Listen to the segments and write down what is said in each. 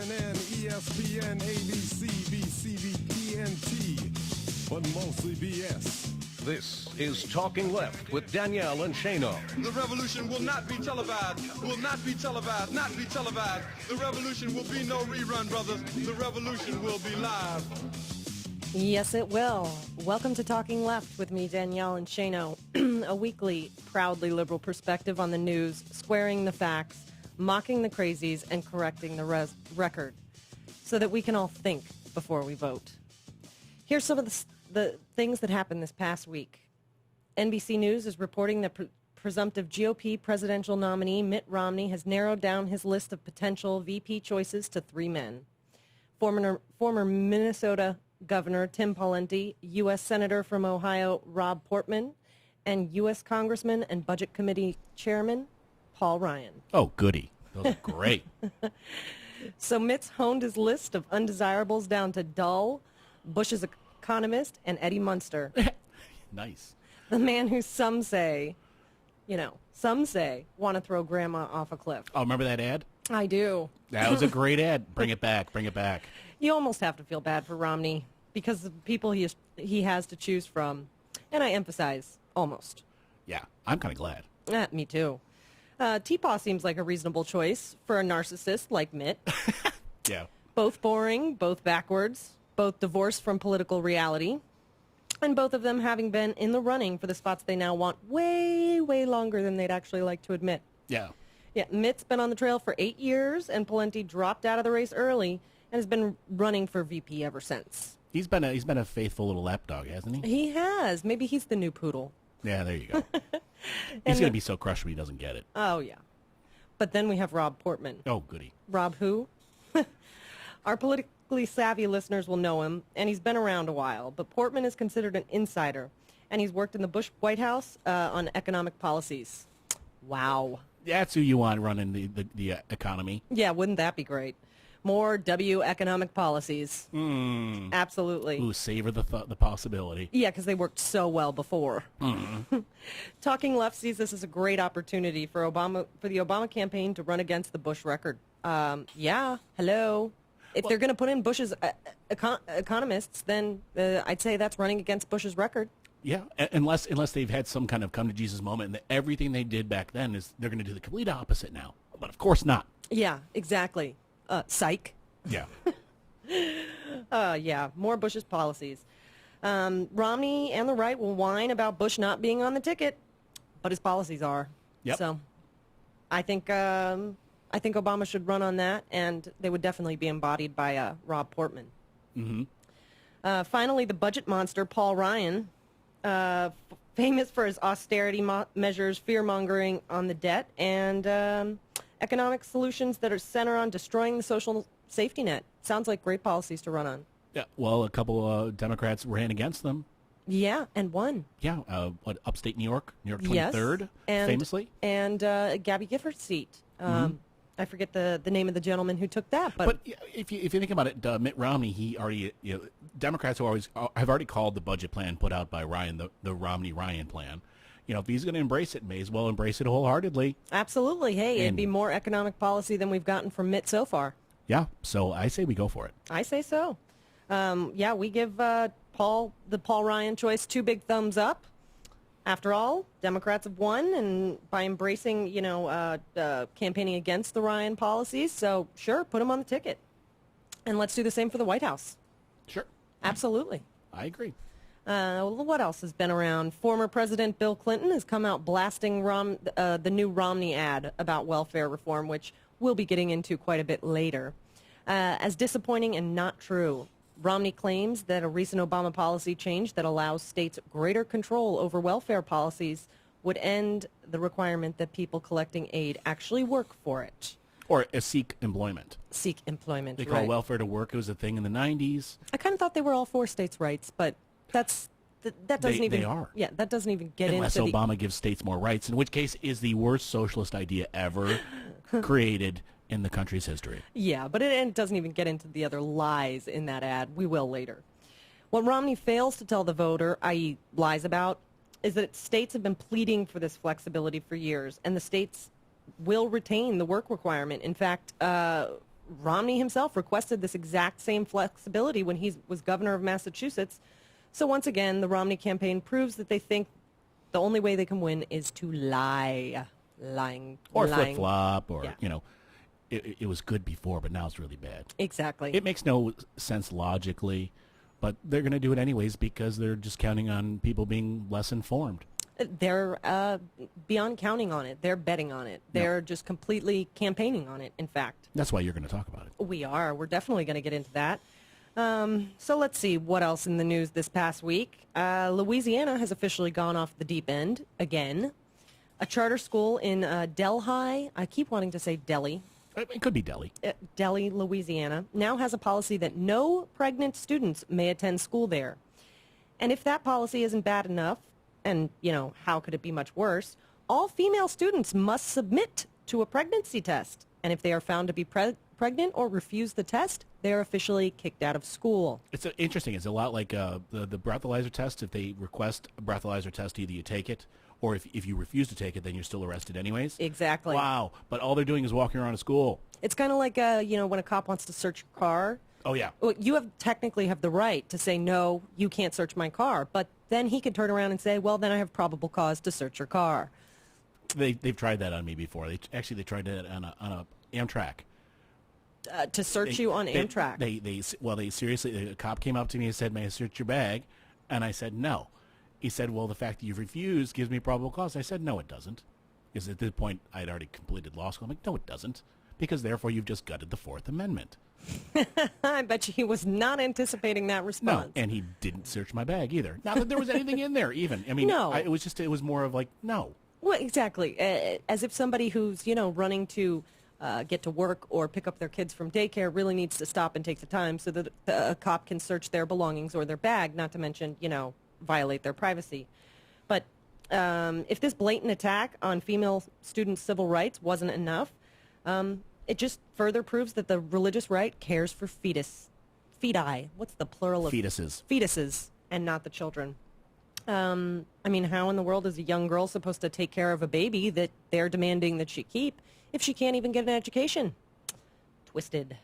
CNN, ESPN, ABC, BCB, TNT, but mostly BS. This is Talking Left with Danielle and Shane. The revolution will not be televised, will not be televised, not be televised. The revolution will be no rerun, brothers. The revolution will be live. Yes, it will. Welcome to Talking Left with me, Danielle and Shane. A weekly, proudly liberal perspective on the news, squaring the facts, mocking the crazies, and correcting the record so that we can all think before we vote. Here's some of the things that happened this past week. NBC News is reporting that presumptive GOP presidential nominee Mitt Romney has narrowed down his list of potential VP choices to 3 men. Former Minnesota Governor Tim Pawlenty, U.S. Senator from Ohio Rob Portman, and U.S. Congressman and Budget Committee Chairman Paul Ryan. Oh, goody. Those are great. So Mitt's honed his list of undesirables down to Dull, Bush's economist, and Eddie Munster. Nice. The man who some say want to throw grandma off a cliff. Oh, remember that ad? I do. That was a great ad. Bring it back. Bring it back. You almost have to feel bad for Romney because of the people he has to choose from. And I emphasize, almost. Yeah, I'm kind of glad. Me too. Teepaw seems like a reasonable choice for a narcissist like Mitt. Yeah. Both boring, both backwards, both divorced from political reality, and both of them having been in the running for the spots they now want way, way longer than they'd actually like to admit. Yeah. Yeah, Mitt's been on the trail for 8 years, and Pawlenty dropped out of the race early and has been running for VP ever since. He's been a faithful little lapdog, hasn't he? He has. Maybe he's the new poodle. Yeah, there you go. He's going to be so crushed when he doesn't get it. Oh, yeah. But then we have Rob Portman. Oh, goody. Rob who? Our politically savvy listeners will know him, and he's been around a while. But Portman is considered an insider, and he's worked in the Bush White House on economic policies. Wow. That's who you want running the economy. Yeah, wouldn't that be great? More W economic policies. Absolutely. Ooh, savor the possibility. Yeah, because they worked so well before. Mm-hmm. Talking Left sees this as a great opportunity for the Obama campaign to run against the Bush record. Hello. If they're going to put in Bush's economists, then I'd say that's running against Bush's record. Yeah, unless they've had some kind of come-to-Jesus moment and that everything they did back then is they're going to do the complete opposite now. But of course not. Yeah, exactly. Psych. Yeah. Yeah, more Bush's policies. Romney and the right will whine about Bush not being on the ticket, but his policies are. Yep. So I think Obama should run on that, and they would definitely be embodied by Rob Portman. Mm-hmm. Finally, the budget monster, Paul Ryan, famous for his austerity measures, fear-mongering on the debt, and economic solutions that are centered on destroying the social safety net. Sounds like great policies to run on. Yeah. Well, a couple Democrats ran against them. Yeah, and won. Yeah. Upstate New York 23rd, yes, famously. And Gabby Giffords' seat. I forget the name of the gentleman who took that. But if you think about it, Mitt Romney, Democrats have already called the budget plan put out by Ryan the Romney-Ryan plan. If he's going to embrace it, may as well embrace it wholeheartedly. Absolutely. Hey, it'd be more economic policy than we've gotten from Mitt so far. Yeah, so I say we go for it. I say so. We give the Paul Ryan choice 2 big thumbs up. After all, Democrats have won, and by embracing, campaigning against the Ryan policies, so sure, put him on the ticket. And let's do the same for the White House. Sure. Absolutely. I agree. What else has been around? Former President Bill Clinton has come out blasting the new Romney ad about welfare reform, which we'll be getting into quite a bit later, as disappointing and not true. Romney claims that a recent Obama policy change that allows states greater control over welfare policies would end the requirement that people collecting aid actually work for it. Or seek employment. Seek employment, They call welfare to work. It was a thing in the 90s. I kind of thought they were all for states' rights, but that doesn't even... They are. Yeah, that doesn't even get Unless into Obama gives states more rights, in which case is the worst socialist idea ever created in the country's history. Yeah, but it doesn't even get into the other lies in that ad. We will later. What Romney fails to tell the voter, i.e. lies about, is that states have been pleading for this flexibility for years, and the states will retain the work requirement. In fact, Romney himself requested this exact same flexibility when he was governor of Massachusetts. So once again, the Romney campaign proves that they think the only way they can win is to lie. Lying. Flip-flop, or, Yeah. It was good before, but now it's really bad. Exactly. It makes no sense logically, but they're going to do it anyways because they're just counting on people being less informed. They're beyond counting on it. They're betting on it. They're just completely campaigning on it, in fact. That's why you're going to talk about it. We are. We're definitely going to get into that. So let's see what else in the news this past week. Louisiana has officially gone off the deep end again. A charter school in Delhi, I keep wanting to say Delhi. It could be Delhi. Delhi, Louisiana, now has a policy that no pregnant students may attend school there. And if that policy isn't bad enough, and, how could it be much worse, all female students must submit to a pregnancy test. And if they are found to be pregnant or refuse the test, they are officially kicked out of school. It's interesting. It's a lot like the breathalyzer test. If they request a breathalyzer test, either you take it, or if you refuse to take it, then you're still arrested anyways. Exactly. Wow. But all they're doing is walking around a school. It's kind of like, when a cop wants to search your car. Oh, yeah. Well, you technically have the right to say, no, you can't search my car. But then he could turn around and say, well, then I have probable cause to search your car. They've tried that on me before. They tried that on a Amtrak. To search you on Amtrak. They seriously, a cop came up to me and said, may I search your bag? And I said, no. He said, well, the fact that you've refused gives me probable cause. I said, no, it doesn't. Because at this point, I'd already completed law school. I'm like, no, it doesn't. Because therefore, you've just gutted the Fourth Amendment. I bet you he was not anticipating that response. No, and he didn't search my bag either. Not that there was anything in there, even. I mean, no. It was more of like, no. Well, exactly. As if somebody who's, running to get to work or pick up their kids from daycare really needs to stop and take the time so that a cop can search their belongings or their bag, not to mention, violate their privacy. But if this blatant attack on female students' civil rights wasn't enough, it just further proves that the religious right cares for feti. What's the plural of fetuses? Fetuses, and not the children. How in the world is a young girl supposed to take care of a baby that they're demanding that she keep if she can't even get an education? Twisted.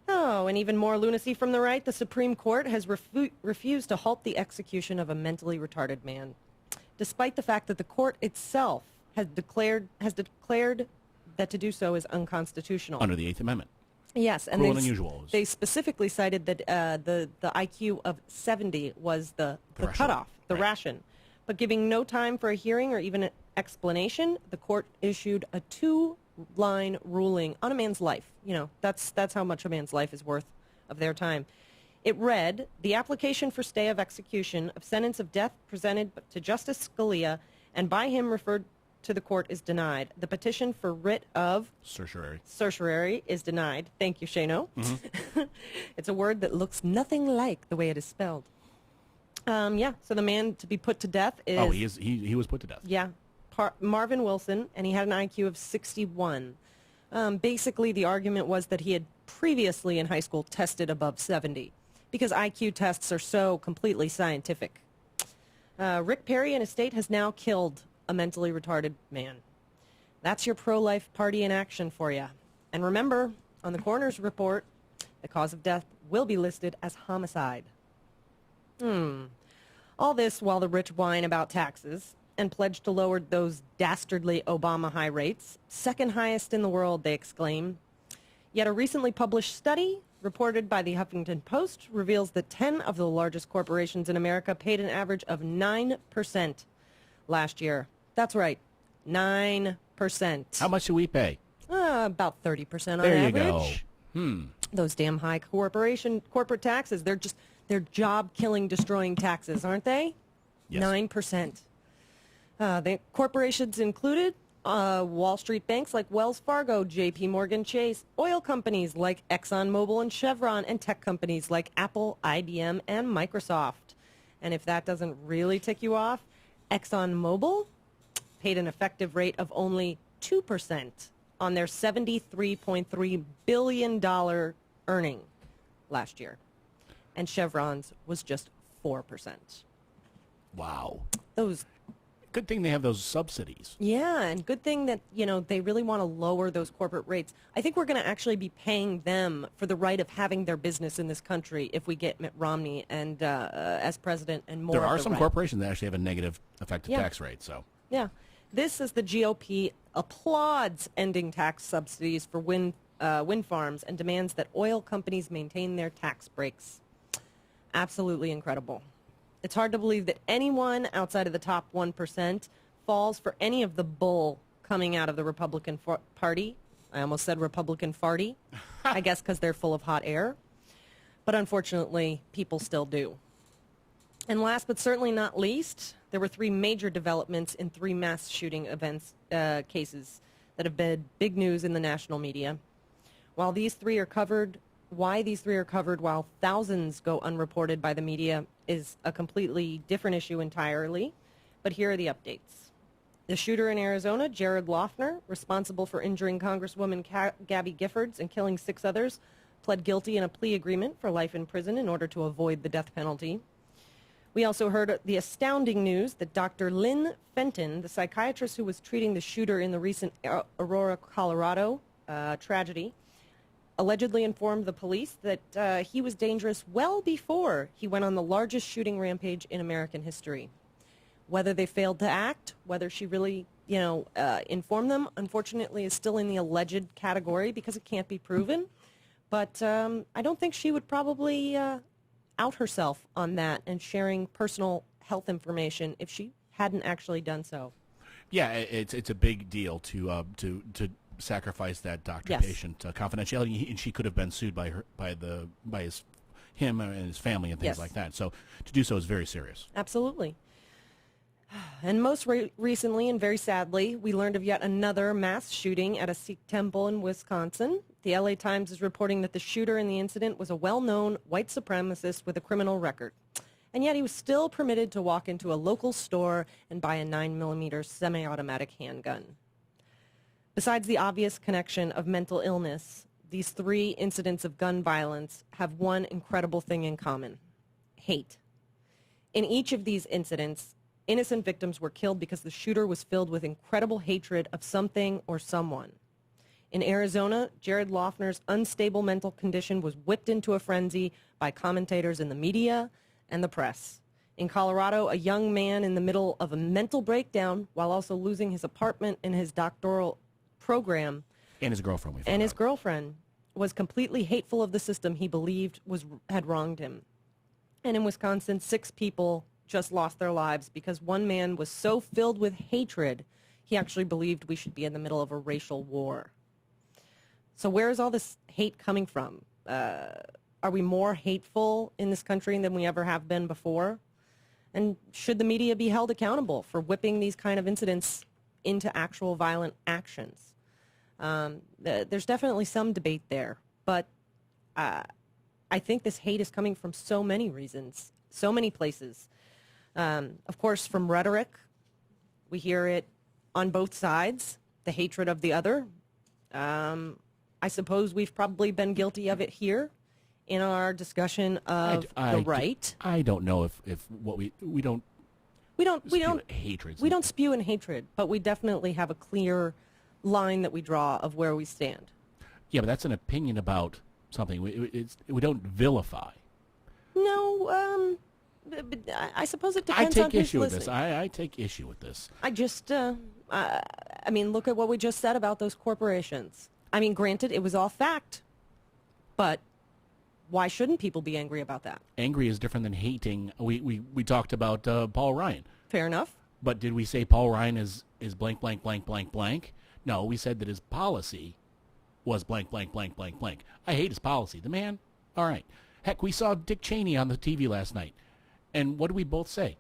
Oh, and even more lunacy from the right. The Supreme Court has refused to halt the execution of a mentally retarded man, despite the fact that the court itself has declared that to do so is unconstitutional. Under the Eighth Amendment. Yes, and Cruel and unusual. They specifically cited that the IQ of 70 was the cutoff, the right. ration. But giving no time for a hearing or even an explanation, the court issued a 2-line ruling on a man's life. That's how much a man's life is worth of their time. It read, the application for stay of execution of sentence of death presented to Justice Scalia and by him referred to the court is denied. The petition for writ of certiorari is denied. Thank you, Shano. Mm-hmm. It's a word that looks nothing like the way it is spelled. So the man to be put to death is... Oh, he was put to death. Yeah. Marvin Wilson, and he had an IQ of 61. Basically, the argument was that he had previously in high school tested above 70 because IQ tests are so completely scientific. Rick Perry and his state has now killed a mentally retarded man. That's your pro-life party in action for you. And remember, on the coroner's report, the cause of death will be listed as homicide. All this while the rich whine about taxes and pledge to lower those dastardly Obama high rates. Second highest in the world, they exclaim. Yet a recently published study reported by the Huffington Post reveals that 10 of the largest corporations in America paid an average of 9% last year. That's right, 9%. How much do we pay? About 30% on there average. You go. Those damn high corporate taxes, they're job-killing, destroying taxes, aren't they? Yes. 9%. The corporations included Wall Street banks like Wells Fargo, J.P. Morgan Chase, oil companies like ExxonMobil and Chevron, and tech companies like Apple, IBM, and Microsoft. And if that doesn't really tick you off, ExxonMobil paid an effective rate of only 2% on their $73.3 billion earning last year. And Chevron's was just 4%. Wow. Those good thing they have those subsidies. Yeah, and good thing that, they really want to lower those corporate rates. I think we're going to actually be paying them for the right of having their business in this country if we get Mitt Romney and as president and more. There of are the some right. corporations that actually have a negative effective Yeah. tax rate. So Yeah. This is the GOP applauds ending tax subsidies for wind farms and demands that oil companies maintain their tax breaks. Absolutely incredible. It's hard to believe that anyone outside of the top 1% falls for any of the bull coming out of the Republican Party. I almost said Republican farty, I guess because they're full of hot air. But unfortunately, people still do. And last but certainly not least, there were 3 major developments in 3 mass shooting events cases that have been big news in the national media. Why these three are covered while thousands go unreported by the media is a completely different issue entirely. But here are the updates. The shooter in Arizona, Jared Loughner, responsible for injuring Congresswoman Gabby Giffords and killing 6 others, pled guilty in a plea agreement for life in prison in order to avoid the death penalty. We also heard the astounding news that Dr. Lynn Fenton, the psychiatrist who was treating the shooter in the recent Aurora, Colorado tragedy, allegedly informed the police that he was dangerous well before he went on the largest shooting rampage in American history. Whether they failed to act, whether she really, informed them, unfortunately is still in the alleged category because it can't be proven. But I don't think she would probably out herself on that and sharing personal health information if she hadn't actually done so. Yeah, it's a big deal to sacrifice that doctor-patient confidentiality, and she could have been sued by him and his family and things like that. So to do so is very serious. Absolutely. And most recently, and very sadly, we learned of yet another mass shooting at a Sikh temple in Wisconsin. The LA Times is reporting that the shooter in the incident was a well-known white supremacist with a criminal record. And yet he was still permitted to walk into a local store and buy a 9mm semi-automatic handgun. Besides the obvious connection of mental illness, these 3 incidents of gun violence have one incredible thing in common: hate. In each of these incidents, innocent victims were killed because the shooter was filled with incredible hatred of something or someone. In Arizona, Jared Loughner's unstable mental condition was whipped into a frenzy by commentators in the media and the press. In Colorado, a young man in the middle of a mental breakdown while also losing his apartment and his doctoral program. And his girlfriend. His girlfriend was completely hateful of the system he believed had wronged him. And in Wisconsin, 6 people just lost their lives because one man was so filled with hatred, he actually believed we should be in the middle of a racial war. So where is all this hate coming from? Are we more hateful in this country than we ever have been before? And should the media be held accountable for whipping these kind of incidents into actual violent actions? There's definitely some debate there, but I think this hate is coming from so many reasons, so many places. Of course, from rhetoric, we hear it on both sides, the hatred of the other. I suppose we've probably been guilty of it here in our discussion of the right. I don't know if what we don't hatred. We don't spew in hatred, but we definitely have a clear line that we draw of where we stand. Yeah, but that's an opinion about something. We don't vilify. No, but I suppose it depends on who's listening. I take issue with this. I take issue with this. I just, I mean, look at what we just said about those corporations. I mean, granted, it was all fact, but why shouldn't people be angry about that? Angry is different than hating. We talked about Paul Ryan. Fair enough. But did we say Paul Ryan is blank, blank, blank, blank, blank? No, we said that his policy was blank, blank, blank, blank, blank. I hate his policy. The man, all right. Heck, we saw Dick Cheney on the TV last night. And what did we both say?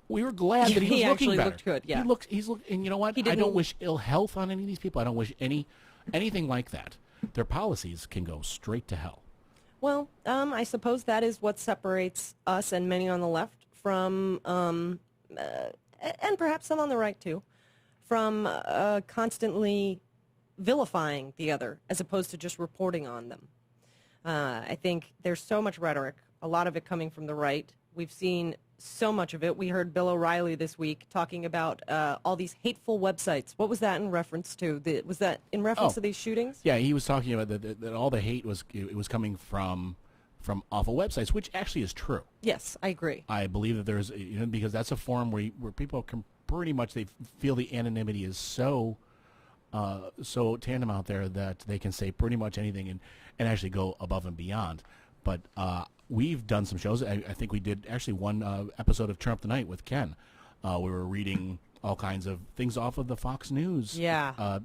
We were glad that he was looking better. Looked good, yeah. He's and you know what? I don't wish ill health on any of these people. I don't wish anything like that. Their policies can go straight to hell. Well, I suppose that is what separates us and many on the left from, and perhaps some on the right too, from constantly vilifying the other as opposed to just reporting on them. I think there's so much rhetoric, a lot of it coming from the right. We've seen so much of it. We heard Bill O'Reilly this week talking about all these hateful websites. What was that in reference to? Was that in reference to these shootings? Yeah, he was talking about that all the hate was coming from awful websites, which actually is true. Yes, I agree. I believe that there's, because that's a forum where people can pretty much, they feel the anonymity is so tandem out there that they can say pretty much anything and actually go above and beyond. But we've done some shows. I think we did actually one episode of Turn Up the Night with Ken. We were reading all kinds of things off of the Fox News. Yeah.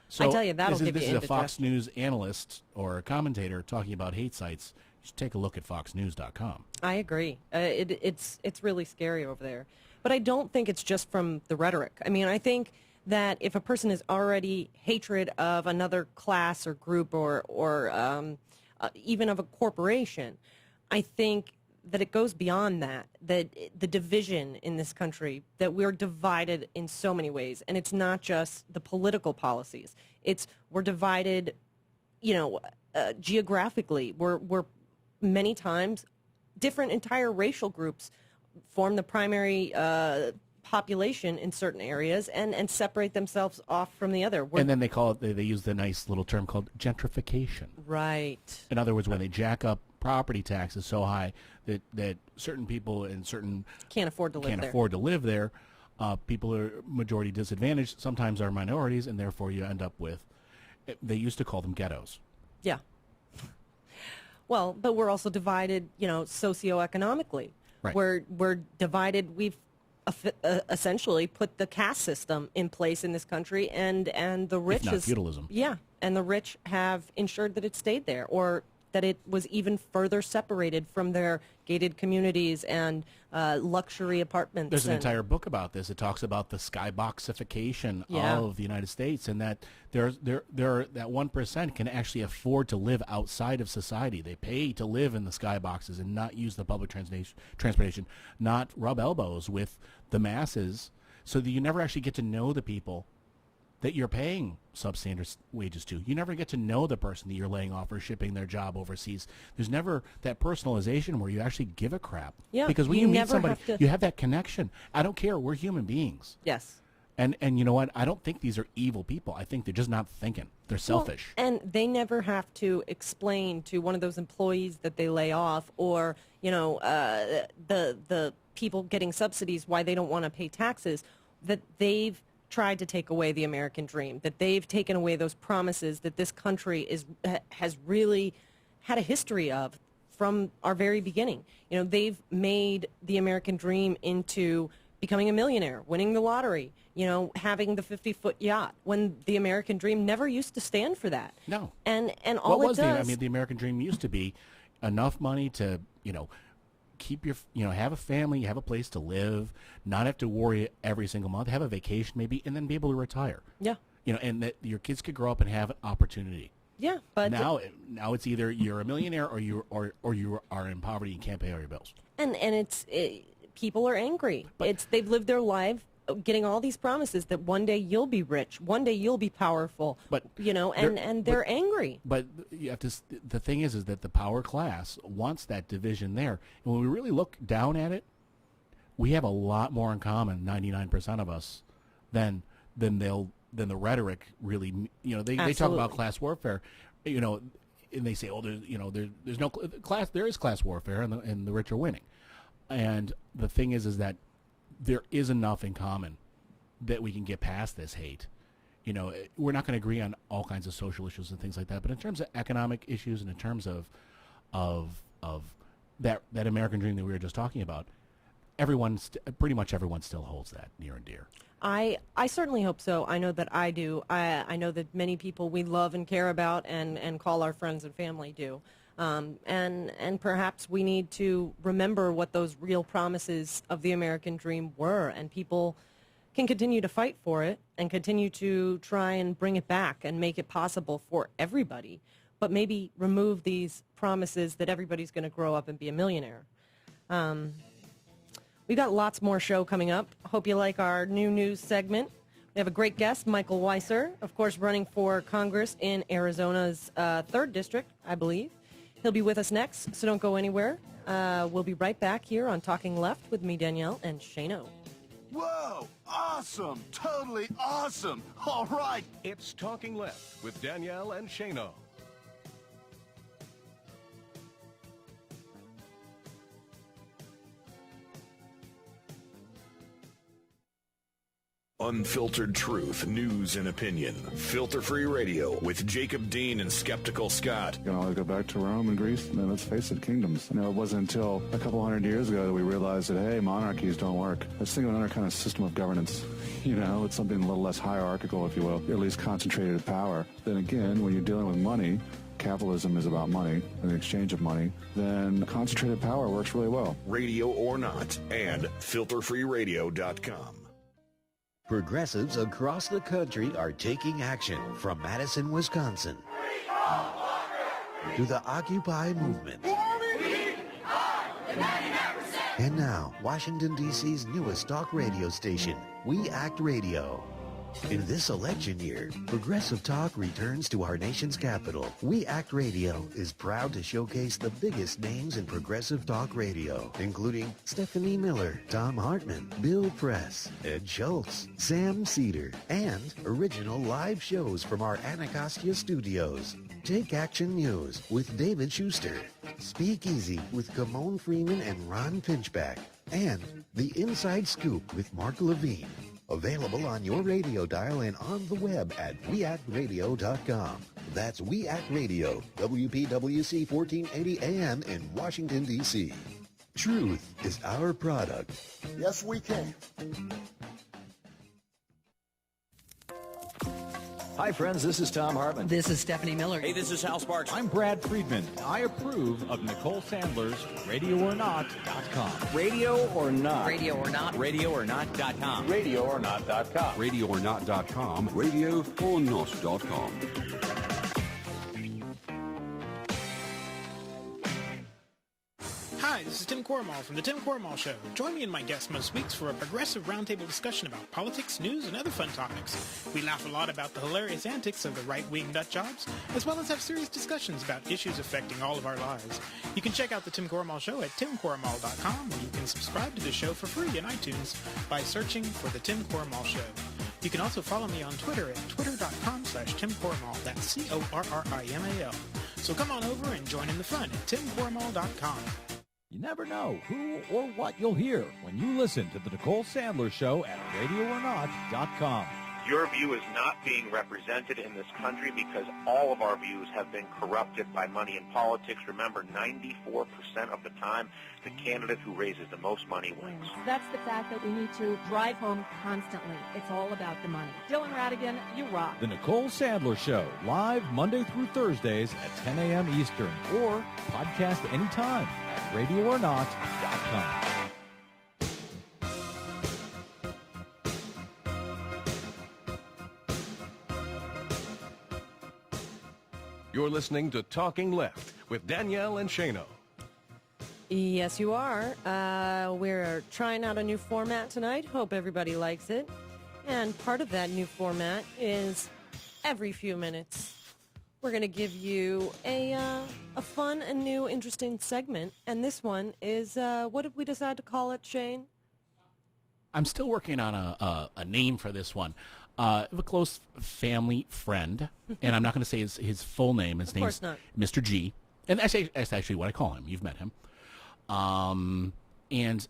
So I tell you, that'll give you this is a Fox indigestion. News analyst or a commentator talking about hate sites. You should take a look at foxnews.com. I agree. It's really scary over there. But I don't think it's just from the rhetoric. I mean, I think that if a person is already hatred of another class or group or even of a corporation, I think that it goes beyond that, that the division in this country, that we're divided in so many ways. And it's not just the political policies. We're divided, geographically. We're many times different entire racial groups form the primary population in certain areas and separate themselves off from the other. And then they use the nice little term called gentrification. Right. In other words, when they jack up property taxes so high that certain people in certain can't afford to live there. People are majority disadvantaged, sometimes are minorities, and therefore you end up with, they used to call them ghettos. Yeah. Well, but we're also divided, socioeconomically. Right. We're divided. We've essentially put the caste system in place in this country, and the rich if not feudalism. Yeah, and the rich have ensured that it stayed there, or that it was even further separated from their gated communities and luxury apartments. There's an entire book about this. It talks about the skyboxification of the United States, and that there that 1% can actually afford to live outside of society. They pay to live in the skyboxes and not use the public transportation, not rub elbows with the masses, so that you never actually get to know the people that you're paying substandard wages to. You never get to know the person that you're laying off or shipping their job overseas. There's never that personalization where you actually give a crap. Yeah, because when you you meet never somebody, have to- you have that connection. I don't care. We're human beings. Yes. And you know what? I don't think these are evil people. I think they're just not thinking. They're selfish. Well, and they never have to explain to one of those employees that they lay off, or the people getting subsidies why they don't want to pay taxes, that they've tried to take away the American dream, that they've taken away those promises that this country has really had a history of from our very beginning. They've made the American dream into becoming a millionaire, winning the lottery, having the 50-foot yacht, when the American dream never used to stand for that. No. And all what it was does... the American dream used to be enough money to, keep your, have a family, have a place to live, not have to worry every single month, have a vacation maybe, and then be able to retire. Yeah. And that your kids could grow up and have an opportunity. Yeah, but now it's either you're a millionaire or you are in poverty and can't pay all your bills. And people are angry. They've lived their life getting all these promises that one day you'll be rich, one day you'll be powerful. But they're angry. But you have to. The thing is that the power class wants that division there. And when we really look down at it, we have a lot more in common, 99% of us, than the rhetoric really. They talk about class warfare, and they say, there's no class. There is class warfare, and the rich are winning. And the thing is that there is enough in common that we can get past this hate. We're not going to agree on all kinds of social issues and things like that, but in terms of economic issues and in terms of that American dream that we were just talking about, pretty much everyone still holds that near and dear. I certainly hope so. I know that I do. I know that many people we love and care about and call our friends and family do. And perhaps we need to remember what those real promises of the American dream were, and people can continue to fight for it and continue to try and bring it back and make it possible for everybody, but maybe remove these promises that everybody's going to grow up and be a millionaire. We've got lots more show coming up. Hope you like our new news segment. We have a great guest, Mikel Weisser, of course, running for Congress in Arizona's 3rd District, I believe. He'll be with us next, so don't go anywhere. We'll be right back here on Talking Left with me, Danielle, and Shano. Whoa! Awesome! Totally awesome! All right! It's Talking Left with Danielle and Shano. Unfiltered truth, news, and opinion. Filter-free radio with Jacob Dean and Skeptical Scott. You can always go back to Rome and Greece, and let's face it, kingdoms. It wasn't until a couple hundred years ago that we realized that, hey, monarchies don't work. Let's think of another kind of system of governance. It's something a little less hierarchical, if you will, or at least concentrated power. Then again, when you're dealing with money, capitalism is about money and the exchange of money, then concentrated power works really well. Radio or not, and filterfreeradio.com. Progressives across the country are taking action, from Madison, Wisconsin to the Occupy movement. And now, Washington, D.C.'s newest talk radio station, We Act Radio. In this election year, Progressive Talk returns to our nation's capital. We Act Radio is proud to showcase the biggest names in Progressive Talk Radio, including Stephanie Miller, Tom Hartman, Bill Press, Ed Schultz, Sam Cedar, and original live shows from our Anacostia studios. Take Action News with David Schuster, Speak Easy with Kamon Freeman and Ron Pinchback, and The Inside Scoop with Mark Levine. Available on your radio dial and on the web at weactradio.com. That's We Act Radio, WPWC 1480 AM in Washington, D.C. Truth is our product. Yes, we can. Hi, friends. This is Tom Hartman. This is Stephanie Miller. Hey, this is Hal Sparks. I'm Brad Friedman. I approve of Nicole Sandler's RadioOrNot.com. Radio or Not. Radio or Not. RadioOrNot.com. RadioOrNot.com. RadioOrNot.com. RadioOrNot.com. Hi, this is Tim Cormall from The Tim Cormall Show. Join me and my guests most weeks for a progressive roundtable discussion about politics, news, and other fun topics. We laugh a lot about the hilarious antics of the right-wing nut jobs, as well as have serious discussions about issues affecting all of our lives. You can check out The Tim Cormall Show at timcormall.com, where you can subscribe to the show for free in iTunes by searching for The Tim Cormall Show. You can also follow me on Twitter at twitter.com/Tim Cormall. That's CORRIMAL. So come on over and join in the fun at timcormall.com. You never know who or what you'll hear when you listen to the Nicole Sandler Show at RadioOrNot.com. Your view is not being represented in this country because all of our views have been corrupted by money and politics. Remember, 94% of the time, the candidate who raises the most money wins. That's the fact that we need to drive home constantly. It's all about the money. Dylan Radigan, you rock. The Nicole Sandler Show, live Monday through Thursdays at 10 a.m. Eastern, or podcast anytime at RadioOrNot.com. You're listening to Talking Left with Danielle and Shano. Yes, you are. We're trying out a new format tonight. Hope everybody likes it. And part of that new format is every few minutes, we're going to give you a fun and new interesting segment. And this one is, what did we decide to call it, Shane? I'm still working on a name for this one. A close family friend, and I'm not going to say his full name. His name's Mr. G, and that's actually what I call him. You've met him. And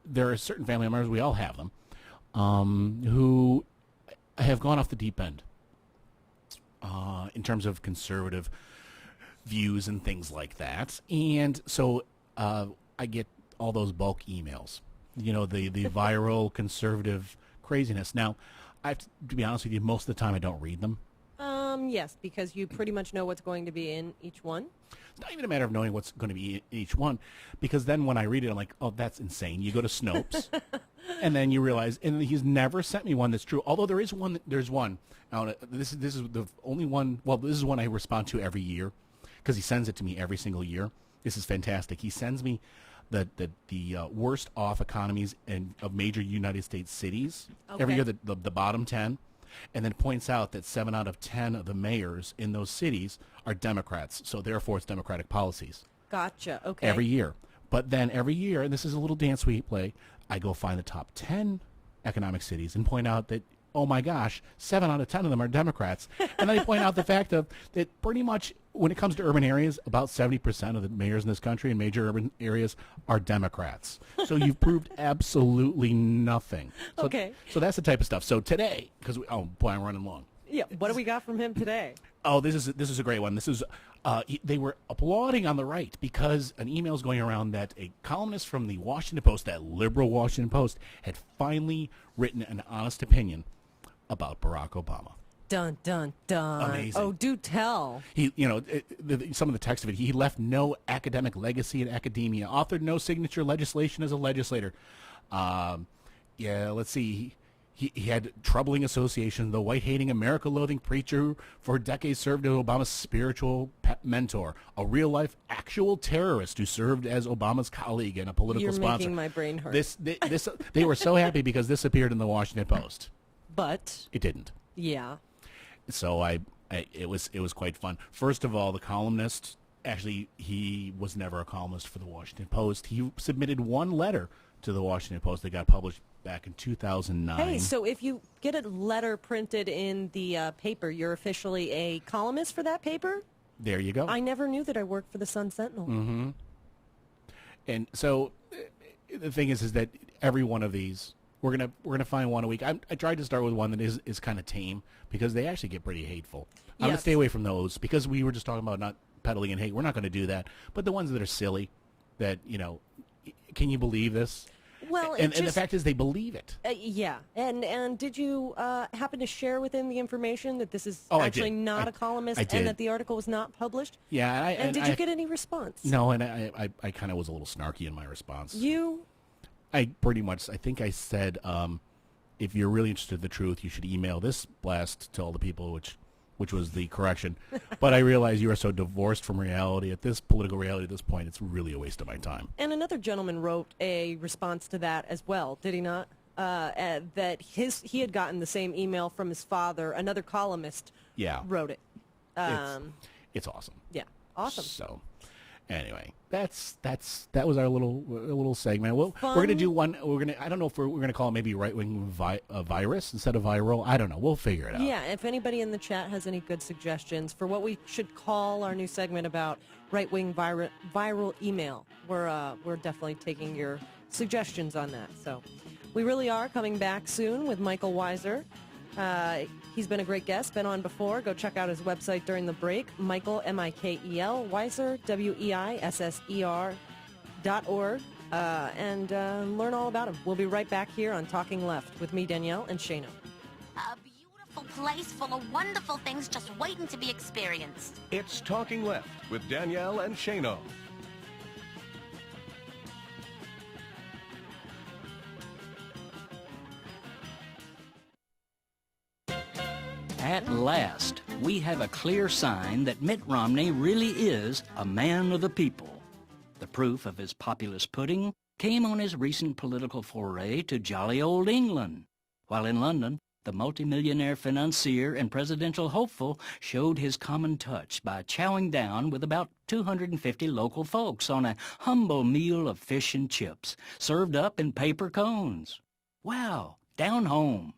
there are certain family members, we all have them, who have gone off the deep end in terms of conservative views and things like that. And so I get all those bulk emails, the viral conservative craziness. Now, I have to be honest with you, most of the time I don't read them. Yes, because you pretty much know what's going to be in each one. It's not even a matter of knowing what's going to be in each one, because then when I read it, I'm like, oh, that's insane. You go to Snopes, and then you realize, and he's never sent me one that's true. Although there's one. Now, this is the only one. Well, this is one I respond to every year, because he sends it to me every single year. This is fantastic. He sends me the worst off economies of major United States cities every year, the bottom 10, and then points out that 7 out of 10 of the mayors in those cities are Democrats, so therefore it's Democratic policies. Gotcha. Okay. Every year. But then every year, and this is a little dance we play, I go find the top 10 economic cities and point out that, oh my gosh, 7 out of 10 of them are Democrats. And then I point out the fact that pretty much when it comes to urban areas, about 70% of the mayors in this country in major urban areas are Democrats. So you've proved absolutely nothing. So, Okay. So that's the type of stuff. So today, because, oh boy, I'm running long. Yeah, what do we got from him today? Oh, this is a great one. This is they were applauding on the right because an email is going around that a columnist from the Washington Post, that liberal Washington Post, had finally written an honest opinion about Barack Obama. Dun, dun, dun. Amazing. Oh, do tell. He, some of the text of it, he left no academic legacy in academia, authored no signature legislation as a legislator. Let's see. He had troubling association, the white-hating, America-loathing preacher who for decades served as Obama's spiritual mentor, a real-life actual terrorist who served as Obama's colleague and a political sponsor. You're making my brain hurt. They were so happy because this appeared in the Washington Post. But it didn't. Yeah. So it was quite fun. First of all, the columnist, actually, he was never a columnist for the Washington Post. He submitted one letter to the Washington Post that got published back in 2009. Hey, so if you get a letter printed in the paper, you're officially a columnist for that paper? There you go. I never knew that I worked for the Sun Sentinel. Mm-hmm. And so the thing is that every one of these, we're gonna find one a week. I tried to start with one that is kind of tame because they actually get pretty hateful. I'm gonna stay away from those because we were just talking about not peddling in hate. We're not going to do that. But the ones that are silly, that can you believe this? Well, and the fact is they believe it. Yeah. And did you happen to share with him the information that this is Oh, actually I did. not a columnist I did. and that the article was not published? Yeah. And did you get any response? No, and I kind of was a little snarky in my response. I pretty much, I think I said, if you're really interested in the truth, you should email this blast to all the people, which was the correction. But I realize you are so divorced from reality at this political reality at this point, it's really a waste of my time. And another gentleman wrote a response to that as well, did he not? That he had gotten the same email from his father. Another columnist wrote it. It's awesome. Yeah, awesome. So anyway, that was our little segment. We're gonna do one. I don't know if we're gonna call it maybe right wing virus instead of viral. I don't know. We'll figure it out. Yeah. If anybody in the chat has any good suggestions for what we should call our new segment about right wing viral email, we're definitely taking your suggestions on that. So we really are coming back soon with Mikel Weisser. He's been a great guest, been on before. Go check out his website during the break, Mikel, Mikel, Weisser, WEISSER.org, and learn all about him. We'll be right back here on Talking Left with me, Danielle, and Shane. A beautiful place full of wonderful things just waiting to be experienced. It's Talking Left with Danielle and Shane. At last, we have a clear sign that Mitt Romney really is a man of the people. The proof of his populist pudding came on his recent political foray to jolly old England. While in London, the multimillionaire financier and presidential hopeful showed his common touch by chowing down with about 250 local folks on a humble meal of fish and chips, served up in paper cones. Wow, down home.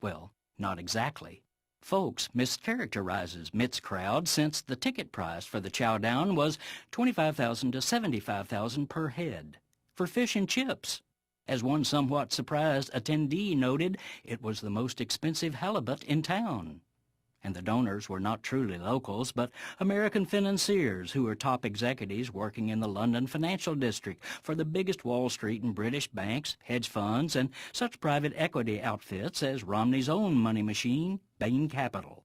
Well, not exactly. Folks mischaracterizes Mitt's crowd since the ticket price for the chow down was $25,000 to $75,000 per head for fish and chips. As one somewhat surprised attendee noted, it was the most expensive halibut in town. And the donors were not truly locals, but American financiers who were top executives working in the London financial district for the biggest Wall Street and British banks, hedge funds, and such private equity outfits as Romney's own money machine, Bain Capital.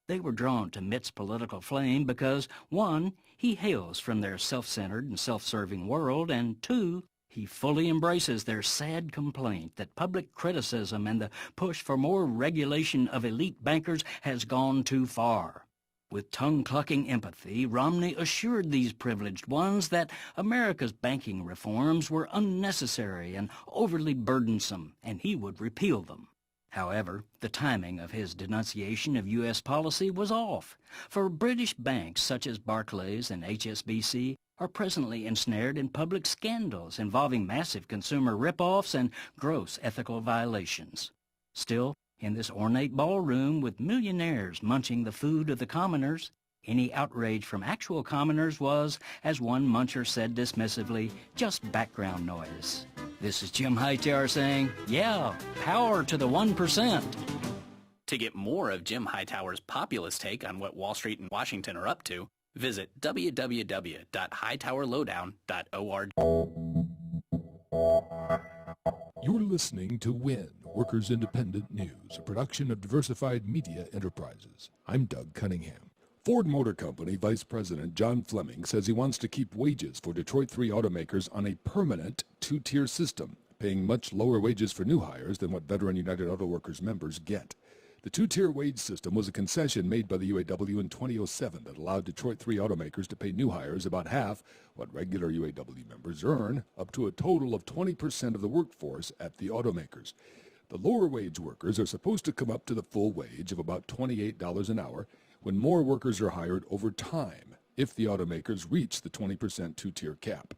They were drawn to Mitt's political flame because, 1, he hails from their self-centered and self-serving world, and 2, he fully embraces their sad complaint that public criticism and the push for more regulation of elite bankers has gone too far. With tongue-clucking empathy, Romney assured these privileged ones that America's banking reforms were unnecessary and overly burdensome, and he would repeal them. However, the timing of his denunciation of U.S. policy was off, for British banks such as Barclays and HSBC are presently ensnared in public scandals involving massive consumer rip-offs and gross ethical violations. Still, in this ornate ballroom with millionaires munching the food of the commoners, any outrage from actual commoners was, as one muncher said dismissively, just background noise. This is Jim Hightower saying, yeah, power to the 1%. To get more of Jim Hightower's populist take on what Wall Street and Washington are up to, visit www.hightowerlowdown.org. You're listening to WIN, Workers Independent News, a production of Diversified Media Enterprises. I'm Doug Cunningham. Ford Motor Company Vice President John Fleming says he wants to keep wages for Detroit 3 automakers on a permanent two-tier system, paying much lower wages for new hires than what veteran United Auto Workers members get. The two-tier wage system was a concession made by the UAW in 2007 that allowed Detroit 3 automakers to pay new hires about half what regular UAW members earn, up to a total of 20% of the workforce at the automakers. The lower wage workers are supposed to come up to the full wage of about $28 an hour when more workers are hired over time if the automakers reach the 20% two-tier cap.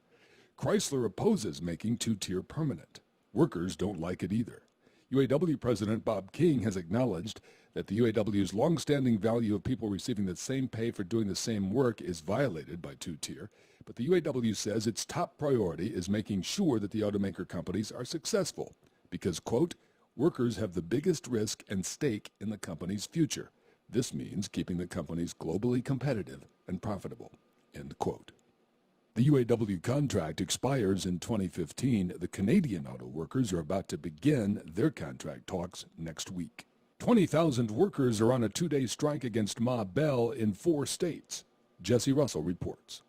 Chrysler opposes making two-tier permanent. Workers don't like it either. UAW President Bob King has acknowledged that the UAW's long-standing value of people receiving the same pay for doing the same work is violated by two-tier, but the UAW says its top priority is making sure that the automaker companies are successful because, quote, workers have the biggest risk and stake in the company's future. This means keeping the companies globally competitive and profitable, end quote. The UAW contract expires in 2015. The Canadian auto workers are about to begin their contract talks next week. 20,000 workers are on a two-day strike against Ma Bell in 4 states. Jesse Russell reports.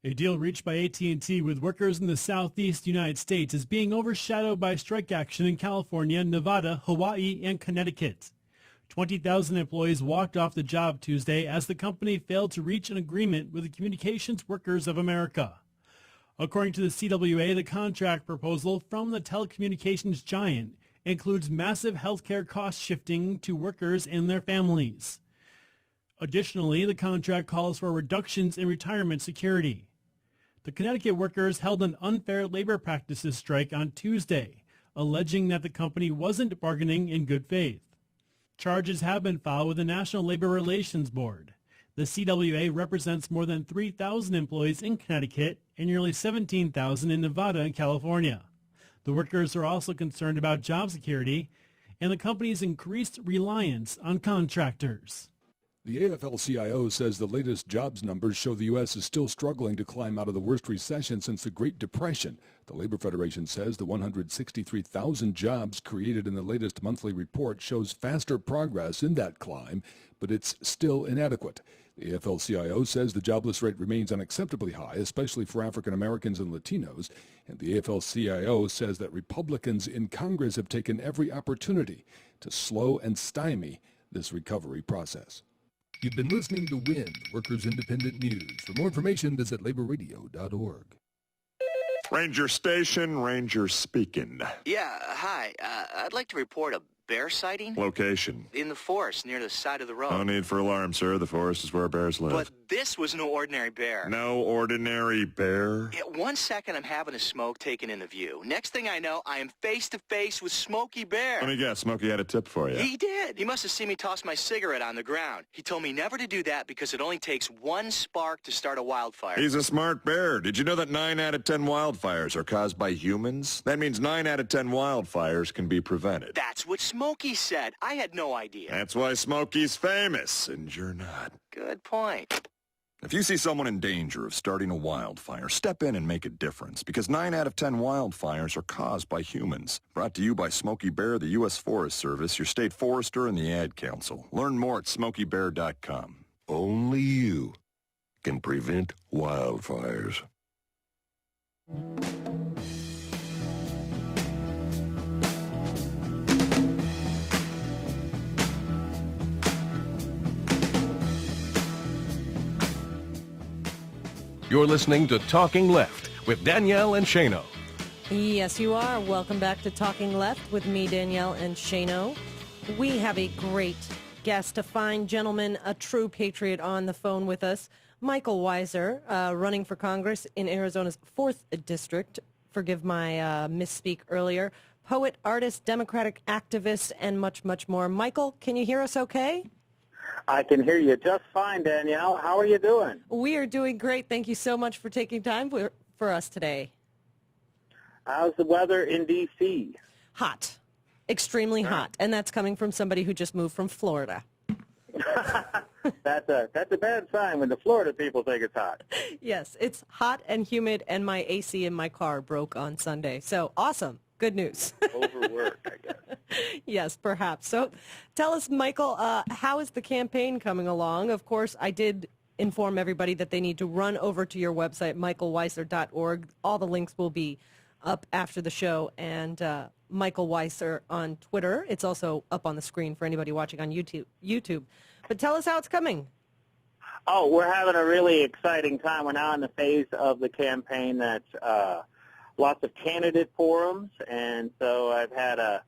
A deal reached by AT&T with workers in the southeast United States is being overshadowed by strike action in California, Nevada, Hawaii, and Connecticut. 20,000 employees walked off the job Tuesday as the company failed to reach an agreement with the Communications Workers of America. According to the CWA, the contract proposal from the telecommunications giant includes massive healthcare cost shifting to workers and their families. Additionally, the contract calls for reductions in retirement security. The Connecticut workers held an unfair labor practices strike on Tuesday, alleging that the company wasn't bargaining in good faith. Charges have been filed with the National Labor Relations Board. The CWA represents more than 3,000 employees in Connecticut and nearly 17,000 in Nevada and California. The workers are also concerned about job security and the company's increased reliance on contractors. The AFL-CIO says the latest jobs numbers show the U.S. is still struggling to climb out of the worst recession since the Great Depression. The Labor Federation says the 163,000 jobs created in the latest monthly report shows faster progress in that climb, but it's still inadequate. The AFL-CIO says the jobless rate remains unacceptably high, especially for African Americans and Latinos, and the AFL-CIO says that Republicans in Congress have taken every opportunity to slow and stymie this recovery process. You've been listening to WIN, Workers Independent News. For more information, visit laborradio.org. Ranger Station, Ranger speaking. Yeah, hi. I'd like to report a bear sighting. Location. In the forest, near the side of the road. No need for alarm, sir. The forest is where bears live. But this was no ordinary bear. No ordinary bear? Yeah, 1 second I'm having a smoke taken in the view. Next thing I know, I am face to face with Smokey Bear. Let me guess, Smokey had a tip for you. He did. He must have seen me toss my cigarette on the ground. He told me never to do that because it only takes 1 spark to start a wildfire. He's a smart bear. Did you know that 9 out of 10 wildfires are caused by humans? That means 9 out of 10 wildfires can be prevented. That's what Smokey said. I had no idea. That's why Smokey's famous, and you're not. Good point. If you see someone in danger of starting a wildfire, step in and make a difference, because 9 out of 10 wildfires are caused by humans. Brought to you by Smokey Bear, the U.S. Forest Service, your state forester, and the Ad Council. Learn more at smokeybear.com. Only you can prevent wildfires. You're listening to Talking Left with Danielle and Shane. Yes, you are. Welcome back to Talking Left with me, Danielle and Shane. We have a great guest, a fine gentleman, a true patriot on the phone with us, Mikel Weisser, running for Congress in Arizona's 4th District. Forgive my misspeak earlier. Poet, artist, Democratic activist, and much, much more. Mikel, can you hear us okay? I can hear you just fine, Danielle. How are you doing? We are doing great. Thank you so much for taking time for us today. How's the weather in D.C.? Hot. Extremely hot. And that's coming from somebody who just moved from Florida. That's a bad sign when the Florida people think it's hot. Yes, it's hot and humid, and my AC in my car broke on Sunday. So awesome. Good news. Overwork, I guess. Yes, perhaps. So tell us, Mikel, how is the campaign coming along? Of course, I did inform everybody that they need to run over to your website, mikelweisser.org. All the links will be up after the show, and Mikel Weisser on Twitter. It's also up on the screen for anybody watching on YouTube. But tell us how it's coming. Oh, we're having a really exciting time. We're now in the phase of the campaign that's lots of candidate forums, and so I've had a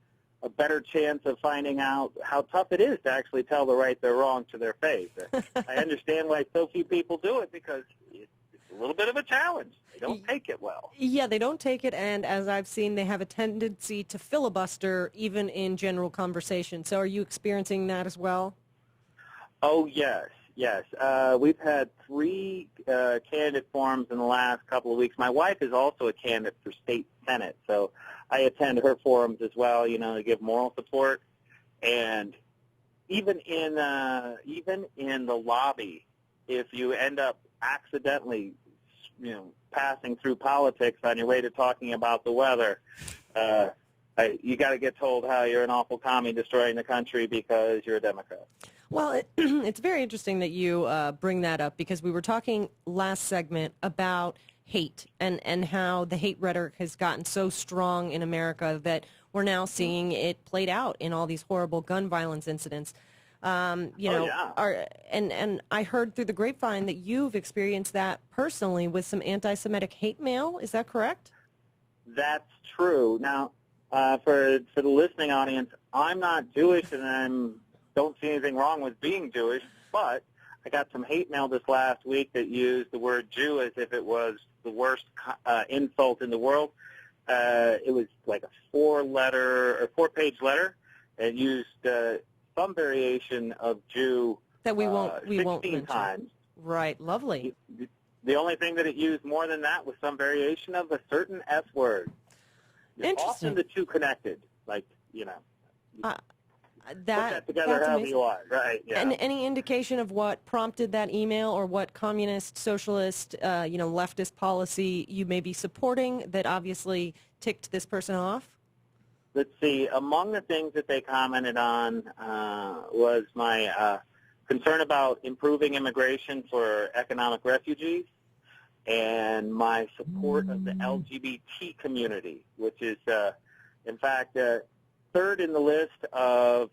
better chance of finding out how tough it is to actually tell the right they're wrong to their face. I understand why so few people do it, because it's a little bit of a challenge. They don't take it well. Yeah, they don't take it, and as I've seen, they have a tendency to filibuster even in general conversation. So are you experiencing that as well? Oh, yes. We've had 3 candidate forums in the last couple of weeks. My wife is also a candidate for state senate, so I attend her forums as well, to give moral support. And even in the lobby, if you end up accidentally, passing through politics on your way to talking about the weather, you got to get told how you're an awful commie destroying the country because you're a Democrat. Well, it's very interesting that you bring that up, because we were talking last segment about hate and how the hate rhetoric has gotten so strong in America that we're now seeing it played out in all these horrible gun violence incidents. And I heard through the grapevine that you've experienced that personally with some anti-Semitic hate mail. Is that correct? That's true. Now, for the listening audience, I'm not Jewish, and I don't see anything wrong with being Jewish, but I got some hate mail this last week that used the word Jew as if it was the worst insult in the world. It was like a 4-page letter. It used some variation of Jew that we won't 16 times. Right, lovely. The only thing that it used more than that was some variation of a certain S word. Interesting. Often the two connected, put that together that's however amazing. you want, right? Yeah. And any indication of what prompted that email, or what communist, socialist, leftist policy you may be supporting that obviously ticked this person off? Let's see. Among the things that they commented on was my concern about improving immigration for economic refugees, and my support of the LGBT community, which is, in fact, third in the list of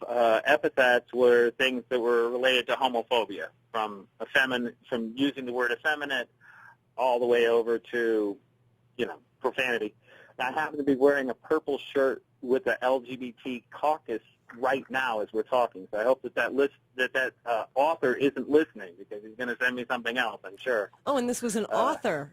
epithets were things that were related to homophobia, from using the word effeminate all the way over to, profanity. I happen to be wearing a purple shirt with the LGBT caucus right now as we're talking, so I hope that author isn't listening, because he's going to send me something else, I'm sure. Oh, and this was an author.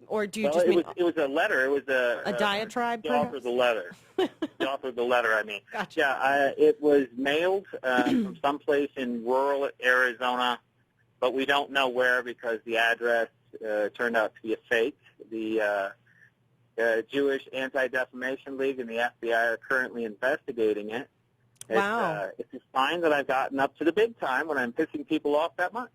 Or do you just mean... It was a letter. It was a diatribe, the author of the letter. The author of the letter, I mean. Gotcha. Yeah, it was mailed from someplace in rural Arizona, but we don't know where, because the address turned out to be a fake. The Jewish Anti-Defamation League and the FBI are currently investigating it. Wow. It's a sign that I've gotten up to the big time when I'm pissing people off that much.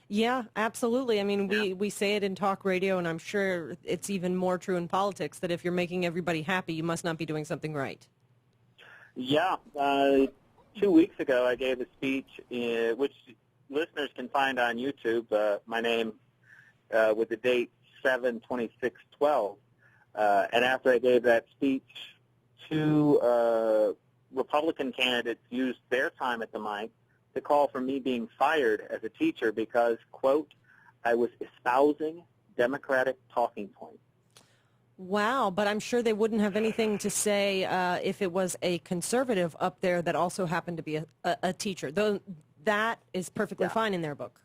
Yeah, absolutely. I mean, we say it in talk radio, and I'm sure it's even more true in politics, that if you're making everybody happy, you must not be doing something right. Yeah. 2 weeks ago, I gave a speech, which listeners can find on YouTube, my name with the date 7/26/12. And after I gave that speech, 2 Republican candidates used their time at the mic to call for me being fired as a teacher because, quote, I was espousing Democratic talking points. Wow, but I'm sure they wouldn't have anything to say if it was a conservative up there that also happened to be a teacher, though that is perfectly fine in their book.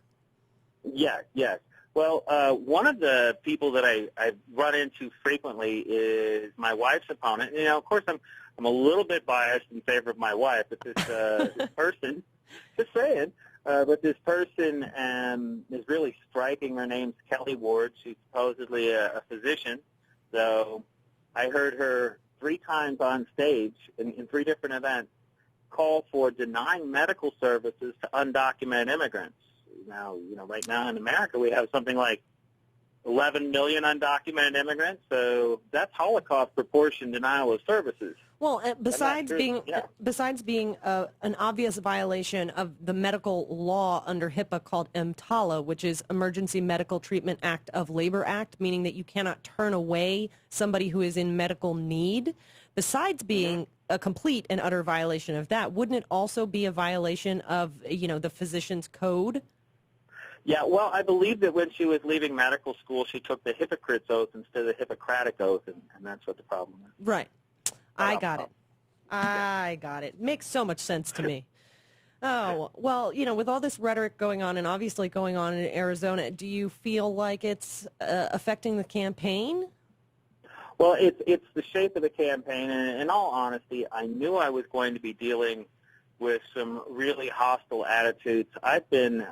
Yes, yes. Well, one of the people that I run into frequently is my wife's opponent. You know, of course, I'm a little bit biased in favor of my wife, but this person, just saying, but this person is really striking. Her name's Kelly Ward. She's supposedly a physician. So I heard her 3 times on stage in 3 different events call for denying medical services to undocumented immigrants. Now, right now in America we have something like 11 million undocumented immigrants, so that's Holocaust proportion denial of services. Well, besides being an obvious violation of the medical law under HIPAA called EMTALA, which is Emergency Medical Treatment Act of Labor Act, meaning that you cannot turn away somebody who is in medical need. Besides being a complete and utter violation of that, wouldn't it also be a violation of, the physician's code? Yeah, well, I believe that when she was leaving medical school, she took the Hippocrates Oath instead of the Hippocratic Oath, and that's what the problem is. Right. I got it. Makes so much sense to me. Oh, well, with all this rhetoric going on and obviously going on in Arizona, do you feel like it's affecting the campaign? Well, it's the shape of the campaign, and in all honesty, I knew I was going to be dealing with some really hostile attitudes. I've been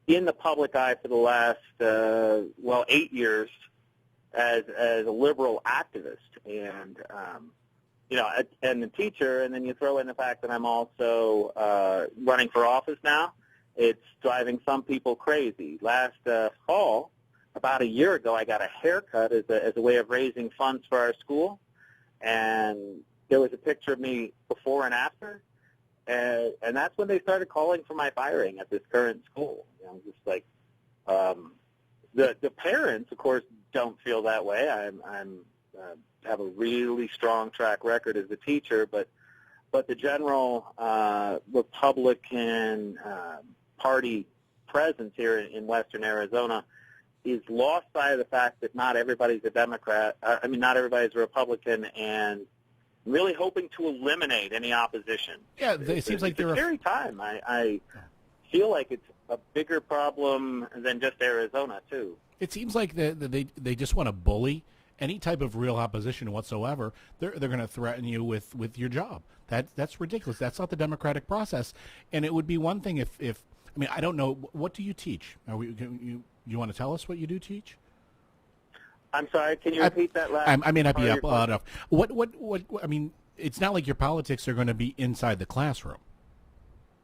in the public eye for the last, 8 years as a liberal activist, and and a teacher, and then you throw in the fact that I'm also running for office now. It's driving some people crazy. Last fall, about a year ago, I got a haircut as a way of raising funds for our school, and there was a picture of me before and after, and that's when they started calling for my firing at this current school. Just like the parents, of course, don't feel that way. I'm have a really strong track record as a teacher, but the general Republican Party presence here in Western Arizona is lost sight of the fact that not everybody's a Democrat. Not everybody's a Republican, and really hoping to eliminate any opposition. Yeah, it seems like it's a scary time. I feel like it's a bigger problem than just Arizona, too. It seems like they just want to bully any type of real opposition whatsoever. They're going to threaten you with your job. That's ridiculous. That's not the democratic process. And it would be one thing if I don't know, what do you teach? You want to tell us what you do teach? I'm sorry, can you repeat that last? I may not be up enough. What it's not like your politics are going to be inside the classroom.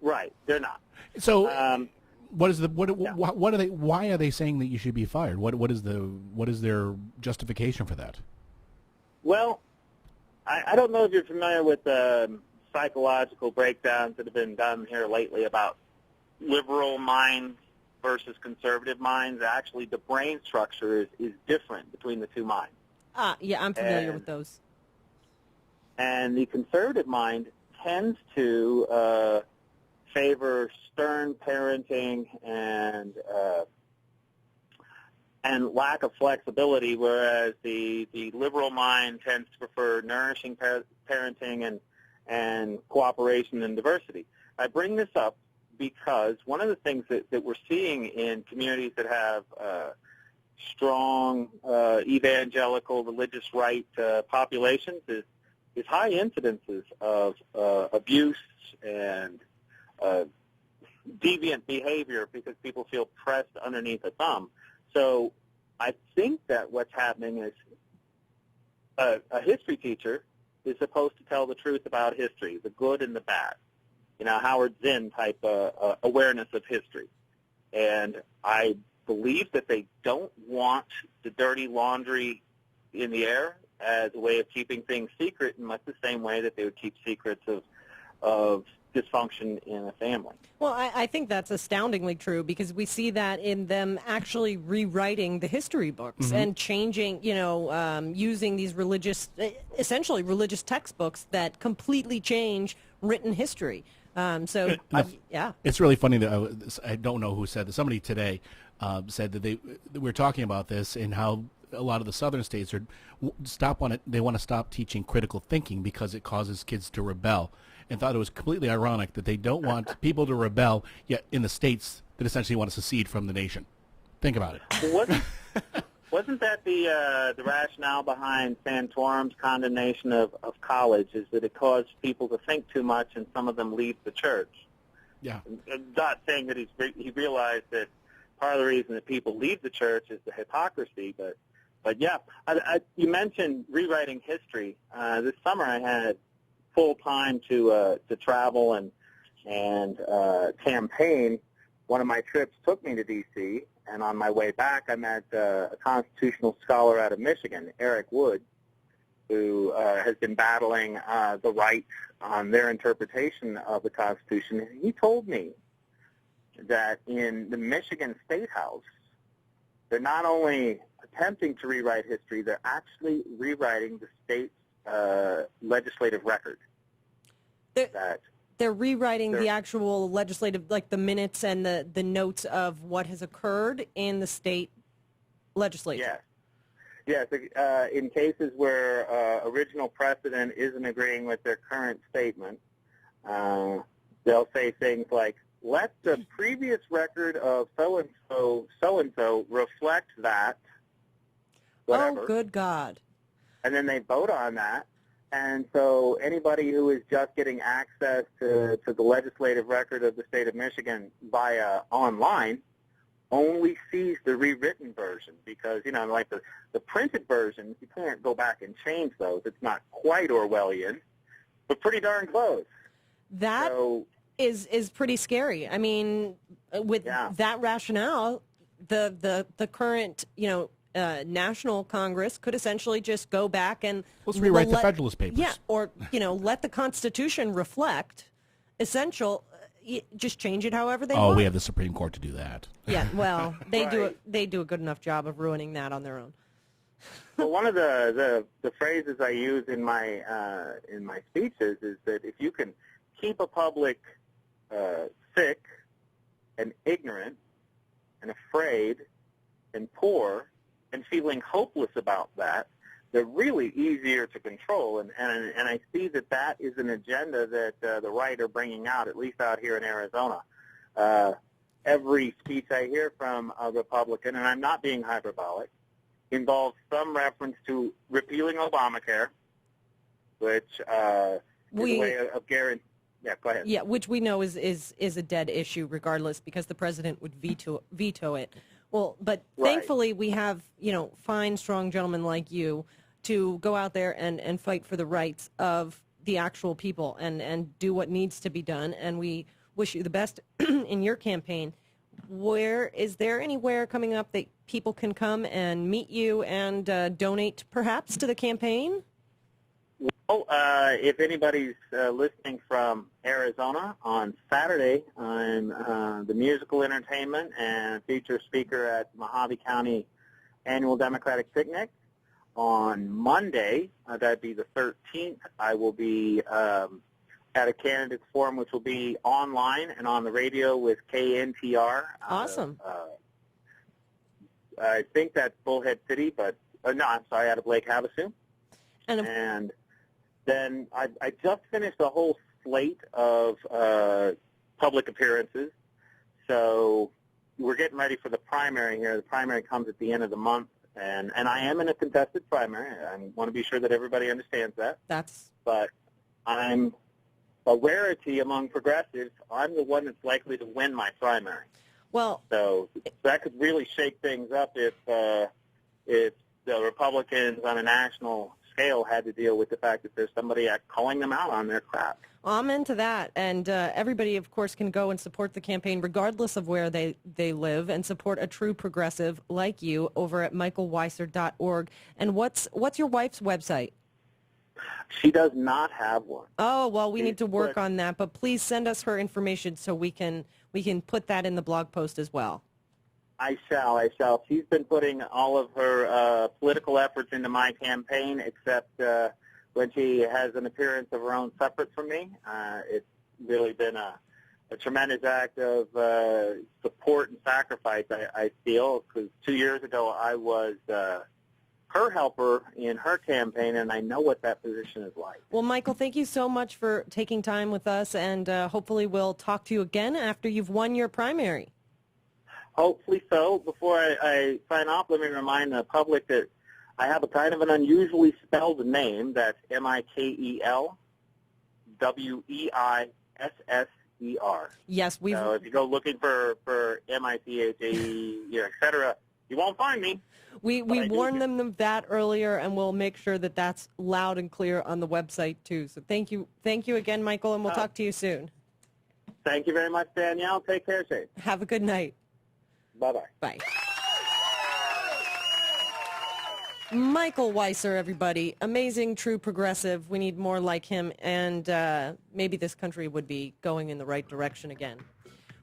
Right, they're not. So what are they? Why are they saying that you should be fired? What is their justification for that? Well, I don't know if you're familiar with the psychological breakdowns that have been done here lately about liberal minds versus conservative minds. Actually, the brain structure is different between the two minds. Yeah, I'm familiar with those. And the conservative mind tends to favor stern parenting and lack of flexibility, whereas the liberal mind tends to prefer nourishing parenting and cooperation and diversity. I bring this up because one of the things that we're seeing in communities that have strong evangelical religious right populations is high incidences of abuse and deviant behavior because people feel pressed underneath a thumb. So I think that what's happening is a history teacher is supposed to tell the truth about history, the good and the bad. Howard Zinn type awareness of history. And I believe that they don't want the dirty laundry in the air as a way of keeping things secret in much the same way that they would keep secrets of dysfunction in a family. Well, I think that's astoundingly true because we see that in them actually rewriting the history books and changing, using these essentially religious textbooks that completely change written history. Yeah. It's really funny that I don't know who said this. Somebody today said that they were talking about this and how a lot of the southern states they want to stop teaching critical thinking because it causes kids to rebel, and thought it was completely ironic that they don't want people to rebel, yet in the states that essentially want to secede from the nation. Think about it. Wasn't that the rationale behind Santorum's condemnation of college, is that it caused people to think too much and some of them leave the church? Yeah. I'm not saying that he realized that part of the reason that people leave the church is the hypocrisy, but yeah. You mentioned rewriting history. This summer I had full time to travel and campaign. One of my trips took me to D.C., and on my way back, I met a constitutional scholar out of Michigan, Eric Wood, who has been battling the right on their interpretation of the Constitution. And he told me that in the Michigan State House, they're not only attempting to rewrite history, they're actually rewriting the state's legislative record. They're rewriting the actual legislative, like the minutes and the notes of what has occurred in the state legislature. Yes. In cases where original precedent isn't agreeing with their current statement, they'll say things like, let the previous record of so-and-so reflect that, whatever. Oh, good God. And then they vote on that. And so anybody who is just getting access to the legislative record of the state of Michigan via online only sees the rewritten version because, like the printed versions, you can't go back and change those. It's not quite Orwellian, but pretty darn close. That is pretty scary. I mean, with that rationale, the current, National Congress could essentially just go back and let's rewrite the Federalist Papers. Yeah, or let the Constitution reflect just change it however they want. Oh, we have the Supreme Court to do that. Yeah, well, they do a good enough job of ruining that on their own. Well, one of the phrases I use in my speeches is that if you can keep a public sick and ignorant and afraid and poor and feeling hopeless about that, they're really easier to control. And I see that is an agenda that the right are bringing out, at least out here in Arizona. Every speech I hear from a Republican, and I'm not being hyperbolic, involves some reference to repealing Obamacare, which is a way of guaranteeing. Yeah, go ahead. Yeah, which we know is a dead issue regardless because the president would veto it. Well, but thankfully we have, fine, strong gentlemen like you to go out there and fight for the rights of the actual people and do what needs to be done. And we wish you the best in your campaign. Is there anywhere coming up that people can come and meet you and donate perhaps to the campaign? Well, if anybody's listening from Arizona, on Saturday I'm the musical entertainment and feature speaker at Mojave County Annual Democratic Picnic. On Monday, that'd be the 13th, I will be at a candidates forum, which will be online and on the radio with KNTR. Awesome. I think that's Bullhead City, but no, I'm sorry, out of Lake Havasu. And then I just finished a whole slate of public appearances. So we're getting ready for the primary here. The primary comes at the end of the month, and I am in a contested primary. I want to be sure that everybody understands that. But I'm a rarity among progressives. I'm the one that's likely to win my primary. Well, so that could really shake things up if the Republicans on a national scale had to deal with the fact that there's somebody calling them out on their crap. Well, I'm into that, and everybody, of course, can go and support the campaign regardless of where they live and support a true progressive like you over at mikelweisser.org. And what's your wife's website? She does not have one. Oh, well, we need to work on that, but please send us her information so we can put that in the blog post as well. I shall. She's been putting all of her political efforts into my campaign, except when she has an appearance of her own separate from me. It's really been a tremendous act of support and sacrifice, I feel, because 2 years ago I was her helper in her campaign, and I know what that position is like. Well, Michael, thank you so much for taking time with us, and hopefully we'll talk to you again after you've won your primary. Hopefully so. Before I sign off, let me remind the public that I have a kind of an unusually spelled name. That's Mikel Weisser. Yes, we've... So if you go looking for M-I-C-H-A-E, et cetera, you won't find me. We warned them of that earlier, and we'll make sure that that's loud and clear on the website, too. So thank you again, Michael, and we'll talk to you soon. Thank you very much, Danielle. Take care, Shane. Have a good night. Bye-bye. Bye. Mikel Weisser, everybody. Amazing, true progressive. We need more like him, and maybe this country would be going in the right direction again.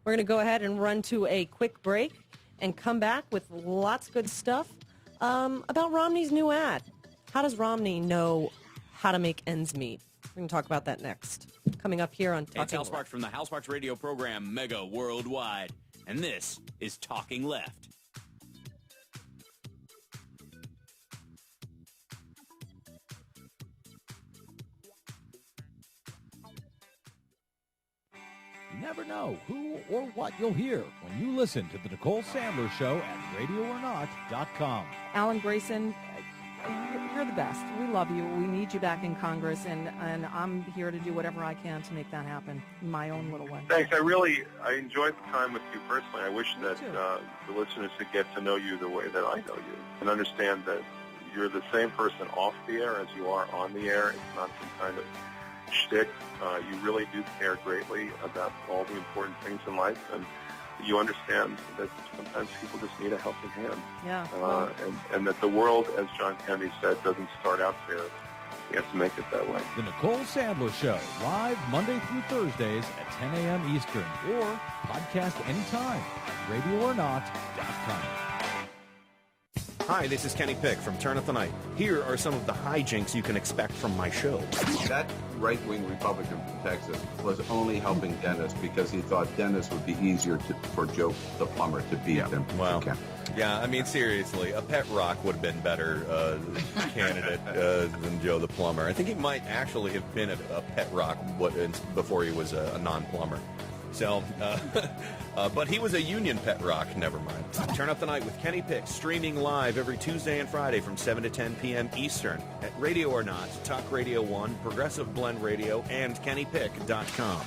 We're going to go ahead and run to a quick break and come back with lots of good stuff about Romney's new ad. How does Romney know how to make ends meet? We're going to talk about that next. Coming up here on Talking It's Hal Sparks from the Hal Sparks radio program Mega Worldwide. And this is Talking Left. You never know who or what you'll hear when you listen to The Nicole Sandler Show at RadioOrNot.com. Alan Grayson, you're the best. We love you. We need you back in Congress, and I'm here to do whatever I can to make that happen in my own little way. Thanks. I enjoyed the time with you personally. I wish that the listeners could get to know you the way that I know you and understand that you're the same person off the air as you are on the air. It's not some kind of shtick. You really do care greatly about all the important things in life, and you understand that sometimes people just need a helping hand. Yeah. And that the world, as John Kennedy said, doesn't start out fair. You have to make it that way. The Nicole Sandler Show, live Monday through Thursdays at 10 a.m. Eastern, or podcast anytime at RadioOrNot.com. Hi, this is Kenny Pick from Turn Up the Night. Here are some of the hijinks you can expect from my show. That right-wing Republican from Texas was only helping Dennis because he thought Dennis would be easier for Joe the plumber to beat than Ken. Yeah, I mean, seriously, a pet rock would have been better candidate than Joe the plumber. I think he might actually have been a pet rock before he was a non-plumber. So, but he was a union pet rock, never mind. Turn Up the Night with Kenny Pick, streaming live every Tuesday and Friday from 7 to 10 p.m. Eastern at Radio or Not, Talk Radio 1, Progressive Blend Radio, and KennyPick.com.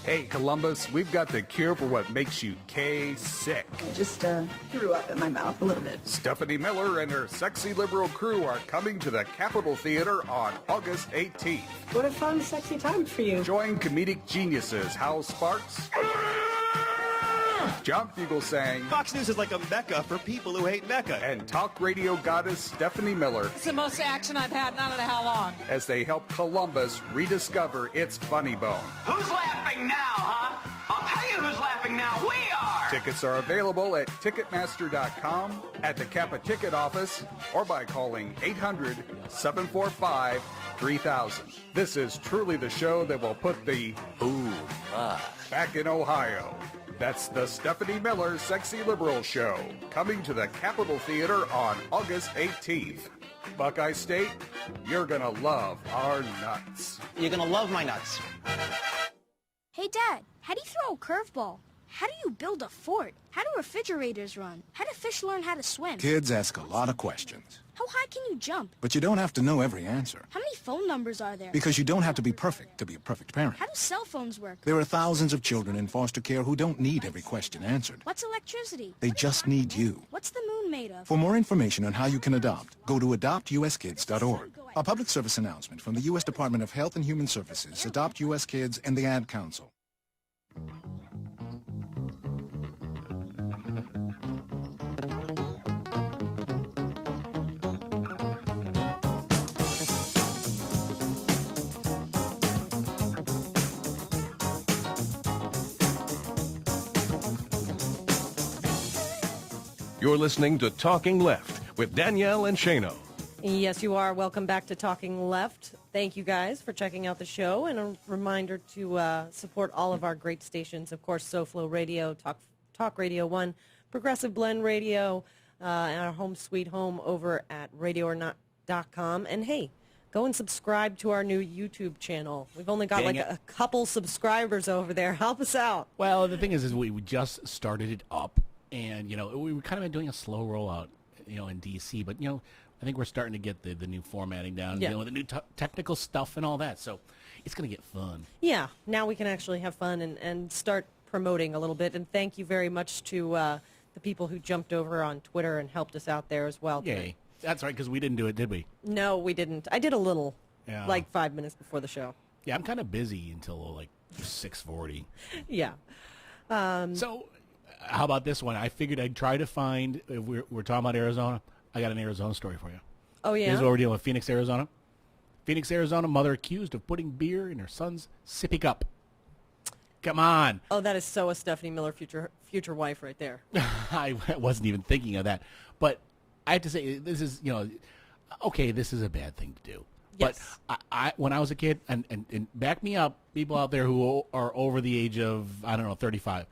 Hey, Columbus, we've got the cure for what makes you K-sick. I just threw up in my mouth a little bit. Stephanie Miller and her sexy liberal crew are coming to the Capitol Theater on August 18th. What a fun, sexy time for you. Join comedic geniuses Hal Sparks, John Fugelsang. Fox News is like a mecca for people who hate Mecca. And talk radio goddess Stephanie Miller. It's the most action I've had in I don't know how long. As they help Columbus rediscover its funny bone. Who's laughing now, huh? I'll tell you who's laughing now. We are! Tickets are available at Ticketmaster.com, at the Kappa Ticket Office, or by calling 800-745-3000. This is truly the show that will put the ooh back in Ohio. That's the Stephanie Miller Sexy Liberal Show, coming to the Capitol Theater on August 18th. Buckeye State, you're gonna love our nuts. You're gonna love my nuts. Hey, Dad, how do you throw a curveball? How do you build a fort? How do refrigerators run? How do fish learn how to swim? Kids ask a lot of questions. How high can you jump? But you don't have to know every answer. How many phone numbers are there? Because you don't have to be perfect to be a perfect parent. How do cell phones work? There are thousands of children in foster care who don't need every question answered. What's electricity? They just need you. What's the moon made of? For more information on how you can adopt, go to adoptuskids.org. A public service announcement from the U.S. Department of Health and Human Services, Adopt U.S. Kids, and the Ad Council. You're listening to Talking Left with Danielle and Shane. Yes, you are. Welcome back to Talking Left. Thank you guys for checking out the show, and a reminder to support all of our great stations. Of course, SoFlo Radio, Talk Radio 1, Progressive Blend Radio, our home sweet home over at radioornot.com. And hey, go and subscribe to our new YouTube channel. We've only got a couple subscribers over there. Help us out. Well, the thing is we just started it up, and we were kind of been doing a slow rollout, in DC, but I think we're starting to get the new formatting down, the new technical stuff and all that. So it's going to get fun. Yeah, now we can actually have fun and start promoting a little bit. And thank you very much to the people who jumped over on Twitter and helped us out there as well. Yay. That's right, because we didn't do it, did we? No, we didn't. I did a little, like 5 minutes before the show. Yeah, I'm kind of busy until like 6:40. Yeah. So how about this one? I figured I'd try to find, if we're talking about Arizona, I got an Arizona story for you. Oh, yeah? This is what we're dealing with. Phoenix, Arizona. Phoenix, Arizona, mother accused of putting beer in her son's sippy cup. Come on. Oh, that is so a Stephanie Miller future wife right there. I wasn't even thinking of that. But I have to say, this is, okay, this is a bad thing to do. Yes. But I when I was a kid, and back me up, people out there who are over the age of, 35,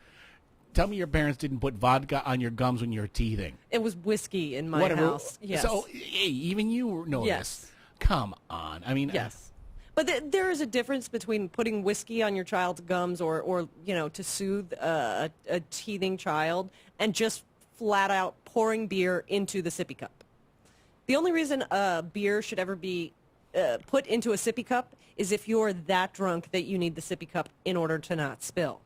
tell me your parents didn't put vodka on your gums when you were teething. It was whiskey in my house. Yes. So, hey, even you know this. Come on. I mean, yes. But there is a difference between putting whiskey on your child's gums or to soothe a teething child and just flat out pouring beer into the sippy cup. The only reason beer should ever be put into a sippy cup is if you're that drunk that you need the sippy cup in order to not spill.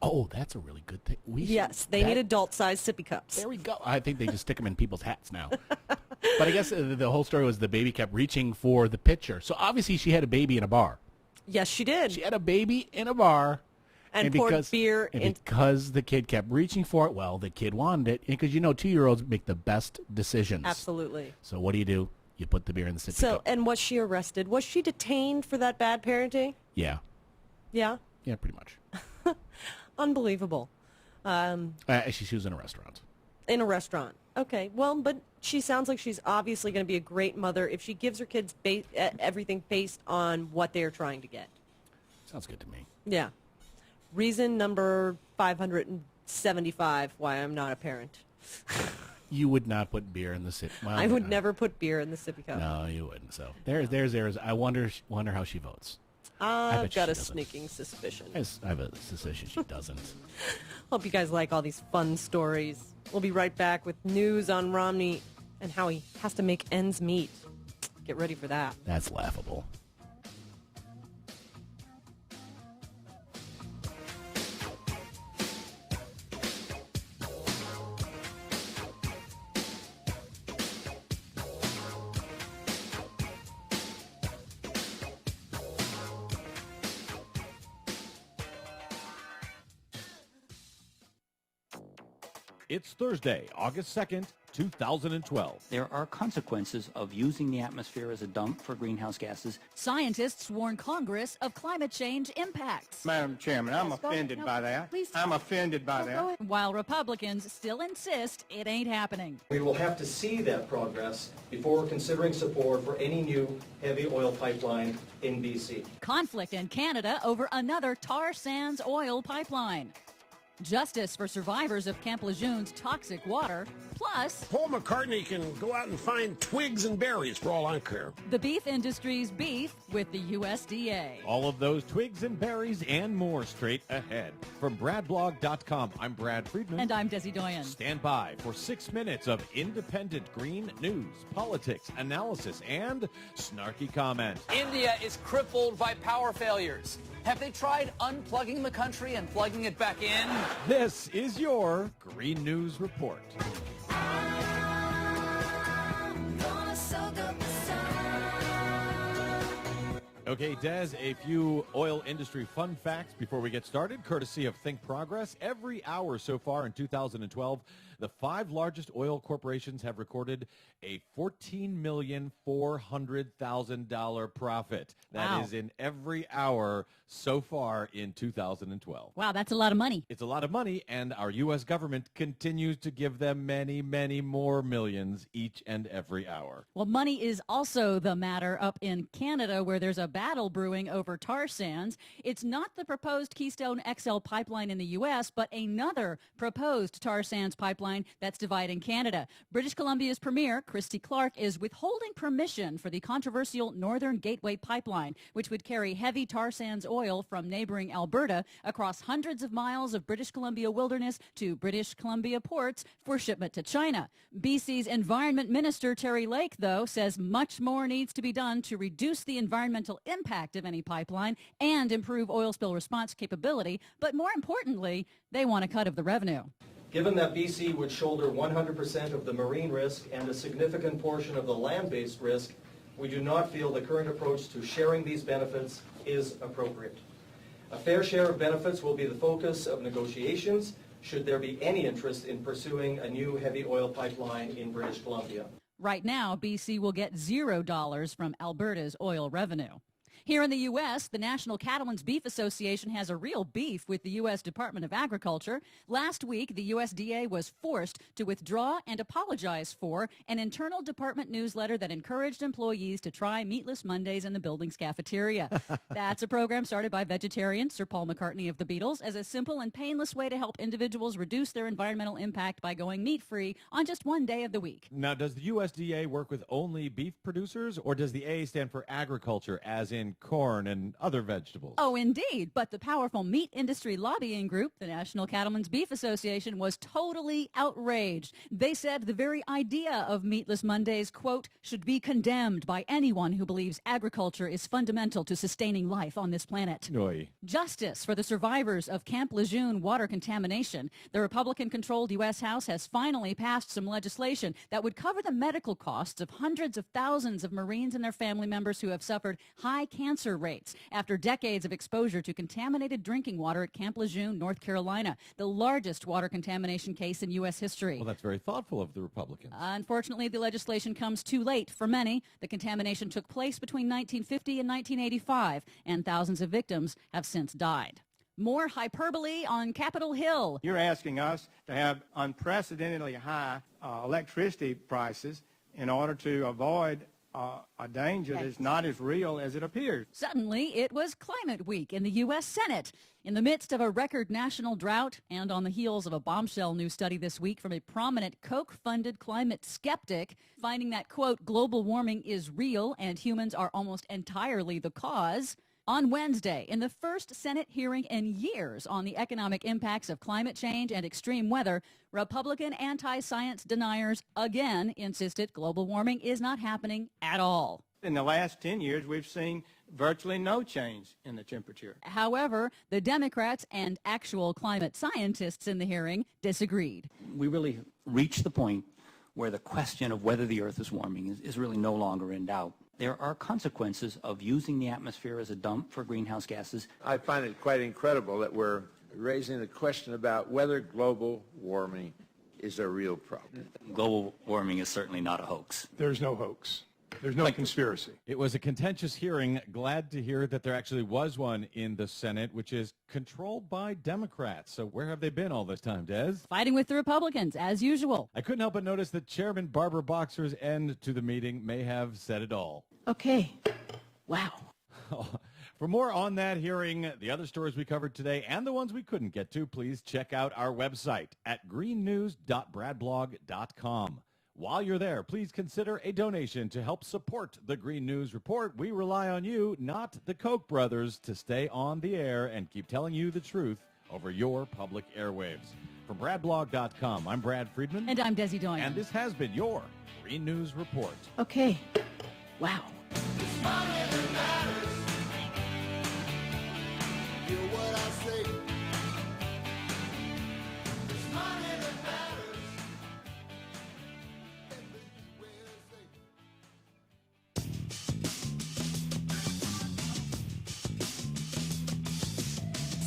Oh, that's a really good thing. Yes, they need adult-sized sippy cups. There we go. I think they just stick them in people's hats now. But I guess the whole story was the baby kept reaching for the pitcher. So obviously she had a baby in a bar. Yes, she did. She had a baby in a bar. And poured beer in. Because the kid kept reaching for it, well, the kid wanted it. Because 2-year-olds make the best decisions. Absolutely. So what do? You put the beer in the sippy cup. And was she arrested? Was she detained for that bad parenting? Yeah. Yeah? Yeah, pretty much. Unbelievable. She was in a restaurant. In a restaurant. Okay. Well, but she sounds like she's obviously going to be a great mother if she gives her kids everything based on what they're trying to get. Sounds good to me. Yeah. Reason number 575 why I'm not a parent. You would not put beer in the sippy cup. Well, I would never put beer in the sippy cup. No, you wouldn't. So there's. I wonder how she votes. I've got a sneaking suspicion. I have a suspicion she doesn't. Hope you guys like all these fun stories. We'll be right back with news on Romney and how he has to make ends meet. Get ready for that. That's laughable. It's Thursday, August 2nd, 2012. There are consequences of using the atmosphere as a dump for greenhouse gases. Scientists warn Congress of climate change impacts. Madam Chairman, I'm offended by that. I'm offended by that. While Republicans still insist it ain't happening. We will have to see that progress before considering support for any new heavy oil pipeline in B.C. Conflict in Canada over another tar sands oil pipeline. Justice for survivors of Camp Lejeune's toxic water, plus Paul McCartney can go out and find twigs and berries for all I care. The beef industry's beef with the USDA. All of those twigs and berries and more straight ahead. From BradBlog.com, I'm Brad Friedman. And I'm Desi Doyen. Stand by for 6 minutes of independent green news, politics, analysis, and snarky comment. India is crippled by power failures. Have they tried unplugging the country and plugging it back in? This is your Green News Report. Okay, Des, a few oil industry fun facts before we get started, courtesy of Think Progress. Every hour so far in 2012, the 5 largest oil corporations have recorded a $14,400,000 profit. That is in every hour so far in 2012. Wow, that's a lot of money. It's a lot of money, and our U.S. government continues to give them many, many more millions each and every hour. Well, money is also the matter up in Canada, where there's a battle brewing over tar sands. It's not the proposed Keystone XL pipeline in the U.S., but another proposed tar sands pipeline pipeline that's dividing Canada. British Columbia's Premier, Christy Clark, is withholding permission for the controversial Northern Gateway pipeline, which would carry heavy tar sands oil from neighboring Alberta across hundreds of miles of British Columbia wilderness to British Columbia ports for shipment to China. BC's Environment Minister Terry Lake, though, says much more needs to be done to reduce the environmental impact of any pipeline and improve oil spill response capability, but more importantly, they want a cut of the revenue. Given that BC would shoulder 100% of the marine risk and a significant portion of the land-based risk, we do not feel the current approach to sharing these benefits is appropriate. A fair share of benefits will be the focus of negotiations should there be any interest in pursuing a new heavy oil pipeline in British Columbia. Right now, BC will get $0 from Alberta's oil revenue. Here in the U.S., the National Cattlemen's Beef Association has a real beef with the U.S. Department of Agriculture. Last week, the USDA was forced to withdraw and apologize for an internal department newsletter that encouraged employees to try Meatless Mondays in the building's cafeteria. That's a program started by vegetarian Sir Paul McCartney of the Beatles as a simple and painless way to help individuals reduce their environmental impact by going meat-free on just one day of the week. Now, does the USDA work with only beef producers, or does the A stand for agriculture, as in corn and other vegetables? Oh, indeed. But the powerful meat industry lobbying group, the National Cattlemen's Beef Association, was totally outraged. They said the very idea of Meatless Mondays, quote, should be condemned by anyone who believes agriculture is fundamental to sustaining life on this planet. Oy. Justice for the survivors of Camp Lejeune water contamination. The Republican-controlled U.S. House has finally passed some legislation that would cover the medical costs of hundreds of thousands of Marines and their family members who have suffered high cancer rates after decades of exposure to contaminated drinking water at Camp Lejeune, North Carolina, the largest water contamination case in U.S. history. Well, that's very thoughtful of the Republicans. Unfortunately, the legislation comes too late for many. The contamination took place between 1950 and 1985, and thousands of victims have since died. More hyperbole on Capitol Hill. You're asking us to have unprecedentedly high electricity prices in order to avoid a danger that's not as real as it appears. Suddenly, it was Climate Week in the U.S. Senate. In the midst of a record national drought and on the heels of a bombshell new study this week from a prominent Koch-funded climate skeptic, finding that, quote, global warming is real and humans are almost entirely the cause, on Wednesday, in the first Senate hearing in years on the economic impacts of climate change and extreme weather, Republican anti-science deniers again insisted global warming is not happening at all. In the last 10 years, we've seen virtually no change in the temperature. However, the Democrats and actual climate scientists in the hearing disagreed. We really reached the point where the question of whether the Earth is warming is really no longer in doubt. There are consequences of using the atmosphere as a dump for greenhouse gases. I find it quite incredible that we're raising the question about whether global warming is a real problem. Global warming is certainly not a hoax. There's no hoax. There's no conspiracy. It was a contentious hearing. Glad to hear that there actually was one in the Senate, which is controlled by Democrats. So where have they been all this time, Des? Fighting with the Republicans, as usual. I couldn't help but notice that Chairman Barbara Boxer's end to the meeting may have said it all. Okay. Wow. For more on that hearing, the other stories we covered today, and the ones we couldn't get to, please check out our website at greennews.bradblog.com. While you're there, please consider a donation to help support the Green News Report. We rely on you, not the Koch brothers, to stay on the air and keep telling you the truth over your public airwaves. From BradBlog.com, I'm Brad Friedman. And I'm Desi Doyen. And this has been your Green News Report. Okay. Wow.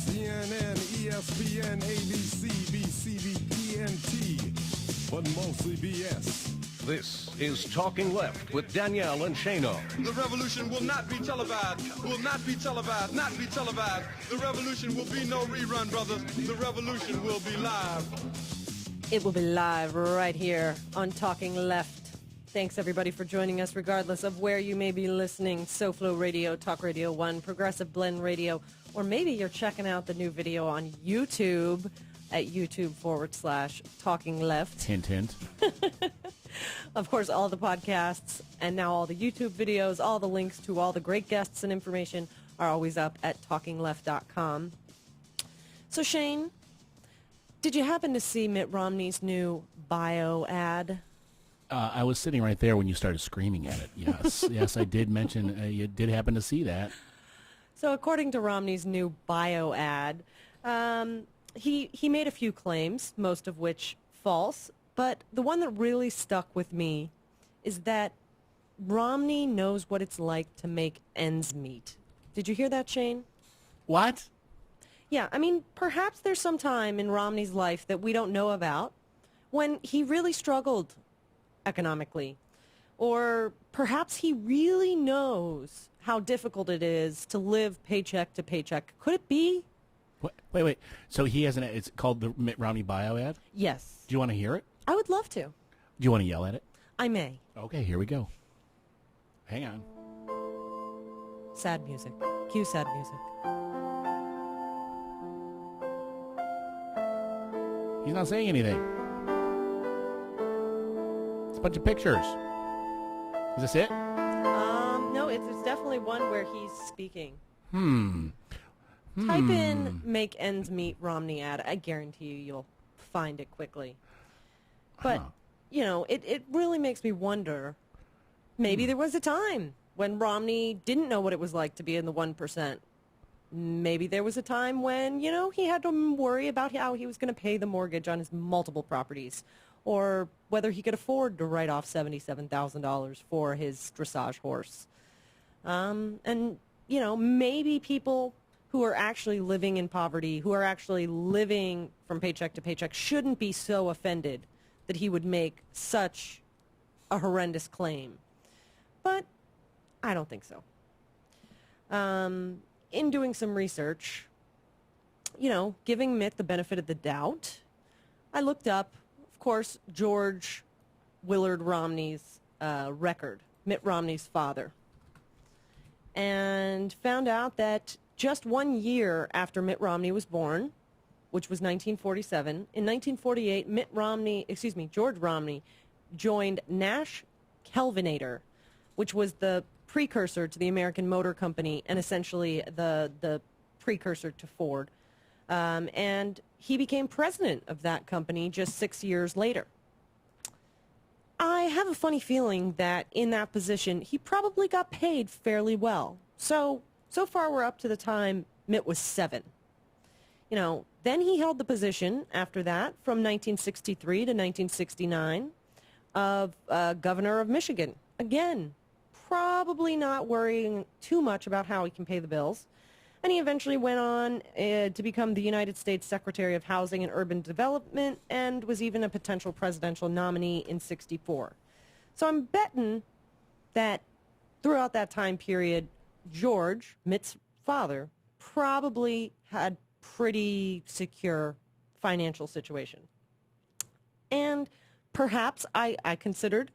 CNN, ESPN, ABC, BCB, TNT, but mostly BS. This is Talking Left with Danielle and Shane. The revolution will not be televised, will not be televised, not be televised. The revolution will be no rerun, brothers. The revolution will be live. It will be live right here on Talking Left. Thanks, everybody, for joining us, regardless of where you may be listening. SoFlo Radio, Talk Radio 1, Progressive Blend Radio, or maybe you're checking out the new video on YouTube. at YouTube/Talking Left. Hint, hint. Of course, all the podcasts and now all the YouTube videos, all the links to all the great guests and information are always up at TalkingLeft.com. So, Shane, did you happen to see Mitt Romney's new bio ad? I was sitting right there when you started screaming at it. Yes, yes, I did mention you did happen to see that. So, according to Romney's new bio ad, he made a few claims, most of which false. But the one that really stuck with me is that Romney knows what it's like to make ends meet. Did you hear that, Shane? What? Yeah, I mean, perhaps there's some time in Romney's life that we don't know about when he really struggled economically. Or perhaps he really knows how difficult it is to live paycheck to paycheck. Could it be? Wait. So he has it's called the Mitt Romney bio ad? Yes. Do you want to hear it? I would love to. Do you want to yell at it? I may. Okay, here we go. Hang on. Sad music. Cue sad music. He's not saying anything. It's a bunch of pictures. Is this it? No, it's definitely one where he's speaking. Type in "make ends meet" Romney ad. I guarantee you'll find it quickly. But, you know, it really makes me wonder, maybe there was a time when Romney didn't know what it was like to be in the 1%. Maybe there was a time when, you know, he had to worry about how he was going to pay the mortgage on his multiple properties, or whether he could afford to write off $77,000 for his dressage horse. And, you know, maybe people who are actually living in poverty, who are actually living from paycheck to paycheck, shouldn't be so offended that he would make such a horrendous claim. But I don't think so. In doing some research, you know, giving Mitt the benefit of the doubt, I looked up, of course, George Willard Romney's record, Mitt Romney's father, and found out that just 1 year after Mitt Romney was born, which was 1947, in 1948, George Romney joined Nash Kelvinator, which was the precursor to the American Motor Company and essentially the precursor to Ford. And he became president of that company just 6 years later. I have a funny feeling that in that position, he probably got paid fairly well. So far we're up to the time Mitt was 7. You know, then he held the position after that from 1963 to 1969 of governor of Michigan. Again, probably not worrying too much about how he can pay the bills. And he eventually went on to become the United States Secretary of Housing and Urban Development and was even a potential presidential nominee in 64. So I'm betting that throughout that time period, George, Mitt's father, probably had pretty secure financial situation. And perhaps I considered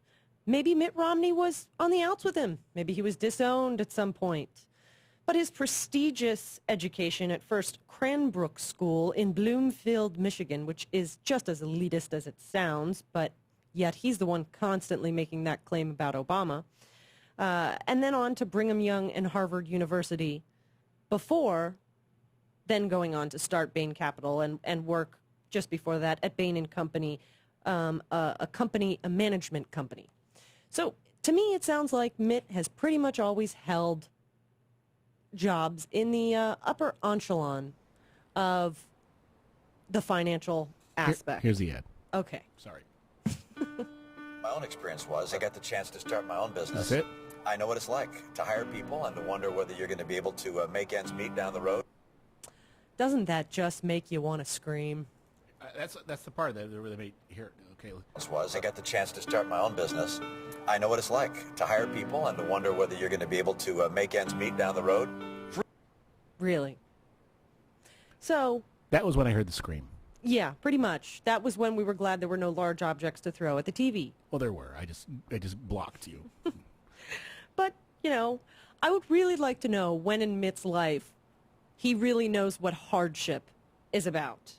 maybe Mitt Romney was on the outs with him. Maybe he was disowned at some point. But his prestigious education at first Cranbrook School in Bloomfield, Michigan, which is just as elitist as it sounds, but yet he's the one constantly making that claim about Obama, and then on to Brigham Young and Harvard University before then going on to start Bain Capital and work just before that at Bain & Company, a management company. So to me, it sounds like Mitt has pretty much always held jobs in the upper echelon of the financial aspect. Here's the ad. Okay. Sorry. My own experience was I got the chance to start my own business. That's it? I know what it's like to hire people and to wonder whether you're going to be able to make ends meet down the road. Doesn't that just make you want to scream? That's the part that they made here. Okay. I got the chance to start my own business. I know what it's like to hire people and to wonder whether you're going to be able to make ends meet down the road. Really? So... That was when I heard the scream. Yeah, pretty much. That was when we were glad there were no large objects to throw at the TV. Well, there were. I just blocked you. But, you know, I would really like to know when in Mitt's life he really knows what hardship is about.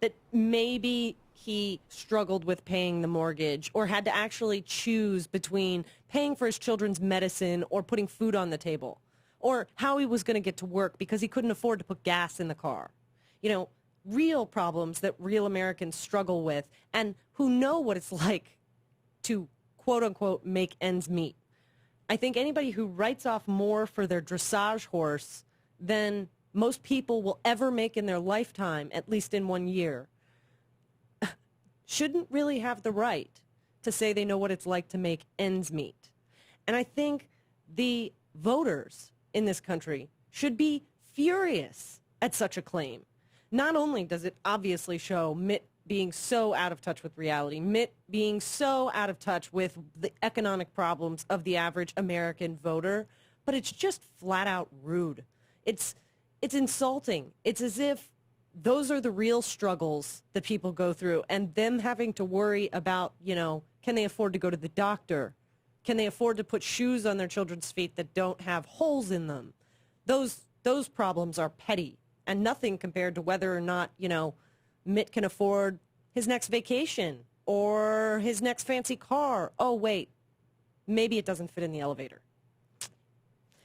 that maybe he struggled with paying the mortgage or had to actually choose between paying for his children's medicine or putting food on the table, or how he was going to get to work because he couldn't afford to put gas in the car. You know, real problems that real Americans struggle with and who know what it's like to, quote unquote, make ends meet. I think anybody who writes off more for their dressage horse than most people will ever make in their lifetime, at least in 1 year, shouldn't really have the right to say they know what it's like to make ends meet. And I think the voters in this country should be furious at such a claim. Not only does it obviously show Mitt being so out of touch with reality, Mitt being so out of touch with the economic problems of the average American voter, but it's just flat out rude. It's insulting. It's as if those are the real struggles that people go through, and them having to worry about, you know, can they afford to go to the doctor? Can they afford to put shoes on their children's feet that don't have holes in them? Those problems are petty and nothing compared to whether or not, you know, Mitt can afford his next vacation or his next fancy car. Oh, wait, maybe it doesn't fit in the elevator.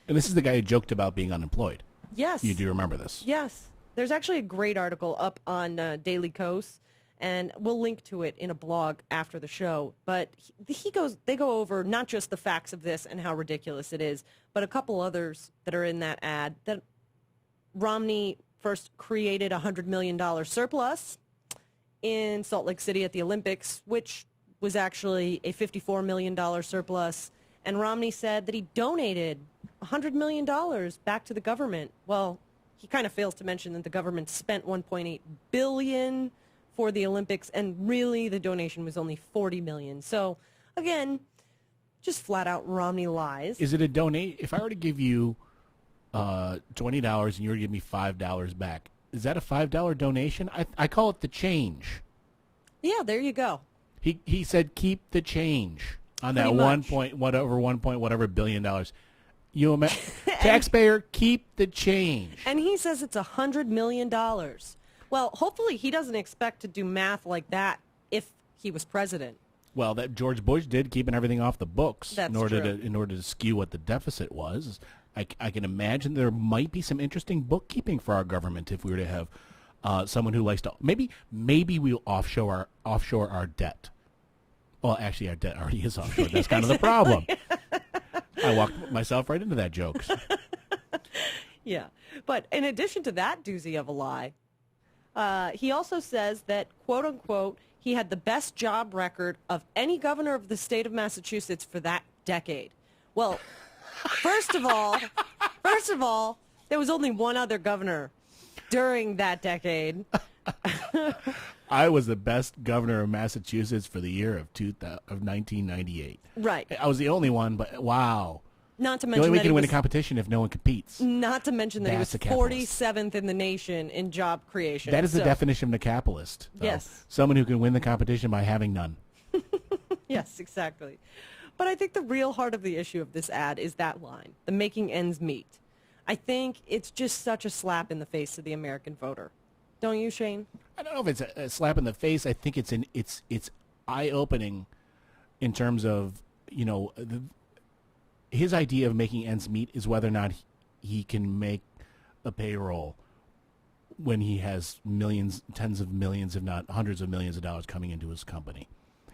And this is the guy who joked about being unemployed. Yes. You do remember this. Yes. There's actually a great article up on Daily Kos, and we'll link to it in a blog after the show. But they go over not just the facts of this and how ridiculous it is, but a couple others that are in that ad. That Romney first created a $100 million surplus in Salt Lake City at the Olympics, which was actually a $54 million surplus. And Romney said that he donated $100 million back to the government. Well, he kind of fails to mention that the government spent $1.8 billion for the Olympics, and really the donation was only $40 million. So, again, just flat out Romney lies. Is it a donate? If I were to give you $20 and you were to give me $5 back, is that a $5 donation? I call it the change. Yeah, there you go. He said keep the change on that whatever billion dollars. You taxpayer, keep the change. And he says it's $100 million. Well, hopefully he doesn't expect to do math like that if he was president. Well, that George Bush did, keeping everything off the books That's in order true. in order to skew what the deficit was. I can imagine there might be some interesting bookkeeping for our government if we were to have someone who likes to maybe we'll offshore our debt. Well, actually, our debt already is offshore. That's kind of the problem. I walked myself right into that joke. Yeah. But in addition to that doozy of a lie, he also says that, quote unquote, he had the best job record of any governor of the state of Massachusetts for that decade. Well, first of all, there was only one other governor during that decade. I was the best governor of Massachusetts for the year of 1998. Right. I was the only one, but wow. Not to The mention only way that you can he win a was, competition if no one competes. not to mention that he was That's a capitalist. 47th in the nation in job creation. That is the So- definition of a capitalist. though. Yes. Someone who can win the competition by having none. Yes, exactly. But I think the real heart of the issue of this ad is that line, the making ends meet. I think it's just such a slap in the face to the American voter. Don't you, Shane? I don't know if it's a slap in the face. I think it's eye-opening in terms of, you know, his idea of making ends meet is whether or not he can make a payroll when he has millions, tens of millions, if not hundreds of millions of dollars coming into his company.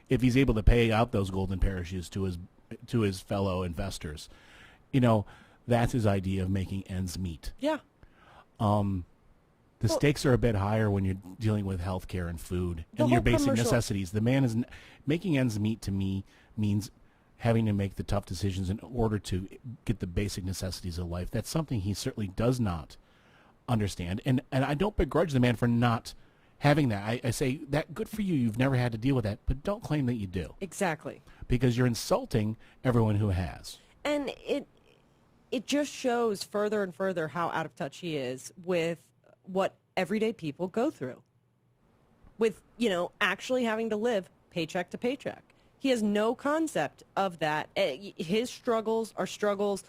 If he's able to pay out those golden parachutes to his fellow investors, you know, that's his idea of making ends meet. Yeah. The stakes are a bit higher when you're dealing with healthcare and food The and your whole basic commercial- necessities. The man is making ends meet to me means having to make the tough decisions in order to get the basic necessities of life. That's something he certainly does not understand. And I don't begrudge the man for not having that. I say that good for you. You've never had to deal with that, but don't claim that you do. Exactly. Because you're insulting everyone who has. And it just shows further and further how out of touch he is with what everyday people go through. With, you know, actually having to live paycheck to paycheck. He has no concept of that. His struggles are struggles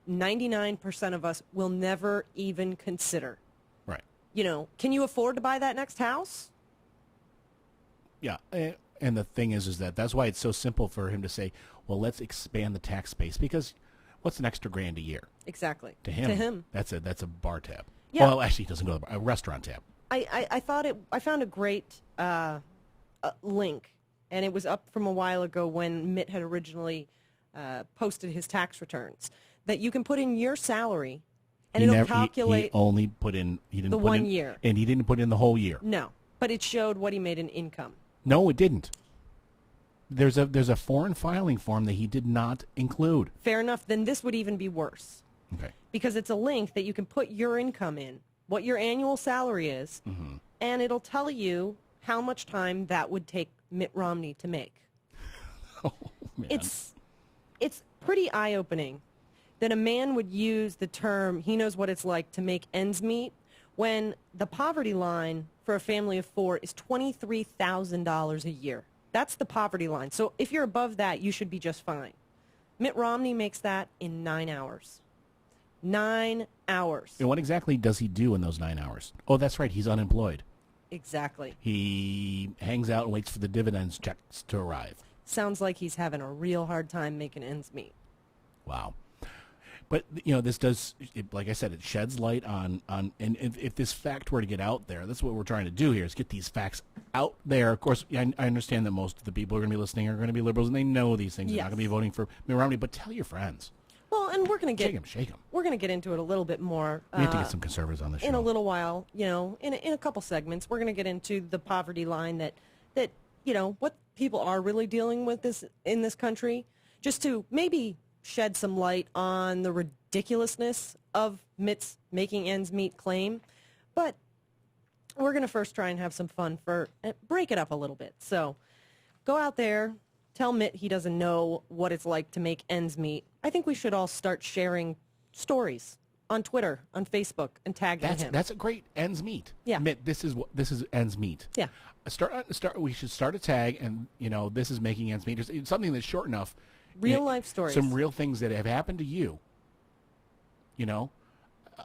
99% of us will never even consider. Right. You know, can you afford to buy that next house? Yeah, and the thing is that's why it's so simple for him to say, well, let's expand the tax base, because what's an extra $1,000 a year? Exactly. To him. That's a bar tab. Yeah. Well, actually, he doesn't go to the bar, a restaurant tab. I found a great link, and it was up from a while ago when Mitt had originally posted his tax returns, that you can put in your salary, and it'll calculate. He only put in. He didn't the put 1 in, year, and he didn't put in the whole year. No, but it showed what he made in income. No, it didn't. There's a foreign filing form that he did not include. Fair enough. Then this would even be worse. Okay. Because it's a link that you can put your income in, what your annual salary is, and it'll tell you how much time that would take Mitt Romney to make. Oh, man. It's pretty eye-opening that a man would use the term, he knows what it's like to make ends meet, when the poverty line for a family of 4 is $23,000 a year. That's the poverty line. So if you're above that, you should be just fine. Mitt Romney makes that in 9 hours. 9 hours. And what exactly does he do in those 9 hours? Oh, that's right. He's unemployed. Exactly. He hangs out and waits for the dividends checks to arrive. Sounds like he's having a real hard time making ends meet. Wow. But, this does, like I said, it sheds light on and if this fact were to get out there, that's what we're trying to do here, is get these facts out there. Of course, I understand that most of the people who are going to be listening are going to be liberals, and they know these things. They're not going to be voting for Mitt Romney, but tell your friends. Well, and we're going to get... Shake them. We're going to get into it a little bit more. We have to get some conservatives on the show. In a little while, in a couple segments, we're going to get into the poverty line that what people are really dealing with in this country, just to maybe shed some light on the ridiculousness of Mitt's making ends meet claim. But we're going to first try and have some fun break it up a little bit. So go out there, tell Mitt he doesn't know what it's like to make ends meet. I think we should all start sharing stories on Twitter, on Facebook, and tagging him. That's a great ends meet. Yeah. Mitt, this is ends meet. Yeah. We should start a tag, and this is making ends meet. It's something that's short enough. Real life stories. Some real things that have happened to you.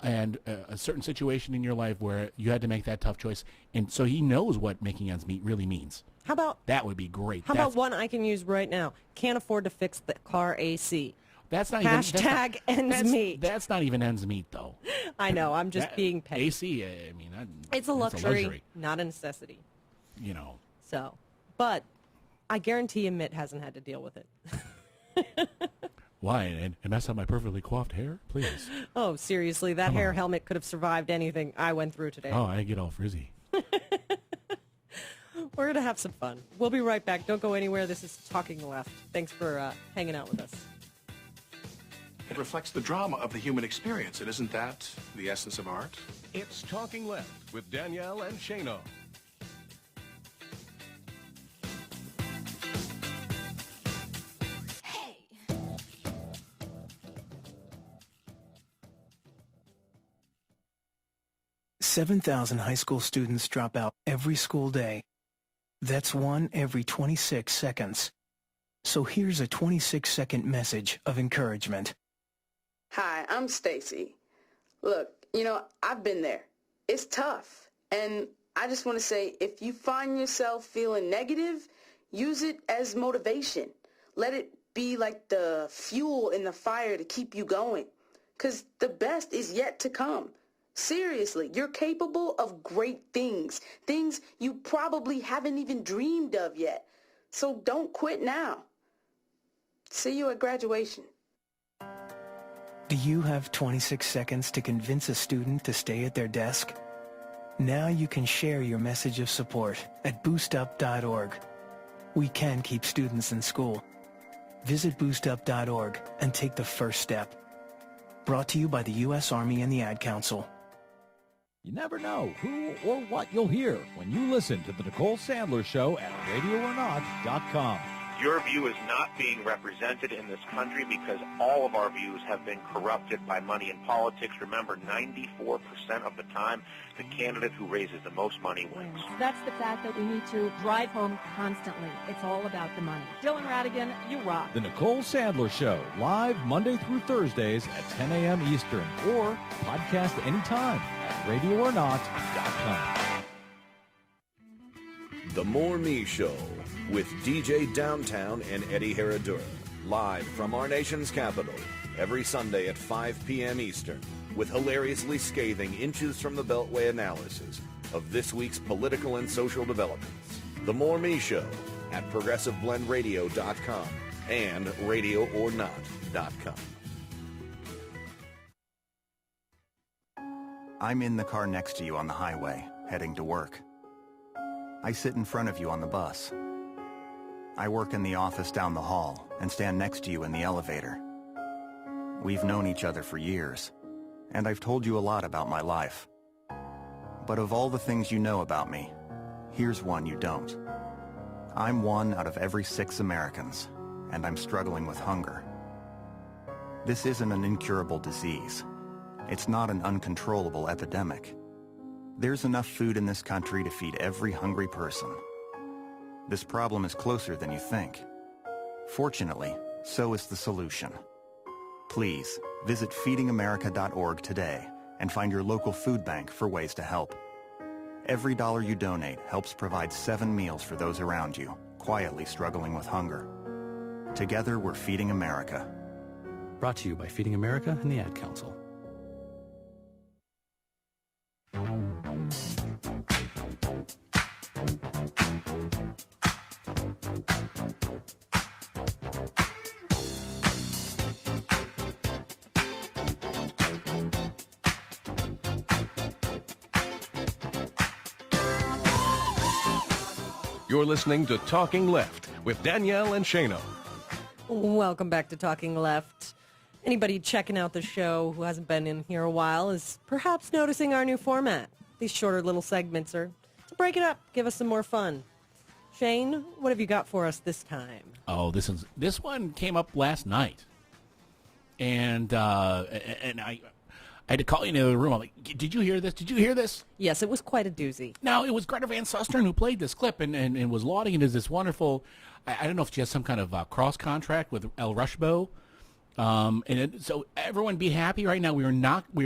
And a certain situation in your life where you had to make that tough choice, and so he knows what making ends meet really means. How about that? Would be great. How about one I can use right now? Can't afford to fix the car AC. That's not hashtag ends meet. That's not even ends meet, though. I know. I'm just being petty. AC. I mean, it's a luxury, not a necessity. So, but I guarantee you, Mitt hasn't had to deal with it. Why? And mess up my perfectly coiffed hair, please. Oh, seriously, that hair helmet could have survived anything I went through today. Oh, I get all frizzy. We're going to have some fun. We'll be right back. Don't go anywhere. This is Talking Left. Thanks for hanging out with us. It reflects the drama of the human experience, and isn't that the essence of art? It's Talking Left with Danielle and Shane. Hey. 7,000 high school students drop out every school day. That's 1 every 26 seconds. So here's a 26-second message of encouragement. Hi, I'm Stacy. Look, I've been there. It's tough. And I just want to say, if you find yourself feeling negative, use it as motivation. Let it be like the fuel in the fire to keep you going. 'Cause the best is yet to come. Seriously, you're capable of great things. Things you probably haven't even dreamed of yet. So don't quit now. See you at graduation. Do you have 26 seconds to convince a student to stay at their desk? Now you can share your message of support at boostup.org. We can keep students in school. Visit boostup.org and take the first step. Brought to you by the U.S. Army and the Ad Council. You never know who or what you'll hear when you listen to The Nicole Sandler Show at RadioOrNot.com. Your view is not being represented in this country because all of our views have been corrupted by money in politics. Remember, 94% of the time, the candidate who raises the most money wins. That's the fact that we need to drive home constantly. It's all about the money. Dylan Radigan, you rock. The Nicole Sandler Show, live Monday through Thursdays at 10 a.m. Eastern, or podcast anytime at RadioOrNot.com. The More Me Show with DJ Downtown and Eddie Herradura. Live from our nation's capital every Sunday at 5 p.m. Eastern with hilariously scathing inches from the Beltway analysis of this week's political and social developments. The More Me Show at ProgressiveBlendRadio.com and RadioOrNot.com. I'm in the car next to you on the highway, heading to work. I sit in front of you on the bus. I work in the office down the hall and stand next to you in the elevator. We've known each other for years, and I've told you a lot about my life. But of all the things you know about me, here's one you don't. I'm one out of every 6 Americans, and I'm struggling with hunger. This isn't an incurable disease. It's not an uncontrollable epidemic. There's enough food in this country to feed every hungry person. This problem is closer than you think. Fortunately, so is the solution. Please, visit feedingamerica.org today and find your local food bank for ways to help. Every dollar you donate helps provide 7 meals for those around you, quietly struggling with hunger. Together, we're Feeding America. Brought to you by Feeding America and the Ad Council. You're listening to Talking Left with Danielle and Shane. Welcome back to Talking Left. Anybody checking out the show who hasn't been in here a while is perhaps noticing our new format. These shorter little segments are to break it up, give us some more fun. Shane, what have you got for us this time? Oh, this one came up last night, and I had to call you into the room. I'm like, did you hear this? Did you hear this? Yes, it was quite a doozy. No, it was Greta Van Susteren who played this clip and was lauding it as this wonderful, I don't know if she has some kind of cross contract with El Rushbo. So everyone be happy right now. We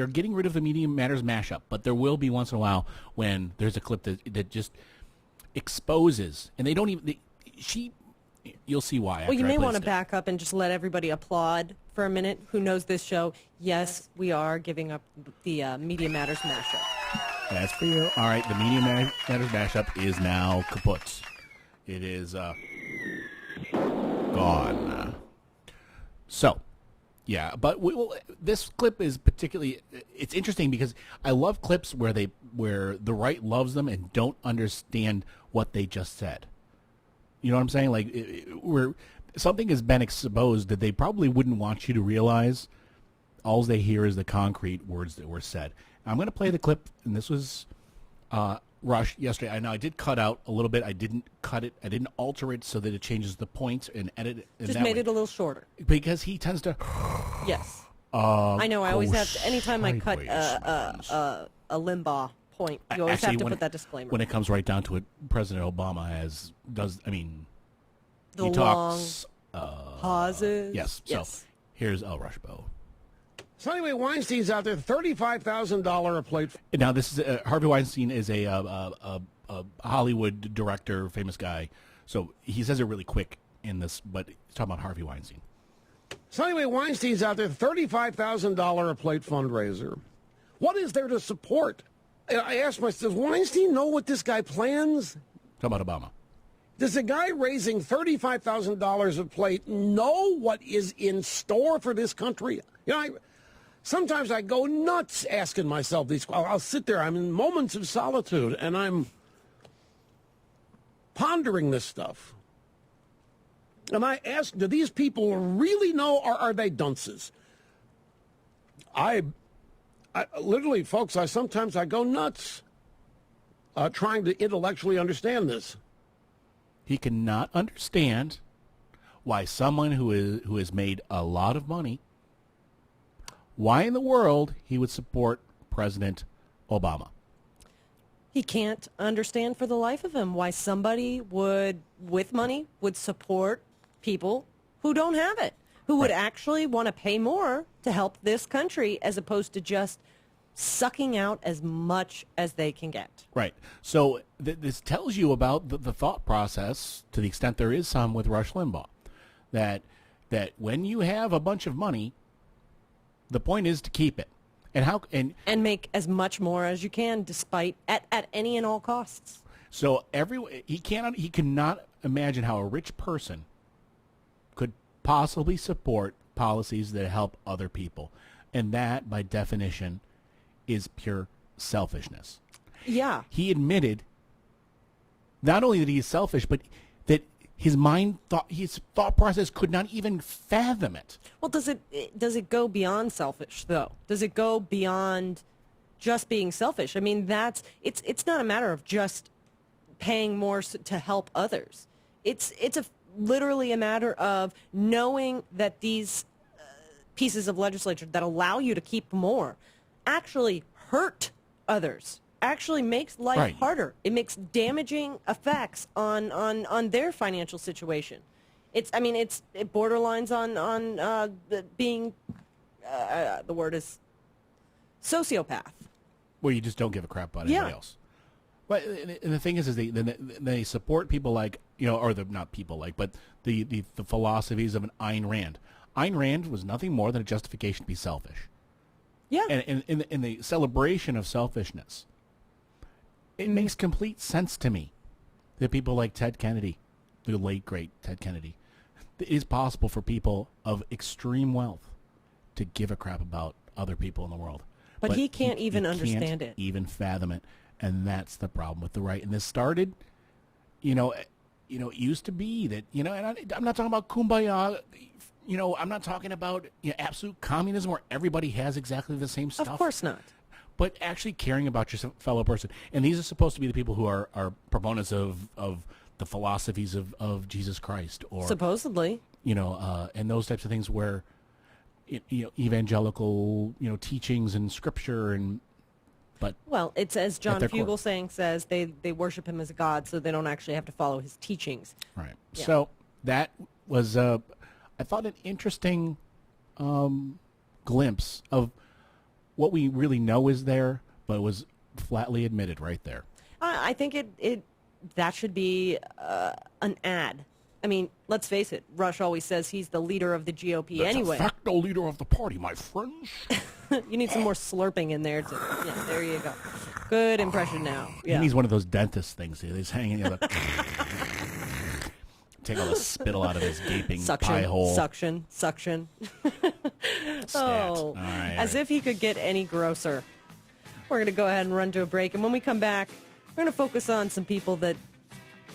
are getting rid of the Media Matters mashup, but there will be once in a while when there's a clip that just exposes, and they don't even, you'll see why. Well, you may want to back up and just let everybody applaud for a minute who knows this show. Yes, we are giving up the Media Matters mashup. That's for you. All right, the Media Matters mashup is now kaput. It is gone. So, yeah, but this clip is particularly, it's interesting because I love clips where the right loves them and don't understand what they just said. You know what I'm saying? Like, where something has been exposed that they probably wouldn't want you to realize. All they hear is the concrete words that were said. I'm going to play the clip, and this was Rush yesterday. I know I did cut out a little bit. I didn't cut it. I didn't alter it so that it changes the points and edit it. Just made it a little shorter. Because he tends to... Yes. I know. I always have to, anytime I cut a Limbaugh point, you always have to put that disclaimer. When it comes right down to it, President Obama the he talks... pauses. Yes. So here's El Rushbo. So anyway, Weinstein's out there, $35,000 a plate. Now, this is Harvey Weinstein is a Hollywood director, famous guy. So he says it really quick in this, but he's talking about Harvey Weinstein. So anyway, Weinstein's out there, $35,000 a plate fundraiser. What is there to support? I asked myself, does Weinstein know what this guy plans? Talking about Obama. Does a guy raising $35,000 a plate know what is in store for this country? You know, sometimes I go nuts asking myself these questions. I'll sit there, I'm in moments of solitude, and I'm pondering this stuff. And I ask, do these people really know, or are they dunces? I literally, folks, sometimes I go nuts trying to intellectually understand this. He cannot understand why someone who has made a lot of money, why in the world he would support President Obama. He can't understand for the life of him why somebody with money, would support people who don't have it, who would actually want to pay more to help this country as opposed to just sucking out as much as they can get. Right. So this tells you about the thought process, to the extent there is some, with Rush Limbaugh, that when you have a bunch of money, the point is to keep it, and make as much more as you can, despite at any and all costs. So he cannot imagine how a rich person could possibly support policies that help other people, and that, by definition, is pure selfishness. Yeah. He admitted not only that he is selfish, but that his thought process could not even fathom it. Well, does it go beyond selfish though? Does it go beyond just being selfish? I mean, it's not a matter of just paying more to help others. It's literally a matter of knowing that these pieces of legislation that allow you to keep more actually hurt others, actually makes life harder. It makes damaging effects on their financial situation. It borderlines on being the word is sociopath. Where you just don't give a crap about anybody else. But and the thing is they support people like, not people like, but the philosophies of an Ayn Rand. Ayn Rand was nothing more than a justification to be selfish. Yeah. And in the celebration of selfishness, it makes complete sense to me that people like Ted Kennedy, the late great Ted Kennedy, it is possible for people of extreme wealth to give a crap about other people in the world. But he can't even understand it. Even fathom it. And that's the problem with the right. And this started, it used to be that, and I'm not talking about kumbaya, I'm not talking about absolute communism where everybody has exactly the same stuff. Of course not. But actually caring about your fellow person. And these are supposed to be the people who are proponents of the philosophies of Jesus Christ. Or supposedly. And those types of things where, evangelical, teachings and scripture Well, it's as John Fugelsang says, they worship him as a god, so they don't actually have to follow his teachings. Right. Yeah. So that was, I thought, an interesting glimpse of what we really know is there, but it was flatly admitted right there. I think that should be an ad. I mean, let's face it. Rush always says he's the leader of the GOP anyway. That's a facto leader of the party, my friends. You need some more slurping in there. There you go. Good impression now. Yeah. He needs one of those dentist things. He's hanging in the... Take all the spittle out of his gaping pie hole. Suction. All right. As if he could get any grosser. We're going to go ahead and run to a break. And when we come back, we're going to focus on some people that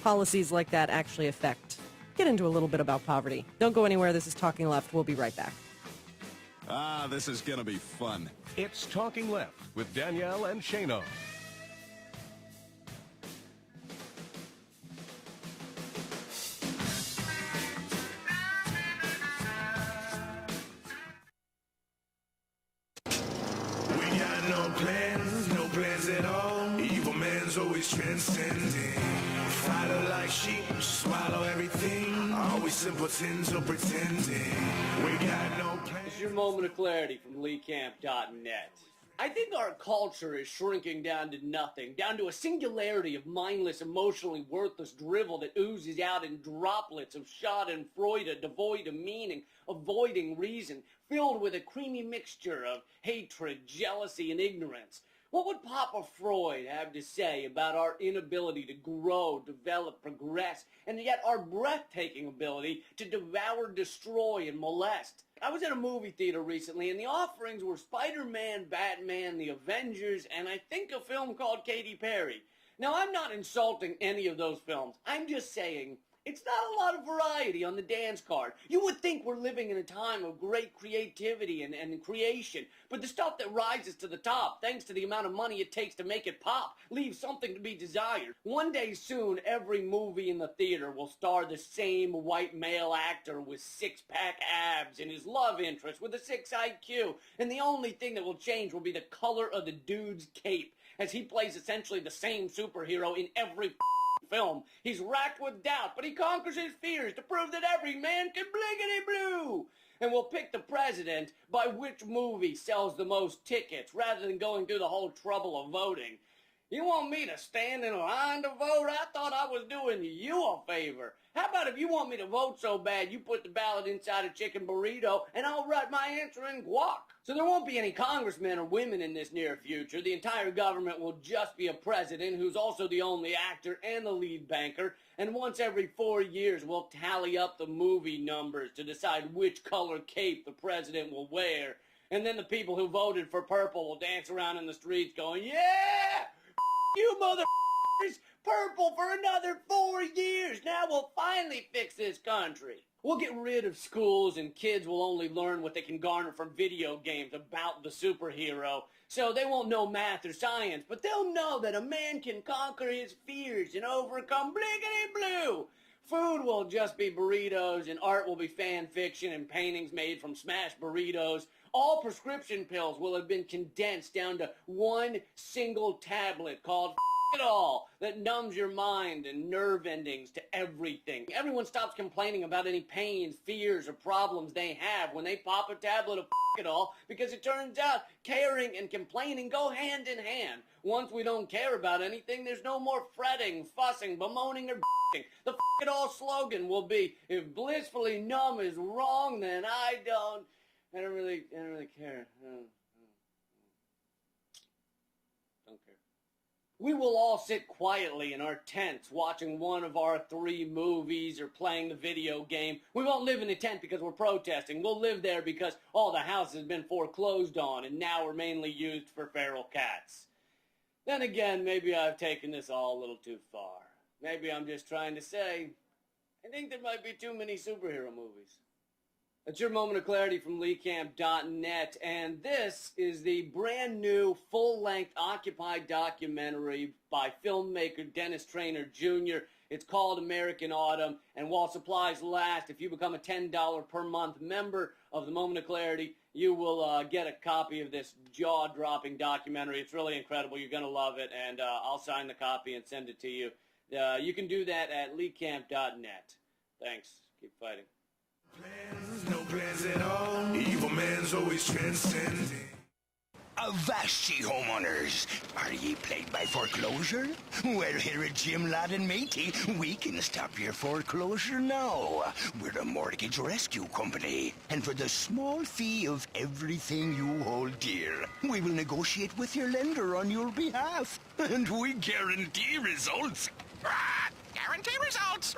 policies like that actually affect. Get into a little bit about poverty. Don't go anywhere. This is Talking Left. We'll be right back. This is going to be fun. It's Talking Left with Danielle and Shane. No plans at all. Evil man's always transcending. Fighter like sheep, swallow everything. Always simpletons or pretending. We got no plans. It's your moment of clarity from LeeCamp.net. I think our culture is shrinking down to nothing, down to a singularity of mindless, emotionally worthless drivel that oozes out in droplets of schadenfreude, devoid of meaning, avoiding reason, filled with a creamy mixture of hatred, jealousy, and ignorance. What would Papa Freud have to say about our inability to grow, develop, progress, and yet our breathtaking ability to devour, destroy, and molest? I was at a movie theater recently, and the offerings were Spider-Man, Batman, The Avengers, and I think a film called Katy Perry. Now, I'm not insulting any of those films. I'm just saying it's not a lot of variety on the dance card. You would think we're living in a time of great creativity and creation, but the stuff that rises to the top, thanks to the amount of money it takes to make it pop, leaves something to be desired. One day soon, every movie in the theater will star the same white male actor with six-pack abs and his love interest with a 6 IQ, and the only thing that will change will be the color of the dude's cape, as he plays essentially the same superhero in every film. He's racked with doubt, but he conquers his fears to prove that every man can blinkety blue. And we'll pick the president by which movie sells the most tickets rather than going through the whole trouble of voting. You want me to stand in line to vote? I thought I was doing you a favor. How about if you want me to vote so bad, you put the ballot inside a chicken burrito, and I'll write my answer in guac. So there won't be any congressmen or women in this near future. The entire government will just be a president who's also the only actor and the lead banker, and once every 4 years we'll tally up the movie numbers to decide which color cape the president will wear. And then the people who voted for purple will dance around in the streets going, yeah! You motherfuckers! Purple for another 4 years! Now we'll finally fix this country! We'll get rid of schools and kids will only learn what they can garner from video games about the superhero. So they won't know math or science, but they'll know that a man can conquer his fears and overcome bliggity blue! Food will just be burritos, and art will be fan fiction and paintings made from smashed burritos. All prescription pills will have been condensed down to one single tablet called it all that numbs your mind and nerve endings to everything. Everyone stops complaining about any pains, fears, or problems they have when they pop a tablet of it all, because it turns out caring and complaining go hand in hand. Once we don't care about anything, there's no more fretting, fussing, bemoaning, or the it all slogan will be, if blissfully numb is wrong, then I don't really care. Don't care. We will all sit quietly in our tents watching one of our 3 movies or playing the video game. We won't live in a tent because we're protesting. We'll live there because all the houses have been foreclosed on and now are mainly used for feral cats. Then again, maybe I've taken this all a little too far. Maybe I'm just trying to say, I think there might be too many superhero movies. That's your moment of clarity from LeeCamp.net, and this is the brand new full-length Occupied documentary by filmmaker Dennis Traynor Jr. It's called American Autumn, and while supplies last, if you become a $10 per month member of the Moment of Clarity, you will get a copy of this jaw-dropping documentary. It's really incredible. You're going to love it, and I'll sign the copy and send it to you. You can do that at LeeCamp.net. Thanks. Keep fighting. No plans at all. Evil man's always transcending. Avast ye, homeowners. Are ye plagued by foreclosure? Well, here at Jim Ladd and Matey, we can stop your foreclosure now. We're a mortgage rescue company. And for the small fee of everything you hold dear, we will negotiate with your lender on your behalf. And we guarantee results. Guarantee results.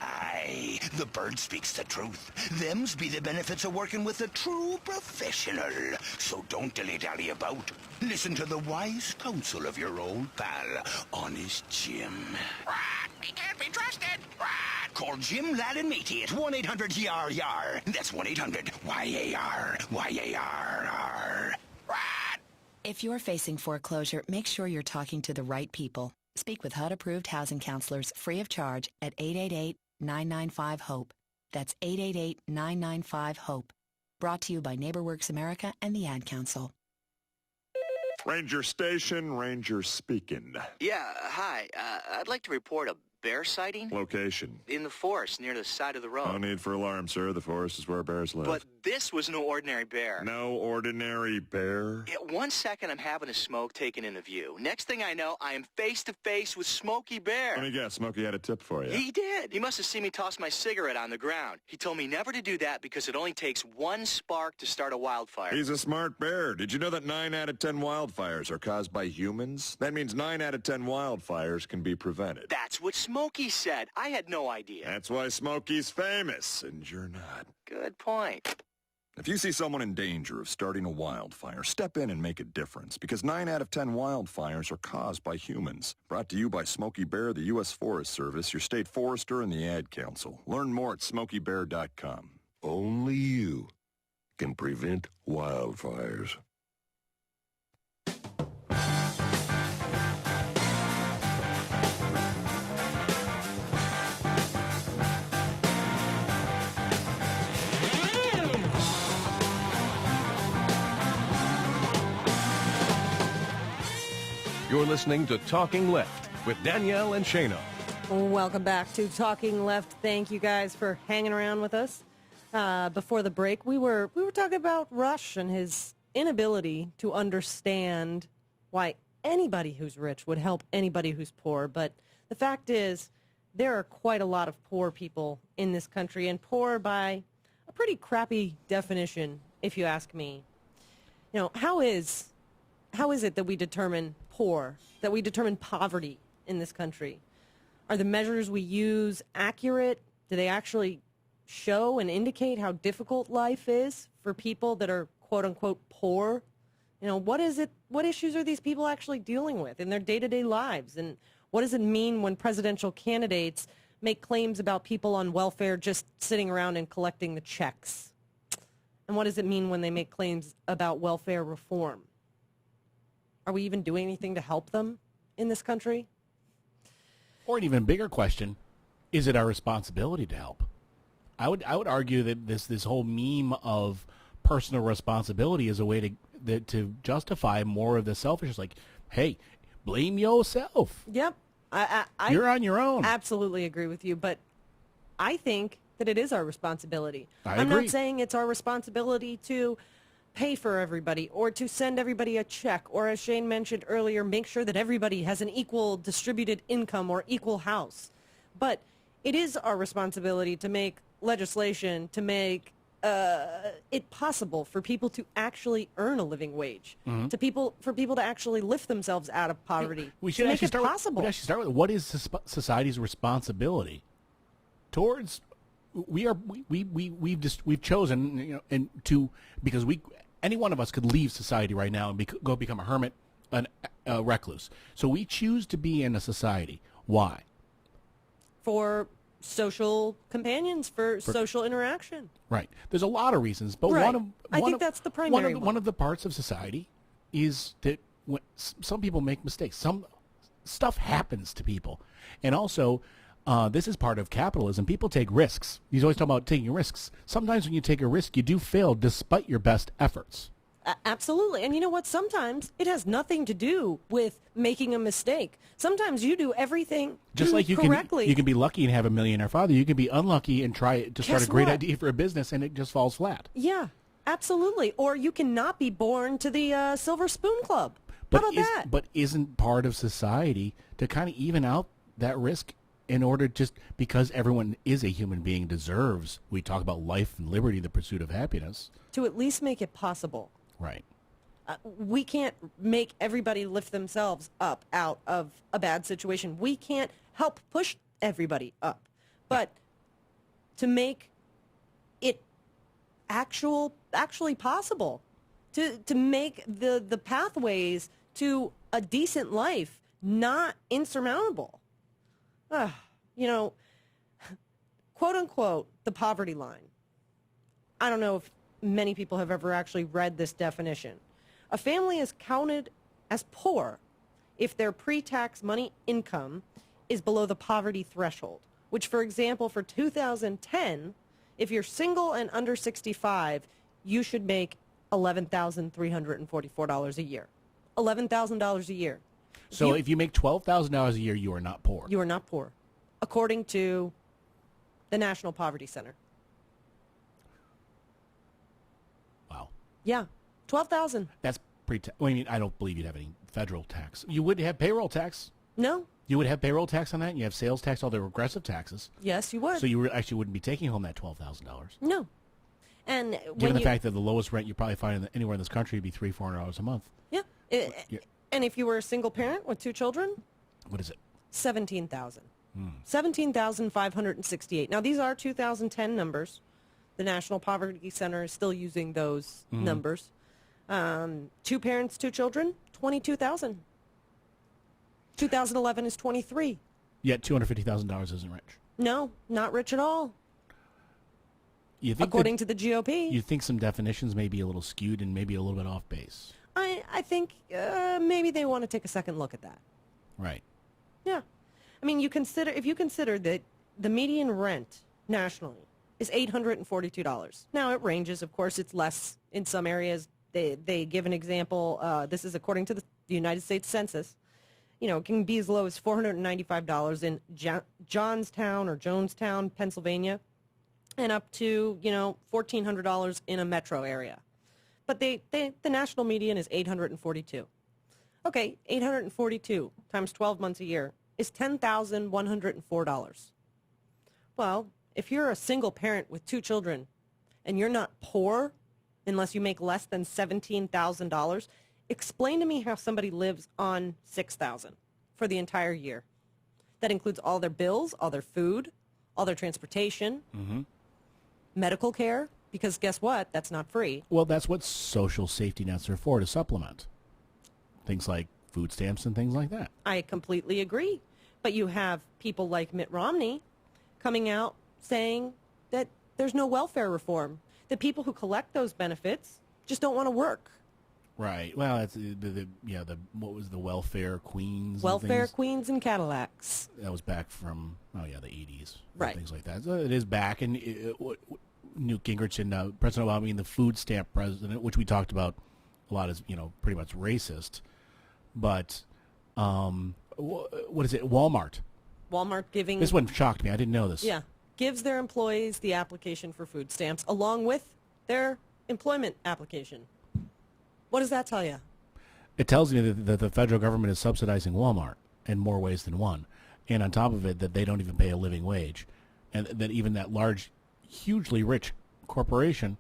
Aye, the bird speaks the truth. Them's be the benefits of working with a true professional. So don't dilly-dally about. Listen to the wise counsel of your old pal, Honest Jim. He can't be trusted. Call Jim Ladd and Matey at 1-800-YAR-YAR. That's 1-800-YAR. YAR. If you're facing foreclosure, make sure you're talking to the right people. Speak with HUD-approved housing counselors free of charge at 888-995-HOPE. That's 888-995-HOPE. Brought to you by NeighborWorks America and the Ad Council. Ranger Station, Ranger speaking. Yeah, hi. I'd like to report a bear sighting. Location? In the forest, near the side of the road. No need for alarm, sir. The forest is where bears live. But this was no ordinary bear. No ordinary bear? Yeah, 1 second I'm having a smoke taken into view. Next thing I know, I am face-to-face with Smokey Bear. Let me guess, Smokey had a tip for you. He did. He must have seen me toss my cigarette on the ground. He told me never to do that because it only takes 1 spark to start a wildfire. He's a smart bear. Did you know that 9 out of 10 wildfires are caused by humans? That means 9 out of 10 wildfires can be prevented. That's what Smokey said. I had no idea. That's why Smokey's famous, and you're not. Good point. If you see someone in danger of starting a wildfire, step in and make a difference, because 9 out of 10 wildfires are caused by humans. Brought to you by Smokey Bear, the U.S. Forest Service, your state forester, and the Ad Council. Learn more at SmokeyBear.com. Only you can prevent wildfires. You're listening to Talking Left with Danielle and Shane. Welcome back to Talking Left. Thank you guys for hanging around with us. before the break, we were talking about Rush and his inability to understand why anybody who's rich would help anybody who's poor. But the fact is, there are quite a lot of poor people in this country, and poor by a pretty crappy definition, if you ask me. You know, how is it that we determine poor, that we determine poverty in this country? Are the measures we use accurate? Do they actually show and indicate how difficult life is for people that are quote-unquote poor? You know, what issues are these people actually dealing with in their day-to-day lives? And what does it mean when presidential candidates make claims about people on welfare just sitting around and collecting the checks? And what does it mean when they make claims about welfare reform? Are we even doing anything to help them in this country? Or an even bigger question, is it our responsibility to help? I would argue that this whole meme of personal responsibility is a way to justify more of the selfishness. Like, hey, blame yourself. Yep. You're on your own. Absolutely agree with you, but I think that it is our responsibility. I'm not saying it's our responsibility to pay for everybody or to send everybody a check or, as Shane mentioned earlier, make sure that everybody has an equal distributed income or equal house. But it is our responsibility to make legislation to make it possible for people to actually earn a living wage, for people to actually lift themselves out of poverty. We should actually start with what is society's responsibility towards. We've chosen, you know, and to because any one of us could leave society right now and go become a hermit, a recluse. So we choose to be in a society. Why? For social companions, for social interaction. Right. There's a lot of reasons, but I think that's the primary one. One of the parts of society is that some people make mistakes. Some stuff happens to people. And also, this is part of capitalism. People take risks. He's always talking about taking risks. Sometimes when you take a risk, you do fail despite your best efforts. Absolutely. And you know what? Sometimes it has nothing to do with making a mistake. Sometimes you do everything just like correctly. You can be lucky and have a millionaire father. You can be unlucky and try to start a great idea for a business and it just falls flat. Yeah, absolutely. Or you cannot be born to the Silver Spoon Club. How about that? But isn't part of society to kind of even out that risk in order just because everyone is a human being deserves, we talk about life and liberty, the pursuit of happiness. To at least make it possible. Right. We can't make everybody lift themselves up out of a bad situation. We can't help push everybody up. But to make it actually possible, to make the pathways to a decent life not insurmountable. You know, quote unquote, the poverty line. I don't know if many people have ever actually read this definition. A family is counted as poor if their pre-tax money income is below the poverty threshold, which, for example, for 2010, if you're single and under 65, you should make $11,344 a year. $11,000 a year. So if you make $12,000 a year, you are not poor. You are not poor, according to the National Poverty Center. Wow. Yeah, $12,000. That's pre-tax. Well, I mean, I don't believe you'd have any federal tax. You would have payroll tax. No. You would have payroll tax on that. And you have sales tax, all the regressive taxes. Yes, you would. So you actually wouldn't be taking home that $12,000. No. And given the fact that the lowest rent you probably find anywhere in this country would be $300-400 a month. Yeah. And if you were a single parent with 2 children? What is it? $17,000. $17,568. Now, these are 2010 numbers. The National Poverty Center is still using those numbers. 2 parents, 2 children, $22,000. 2011 is $23,000. Yet $250,000 isn't rich. No, not rich at all. You think according to the GOP. You think some definitions may be a little skewed and maybe a little bit off base. I think maybe they want to take a second look at that. Right. Yeah. I mean, if you consider that the median rent nationally is $842. Now, it ranges. Of course, it's less in some areas. They give an example. This is according to the United States Census. You know, it can be as low as $495 in Johnstown or Jonestown, Pennsylvania. and up to, $1,400 in a metro area. But the national median is $842. Okay, $842 times 12 months a year is $10,104. Well, if you're a single parent with 2 children and you're not poor unless you make less than $17,000, explain to me how somebody lives on $6,000 for the entire year. That includes all their bills, all their food, all their transportation, medical care, because guess what? That's not free. Well, that's what social safety nets are for, to supplement things like food stamps and things like that. I completely agree. But you have people like Mitt Romney coming out saying that there's no welfare reform. The people who collect those benefits just don't want to work. Right. Well, it's what was the welfare queens? Welfare queens and Cadillacs. That was back from the 80s. Right. Things like that. So it is back, and Newt Gingrich and President Obama being the food stamp president, which we talked about a lot, is pretty much racist. But what is it? Walmart giving... This one shocked me. I didn't know this. Yeah. Gives their employees the application for food stamps along with their employment application. What does that tell you? It tells me that the federal government is subsidizing Walmart in more ways than one. And on top of it, that they don't even pay a living wage. And that even that large, hugely rich corporation,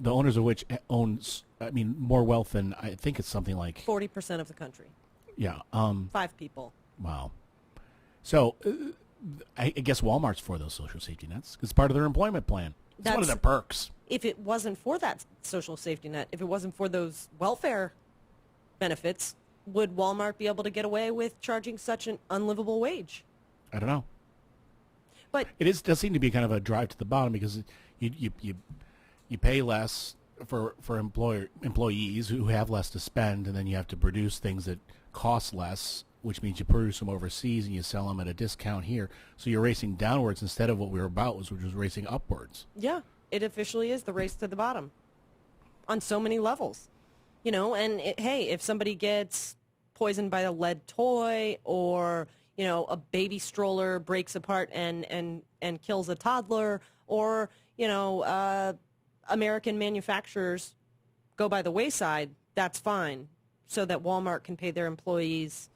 the owners of which owns, more wealth than, I think it's something like... 40% of the country. Yeah. 5 people. Wow. So, I guess Walmart's for those social safety nets. It's part of their employment plan. It's one of their perks. If it wasn't for that social safety net, if it wasn't for those welfare benefits, would Walmart be able to get away with charging such an unlivable wage? I don't know. But it does seem to be kind of a drive to the bottom, because you pay less for employees who have less to spend, and then you have to produce things that cost less, which means you produce them overseas and you sell them at a discount here. So you're racing downwards instead of what we were about, which was racing upwards. Yeah, it officially is the race to the bottom on so many levels. And hey, if somebody gets poisoned by a lead toy, or, a baby stroller breaks apart and kills a toddler, or, American manufacturers go by the wayside, that's fine, so that Walmart can pay their employees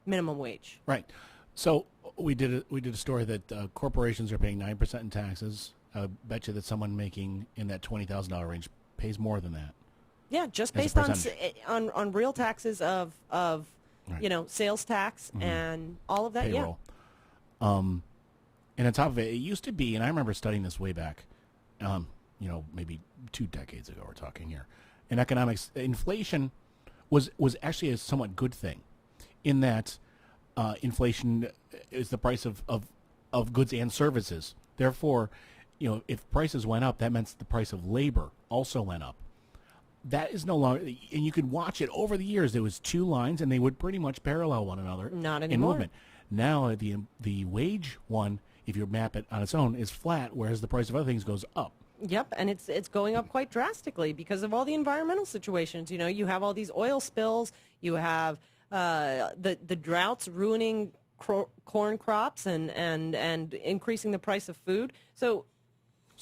minimum wage. Right. So we did a story that corporations are paying 9% in taxes. I bet you that someone making in that $20,000 range pays more than that. Yeah, just based on real taxes of right. Sales tax and all of that. Payroll. Yeah. And on top of it, it used to be, and I remember studying this way back, maybe 2 decades ago. We're talking here. In economics, inflation was actually a somewhat good thing, in that inflation is the price of goods and services. Therefore, if prices went up, that meant the price of labor also went up. That is no longer, and you could watch it over the years. There was 2 lines, and they would pretty much parallel one another. Not anymore. In movement. Now the wage one, if you map it on its own, is flat, whereas the price of other things goes up. Yep, and it's going up quite drastically because of all the environmental situations. You have all these oil spills. You have the droughts ruining corn crops and increasing the price of food. So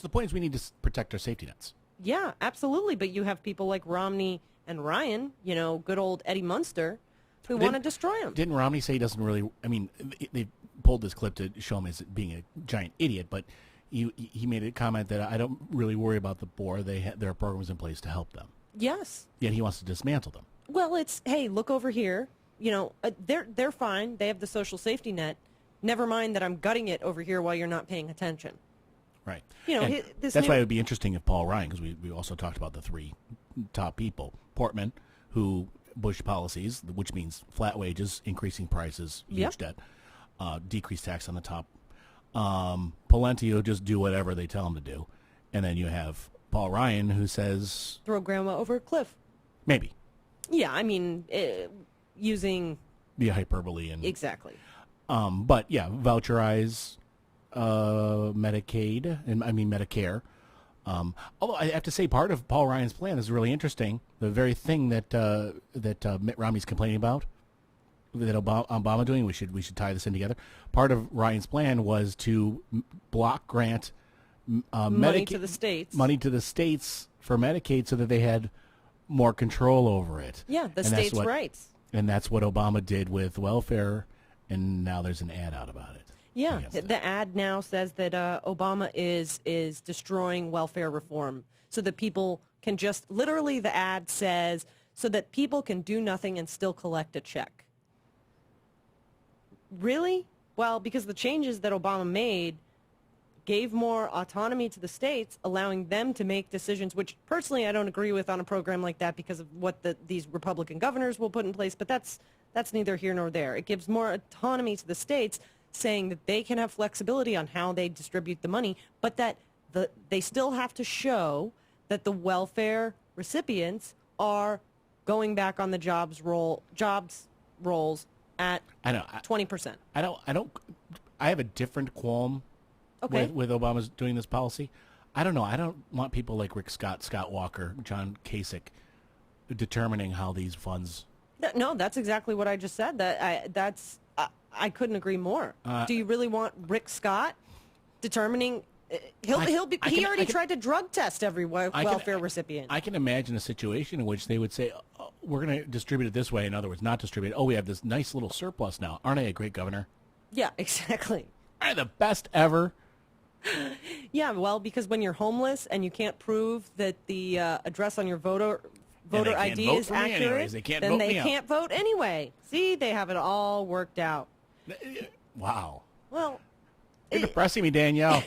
the point is we need to protect our safety nets. Yeah, absolutely. But you have people like Romney and Ryan, good old Eddie Munster, who want to destroy him. Didn't Romney say he doesn't really... they pulled this clip to show him as being a giant idiot, but he made a comment that I don't really worry about the poor. There are programs in place to help them. Yes. Yet he wants to dismantle them. Well, it's, hey, look over here. They're fine. They have the social safety net. Never mind that I'm gutting it over here while you're not paying attention. Right. That's why it would be interesting if Paul Ryan, because we also talked about the 3 top people. Portman, who Bush policies, which means flat wages, increasing prices, huge debt, decreased tax on the top. Pawlenty, who just do whatever they tell him to do. And then you have Paul Ryan, who says... throw grandma over a cliff. Maybe. Yeah, using... the hyperbole. And exactly. But, yeah, voucherize... Medicaid, and Medicare. Although I have to say, part of Paul Ryan's plan is really interesting. The very thing that Mitt Romney's complaining about, that Obama doing, we should tie this in together. Part of Ryan's plan was to block grant money to the states. Money to the states for Medicaid so that they had more control over it. Yeah, the states' rights. And that's what Obama did with welfare, and now there's an ad out about it. Yeah, the ad now says that Obama is destroying welfare reform so that people can just, literally the ad says, so that people can do nothing and still collect a check. Really? Well, because the changes that Obama made gave more autonomy to the states, allowing them to make decisions, which personally I don't agree with on a program like that because of what these Republican governors will put in place, but that's neither here nor there. It gives more autonomy to the states, saying that they can have flexibility on how they distribute the money, but that they still have to show that the welfare recipients are going back on the jobs rolls at 20%. I have a different qualm with Obama's doing this policy. I don't know. I don't want people like Rick Scott, Scott Walker, John Kasich determining how these funds. No, that's exactly what I just said. I couldn't agree more. Do you really want Rick Scott determining? He already tried to drug test every welfare recipient. I can imagine a situation in which they would say, we're going to distribute it this way. In other words, not distribute it. Oh, we have this nice little surplus now. Aren't I a great governor? Yeah, exactly. Aren't I the best ever? Yeah, well, because when you're homeless and you can't prove that the address on your voter ID is accurate, they can't vote anyway. See, they have it all worked out. Wow. Well, you're depressing me, Danielle.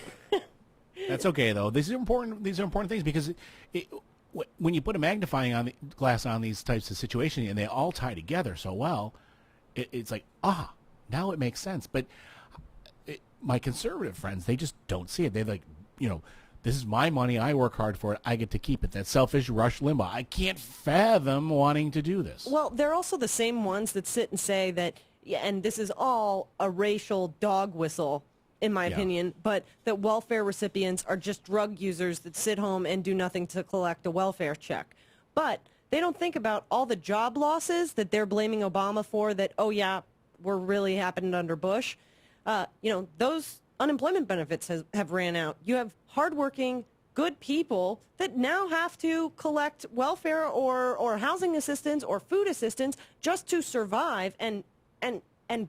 That's okay, though. These are important things because when you put a magnifying glass on these types of situations and they all tie together so well, it's like, now it makes sense. But my conservative friends, they just don't see it. They're like, this is my money. I work hard for it. I get to keep it. That selfish Rush Limbaugh. I can't fathom wanting to do this. Well, they're also the same ones that sit and say that, and this is all a racial dog whistle, in my opinion, but that welfare recipients are just drug users that sit home and do nothing to collect a welfare check. But they don't think about all the job losses that they're blaming Obama for that, were really happened under Bush. Those unemployment benefits have ran out. You have hardworking, good people that now have to collect welfare or housing assistance or food assistance just to survive, and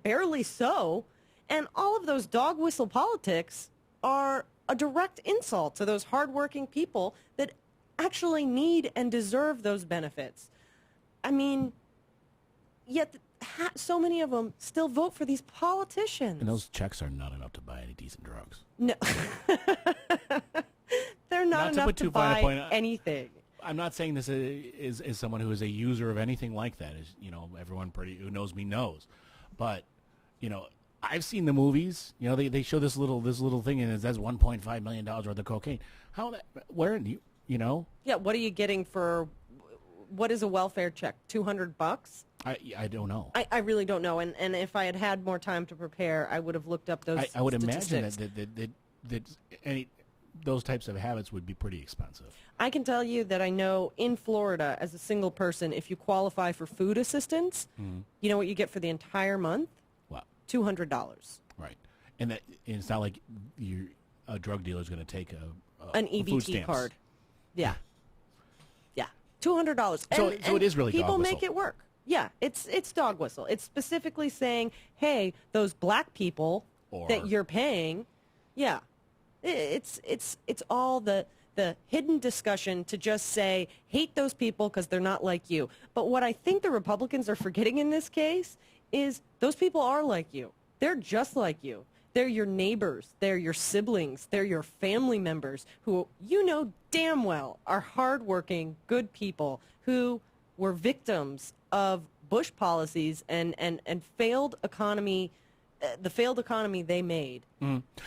barely so. And all of those dog whistle politics are a direct insult to those hardworking people that actually need and deserve those benefits. I mean, yet so many of them still vote for these politicians. And those checks are not enough to buy any decent drugs. No. They're not enough to buy anything. I'm not saying this is someone who is a user of anything like that. As everyone who knows me knows. But, I've seen the movies. They show this little thing and it says $1.5 million worth of cocaine. Yeah, what are you getting for, what is a welfare check? $200? I don't know. I really don't know. And if I had had more time to prepare, I would have looked up those I would statistics. imagine that those types of habits would be pretty expensive. I can tell you that I know in Florida, as a single person, if you qualify for food assistance, you know what you get for the entire month? What? $200. Right. And it's not like a drug dealer is going to take an EBT card. Yeah. Yeah. $200. So it is really people dog whistle. Make it work. Yeah, it's dog whistle. It's specifically saying, hey, those black people that you're paying, it's all the hidden discussion to just say, hate those people because they're not like you. But what I think the Republicans are forgetting in this case is those people are like you. They're just like you. They're your neighbors. They're your siblings. They're your family members who damn well are hardworking, good people who were victims of Bush policies and failed economy, the failed economy they made.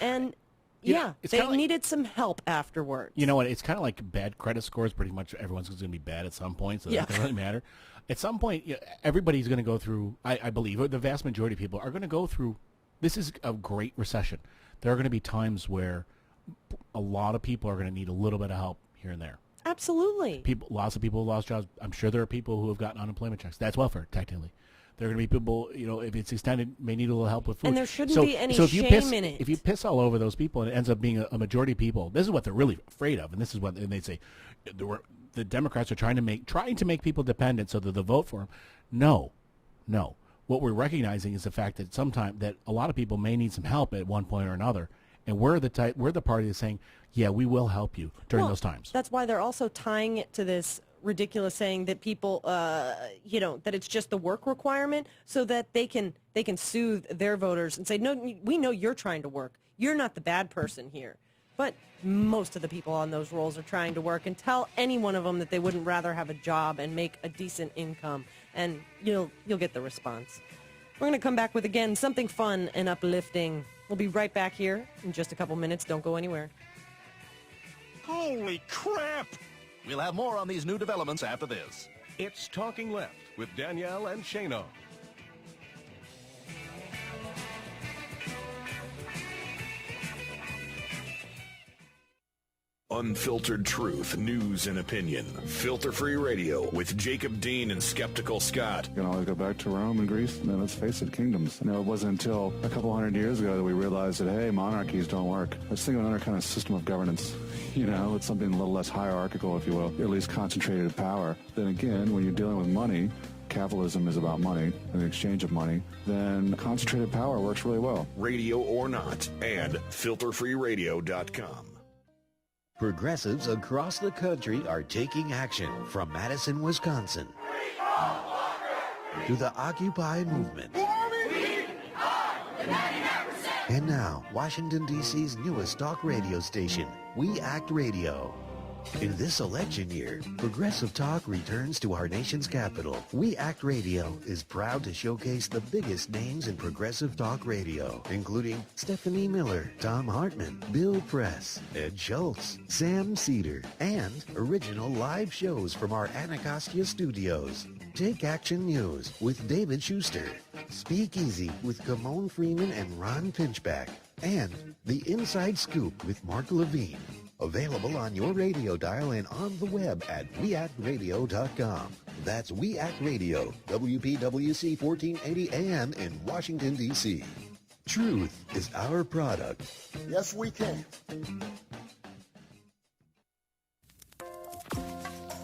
And they needed some help afterwards. You know what? It's kind of like bad credit scores. Pretty much everyone's going to be bad at some point, so that doesn't really matter. At some point, everybody's going to go through, I believe, the vast majority of people are going to go through, this is a great recession. There are going to be times where a lot of people are going to need a little bit of help here and there. Absolutely. Lots of people have lost jobs. I'm sure there are people who have gotten unemployment checks. That's welfare, technically. There are going to be people, if it's extended, may need a little help with food. And there shouldn't be any if you shame piss, in it. If you piss all over those people and it ends up being a majority of people, this is what they're really afraid of. And this is what they say. The Democrats are trying to make people dependent so that they'll vote for them. No. What we're recognizing is the fact that that a lot of people may need some help at one point or another. And we're the party that's saying, yeah, we will help you during those times. That's why they're also tying it to this ridiculous saying that people, that it's just the work requirement so that they can soothe their voters and say, no, we know you're trying to work. You're not the bad person here. But most of the people on those rolls are trying to work, and tell any one of them that they wouldn't rather have a job and make a decent income, and you'll get the response. We're going to come back with, again, something fun and uplifting. We'll be right back here in just a couple minutes. Don't go anywhere. Holy crap! We'll have more on these new developments after this. It's Talking Left with Danielle and Shane. Unfiltered truth, news, and opinion. Filter-free radio with Jacob Dean and Skeptical Scott. You can always go back to Rome and Greece, and then let's face it, kingdoms. It wasn't until a couple hundred years ago that we realized that, hey, monarchies don't work. Let's think of another kind of system of governance. It's something a little less hierarchical, if you will, at least concentrated power. Then again, when you're dealing with money, capitalism is about money and the exchange of money, then concentrated power works really well. Radio or not, and filterfreeradio.com. Progressives across the country are taking action, from Madison, Wisconsin, to the Occupy movement. And now, Washington, D.C.'s newest talk radio station, We Act Radio. In this election year, Progressive Talk returns to our nation's capital. We Act Radio is proud to showcase the biggest names in Progressive Talk Radio, including Stephanie Miller, Tom Hartman, Bill Press, Ed Schultz, Sam Cedar, and original live shows from our Anacostia studios. Take Action News with David Schuster, Speak Easy with Kamon Freeman and Ron Pinchback, and The Inside Scoop with Mark Levine. Available on your radio dial and on the web at weactradio.com. That's We Act Radio, WPWC 1480 AM in Washington, D.C. Truth is our product. Yes, we can.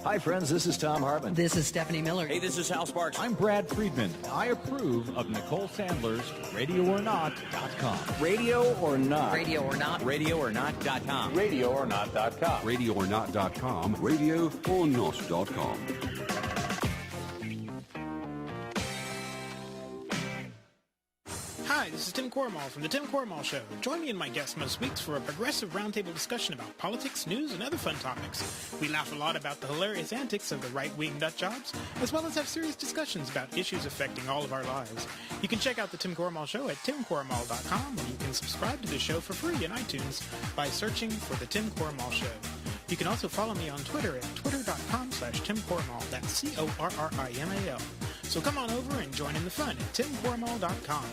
Hi, friends. This is Tom Hartman. This is Stephanie Miller. Hey, this is Hal Sparks. I'm Brad Friedman. I approve of Nicole Sandler's RadioOrNot.com. Radio or Not. Radio or Not. RadioOrNot.com. RadioOrNot.com. RadioOrNot.com. RadioOrNot.com. Hi, this is Tim Cormall from The Tim Cormall Show. Join me and my guests most weeks for a progressive roundtable discussion about politics, news, and other fun topics. We laugh a lot about the hilarious antics of the right-wing nut jobs, as well as have serious discussions about issues affecting all of our lives. You can check out The Tim Cormall Show at timcormall.com, and you can subscribe to the show for free in iTunes by searching for The Tim Cormall Show. You can also follow me on Twitter at twitter.com/Tim Cormall. That's CORRIMAL. So come on over and join in the fun at timcormall.com.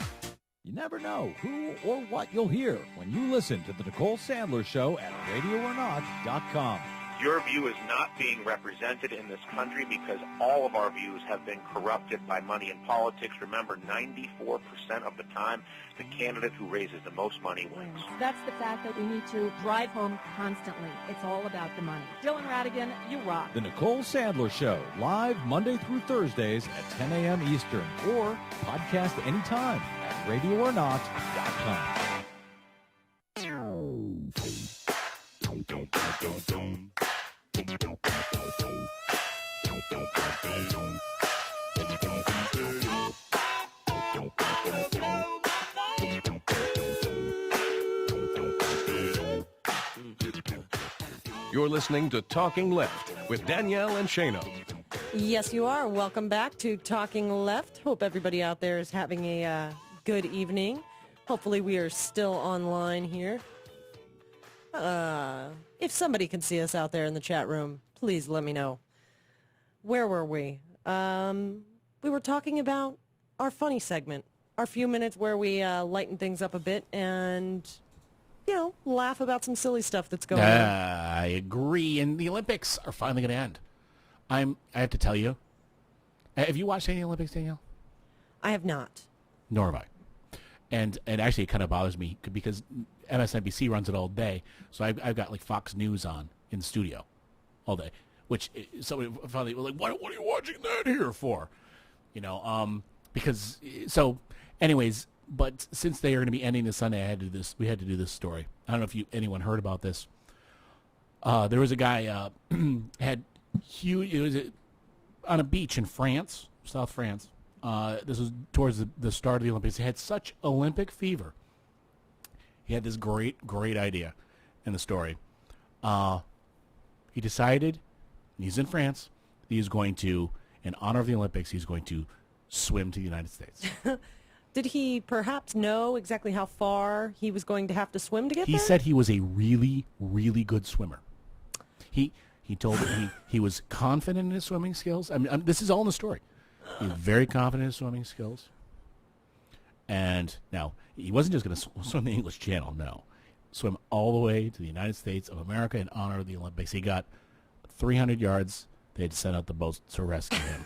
You never know who or what you'll hear when you listen to the Nicole Sandler Show at RadioOrNot.com. Your view is not being represented in this country because all of our views have been corrupted by money and politics. Remember, 94% of the time, the candidate who raises the most money wins. That's the fact that we need to drive home constantly. It's all about the money. Dylan Radigan, you rock. The Nicole Sandler Show, live Monday through Thursdays at 10 a.m. Eastern, or podcast anytime at RadioOrNot.com. You're listening to Talking Left with Danielle and Shane. Yes, you are. Welcome back to Talking Left. Hope everybody out there is having a good evening. Hopefully we are still online here. If somebody can see us out there in the chat room, please let me know. Where were we? We were talking about our funny segment, our few minutes where we lighten things up a bit and, laugh about some silly stuff that's going on. I agree, and the Olympics are finally going to end. I have to tell you, have you watched any Olympics, Danielle? I have not. Nor have I. And actually, it kind of bothers me because MSNBC runs it all day. So I've got like Fox News on in the studio all day. Which somebody finally was like, what are you watching that here for? You know, because so, anyways. But since they are going to be ending this Sunday, we had to do this story. I don't know if anyone heard about this. There was a guy had huge. It was on a beach in France, South France. This was towards the start of the Olympics. He had such Olympic fever. He had this great idea in the story. He decided, he's in France, he's going to, in honor of the Olympics, he's going to swim to the United States. Did he perhaps know exactly how far he was going to have to swim to get there? He said he was a really, really good swimmer. He told me he was confident in his swimming skills. I mean, this is all in the story. He was very confident in his swimming skills. And now, he wasn't just going to swim the English Channel, no. Swim all the way to the United States of America in honor of the Olympics. He got 300 yards. They had to send out the boats to rescue him.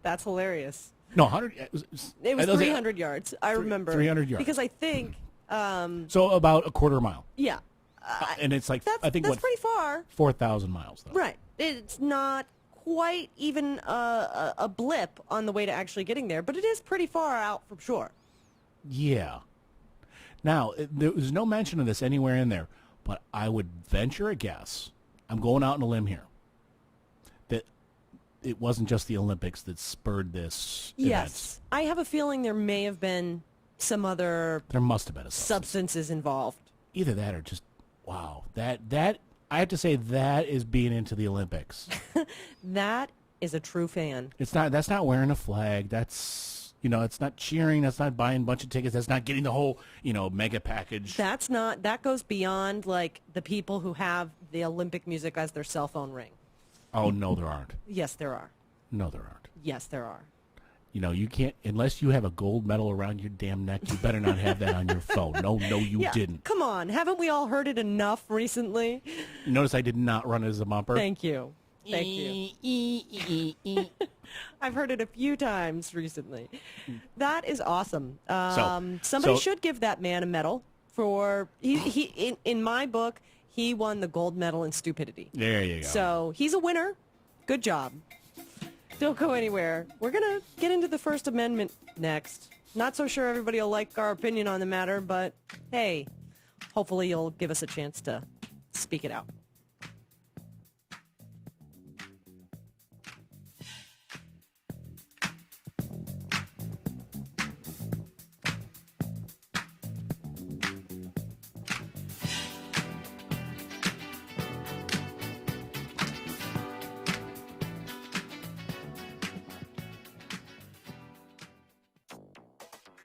That's hilarious. No, 100. It was 300 yards. I remember 300 yards because I think. So about a quarter mile. Yeah, and it's like that's I think that's pretty far. 4,000 miles though. Right. It's not quite even a blip on the way to actually getting there, but it is pretty far out from shore. Yeah. Now there was no mention of this anywhere in there, but I would venture a guess. I'm going out on a limb here. That it wasn't just the Olympics that spurred this Yes. event. I have a feeling there may have been some other There must have been a substances involved. Either that or just, wow. That I have to say, that is being into the Olympics. That is a true fan. That's not wearing a flag. That's, it's not cheering. That's not buying a bunch of tickets. That's not getting the whole, mega package. That goes beyond like the people who have the Olympic music as their cell phone ring. Oh, no, there aren't. Yes, there are. No, there aren't. Yes, there are. You can't, unless you have a gold medal around your damn neck, you better not have that on your phone. No, you didn't. Come on. Haven't we all heard it enough recently? Notice I did not run it as a bumper. Thank you. Thank you. I've heard it a few times recently. That is awesome. Somebody should give that man a medal for, he in my book, he won the gold medal in stupidity. There you go. So he's a winner. Good job. Don't go anywhere. We're going to get into the First Amendment next. Not so sure everybody will like our opinion on the matter, but hey, hopefully you'll give us a chance to speak it out.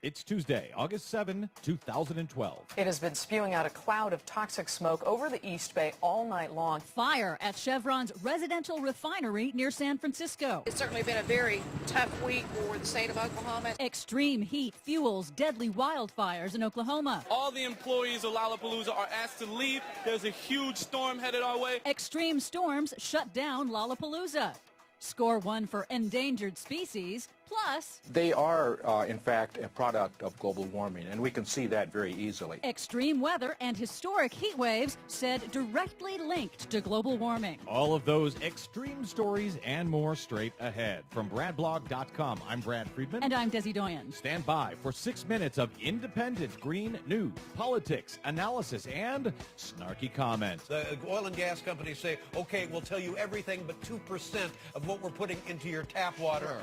It's Tuesday, August 7, 2012. It has been spewing out a cloud of toxic smoke over the East Bay all night long. Fire at Chevron's residential refinery near San Francisco. It's certainly been a very tough week for the state of Oklahoma. Extreme heat fuels deadly wildfires in Oklahoma. All the employees of Lollapalooza are asked to leave. There's a huge storm headed our way. Extreme storms shut down Lollapalooza. Score one for endangered species, plus... They are, in fact, a product of global warming, and we can see that very easily. Extreme weather and historic heat waves said directly linked to global warming. All of those extreme stories and more straight ahead. From BradBlog.com, I'm Brad Friedman. And I'm Desi Doyen. Stand by for 6 minutes of independent green news, politics, analysis, and snarky comments. The oil and gas companies say, okay, we'll tell you everything but 2% of what we're putting into your tap water. Sure.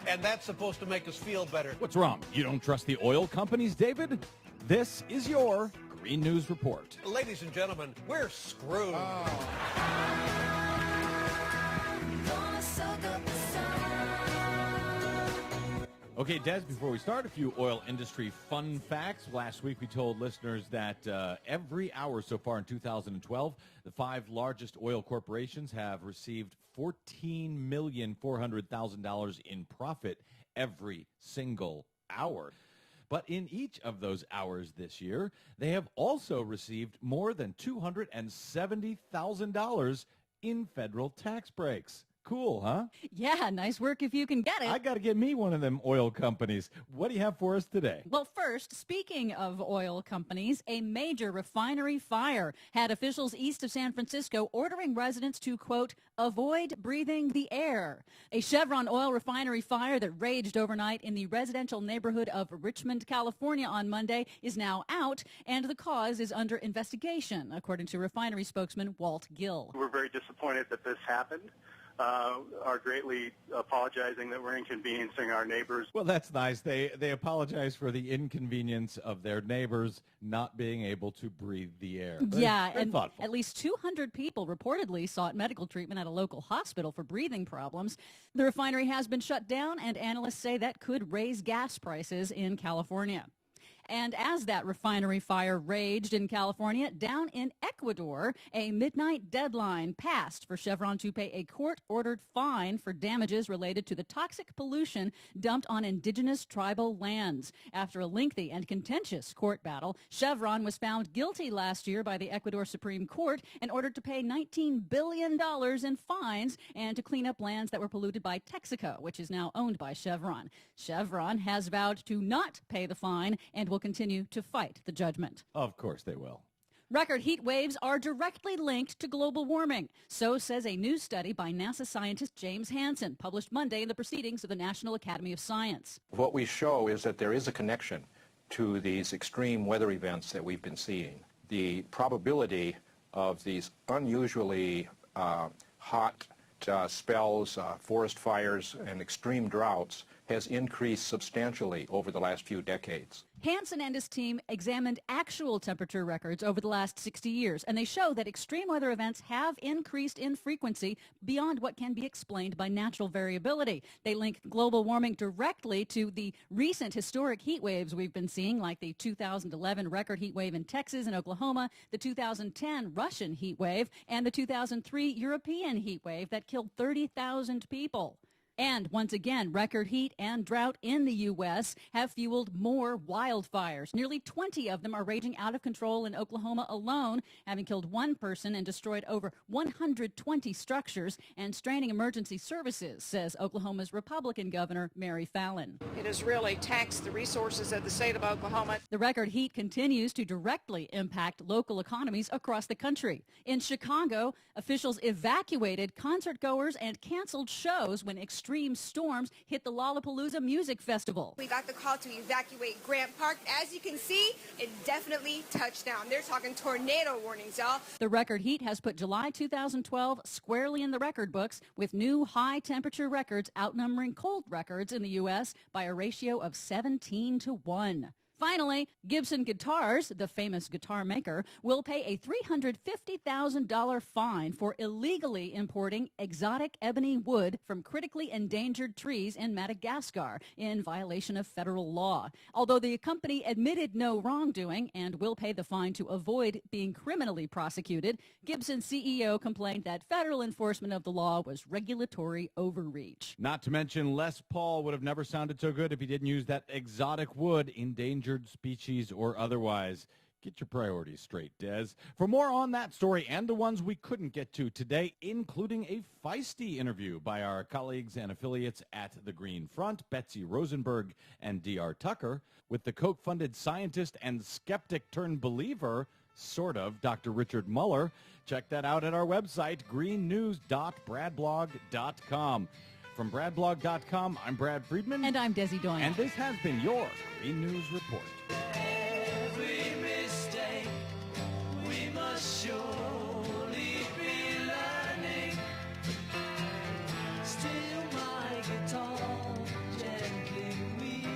And that's supposed to make us feel better. What's wrong? You don't trust the oil companies, David? This is your Green News Report. Ladies and gentlemen, we're screwed. Okay, Des, before we start, a few oil industry fun facts. Last week we told listeners that every hour so far in 2012, the 5 largest oil corporations have received $14,400,000 in profit every single hour. But in each of those hours this year, they have also received more than $270,000 in federal tax breaks. cool, huh? Yeah, nice work if you can get it. I got to get me one of them oil companies. What do you have for us today? Well, first, speaking of oil companies, a major refinery fire had officials east of San Francisco ordering residents to, quote, avoid breathing the air. A Chevron oil refinery fire that raged overnight in the residential neighborhood of Richmond, California on Monday is now out, and the cause is under investigation, according to refinery spokesman Walt Gill. We're very disappointed that this happened. Are greatly apologizing that we're inconveniencing our neighbors. Well, that's nice. They apologize for the inconvenience of their neighbors not being able to breathe the air. Yeah, Very and thoughtful. at least 200 people reportedly sought medical treatment at a local hospital for breathing problems. The refinery has been shut down, and analysts say that could raise gas prices in California. And as that refinery fire raged in California, down in Ecuador, a midnight deadline passed for Chevron to pay a court-ordered fine for damages related to the toxic pollution dumped on indigenous tribal lands. After a lengthy and contentious court battle, Chevron was found guilty last year by the Ecuador Supreme Court and ordered to pay $19 billion in fines and to clean up lands that were polluted by Texaco, which is now owned by Chevron. Chevron has vowed to not pay the fine and will continue to fight the judgment. Of course they will. Record heat waves are directly linked to global warming. So says a new study by NASA scientist James Hansen, published Monday in the Proceedings of the National Academy of Science. What we show is that there is a connection to these extreme weather events that we've been seeing. The probability of these unusually hot spells, forest fires, and extreme droughts has increased substantially over the last few decades. Hansen and his team examined actual temperature records over the last 60 years, and they show that extreme weather events have increased in frequency beyond what can be explained by natural variability. They link global warming directly to the recent historic heat waves we've been seeing, like the 2011 record heat wave in Texas and Oklahoma, the 2010 Russian heat wave, and the 2003 European heat wave that killed 30,000 people. And once again, record heat and drought in the U.S. have fueled more wildfires. Nearly 20 of them are raging out of control in Oklahoma alone, having killed one person and destroyed over 120 structures and straining emergency services, says Oklahoma's Republican Governor Mary Fallin. It has really taxed the resources of the state of Oklahoma. The record heat continues to directly impact local economies across the country. In Chicago, officials evacuated concertgoers and canceled shows when extreme storms hit the Lollapalooza Music Festival. We got the call to evacuate Grant Park. As you can see, it definitely touched down. They're talking tornado warnings, y'all. The record heat has put July 2012 squarely in the record books, with new high-temperature records outnumbering cold records in the U.S. by a ratio of 17-1. Finally, Gibson Guitars, the famous guitar maker, will pay a $350,000 fine for illegally importing exotic ebony wood from critically endangered trees in Madagascar in violation of federal law. Although the company admitted no wrongdoing and will pay the fine to avoid being criminally prosecuted, Gibson's CEO complained that federal enforcement of the law was regulatory overreach. Not to mention, Les Paul would have never sounded so good if he didn't use that exotic wood, endangered species or otherwise. Get your priorities straight, Des. For more on that story and the ones we couldn't get to today, including a feisty interview by our colleagues and affiliates at the Green Front, Betsy Rosenberg and D.R. Tucker, with the Koch-funded scientist and skeptic-turned-believer, sort of, Dr. Richard Muller. Check that out at our website, greennews.bradblog.com. From BradBlog.com, I'm Brad Friedman. And I'm Desi Doyen. And this has been your Green News Report. Every mistake we must surely be learning. Still my guitar gently weeps.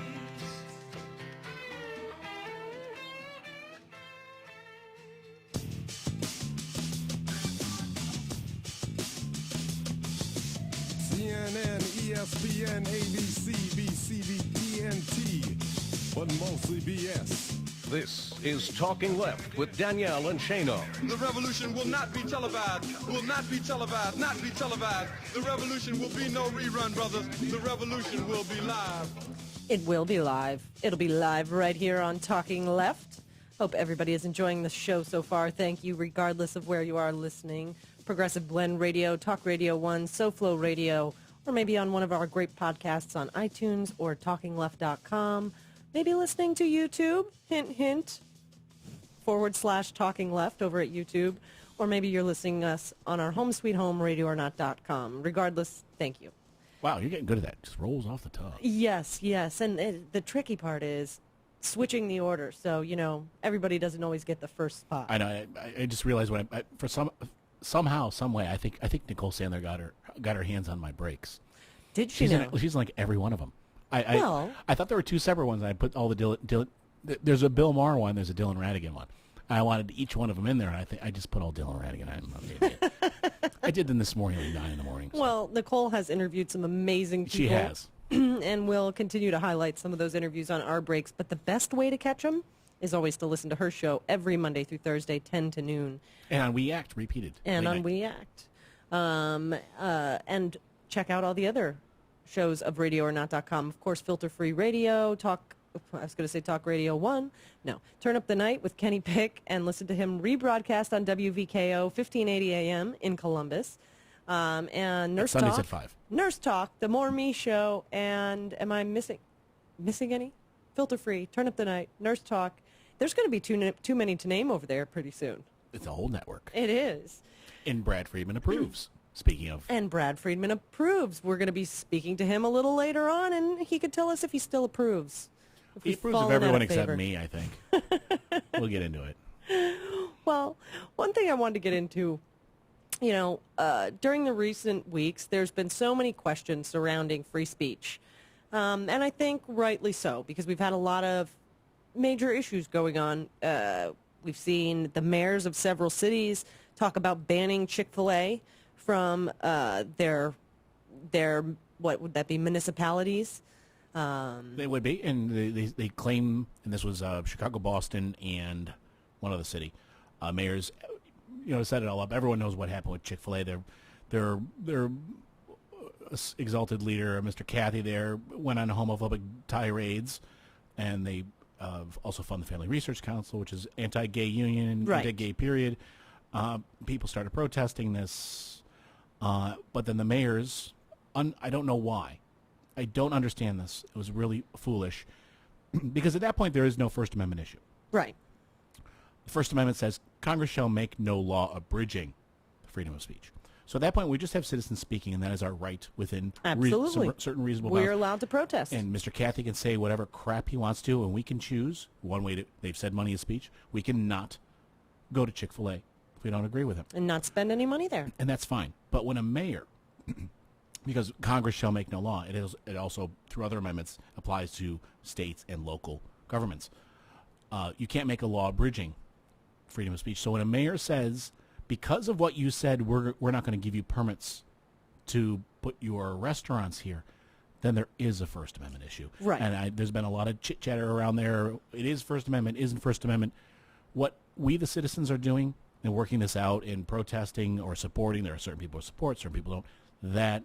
CNN, ESPN, ABC, BCB, TNT, but mostly BS. This is Talking Left with Danielle and Shane. The revolution will not be televised, will not be televised, not be televised. The revolution will be no rerun, brothers. The revolution will be live. It will be live. It'll be live right here on Talking Left. Hope everybody is enjoying the show so far. Thank you, regardless of where you are listening Progressive Blend Radio, Talk Radio 1, SoFlo Radio, or maybe on one of our great podcasts on iTunes or TalkingLeft.com. Maybe listening to YouTube, hint, hint, /Talking Left over at YouTube. Or maybe you're listening to us on our home sweet home radioornot.com. Regardless, thank you. Wow, you're getting good at that. Just rolls off the tongue. Yes. And the tricky part is switching the order. So, everybody doesn't always get the first spot. I know. I just realized somehow, some way, I think Nicole Sandler got her hands on my breaks. Did she? She's in like every one of them. I thought there were two separate ones. I put all the there's a Bill Maher one. There's a Dylan Radigan one. I wanted each one of them in there, and I just put all Dylan Radigan. I'm an idiot. I did them this morning at 9 in the morning. So. Well, Nicole has interviewed some amazing people. She has. And we'll continue to highlight some of those interviews on our breaks. But the best way to catch them is always to listen to her show every Monday through Thursday, 10 to noon. And on We Act, repeated. And on We Act. And check out all the other shows of RadioOrNot.com. Of course, Filter Free Radio, Talk Radio 1. No. Turn Up the Night with Kenny Pick and listen to him rebroadcast on WVKO 1580 AM in Columbus. And Nurse Sundays Talk. at 5. Nurse Talk, The More Me Show, and am I missing any? Filter Free, Turn Up the Night, Nurse Talk. There's going to be too many to name over there pretty soon. It's a whole network. It is. And Brad Friedman approves. Speaking of. And Brad Friedman approves. We're going to be speaking to him a little later on, and he could tell us if he still approves. He approves of everyone except me, I think. We'll get into it. Well, one thing I wanted to get into, during the recent weeks, there's been so many questions surrounding free speech. And I think rightly so, because we've had a lot of major issues going on. We've seen the mayors of several cities talk about banning Chick-fil-A from their what would that be, municipalities. They would be, and they claim, and this was Chicago, Boston, and one other city, mayors, set it all up. Everyone knows what happened with Chick-fil-A. Their exalted leader, Mr. Cathy, there went on homophobic tirades, and they also fund the Family Research Council, which is anti-gay union, right. Anti-gay period. People started protesting this, but then the mayors, I don't know why. I don't understand this. It was really foolish because at that point there is no First Amendment issue. Right. The First Amendment says Congress shall make no law abridging freedom of speech. So at that point we just have citizens speaking, and that is our right within certain reasonable bounds. We're allowed to protest. And Mr. Cathy can say whatever crap he wants to, and we can choose one way they've said money is speech. We can not go to Chick-fil-A if we don't agree with him. And not spend any money there. And that's fine. But when a mayor... Because Congress shall make no law. It also, through other amendments, applies to states and local governments. You can't make a law abridging freedom of speech. So when a mayor says, because of what you said, we're not going to give you permits to put your restaurants here, then there is a First Amendment issue. Right. And there's been a lot of chit-chatter around there. It is First Amendment, isn't First Amendment. What we, the citizens, are doing and working this out and protesting or supporting, there are certain people who support, certain people don't, that...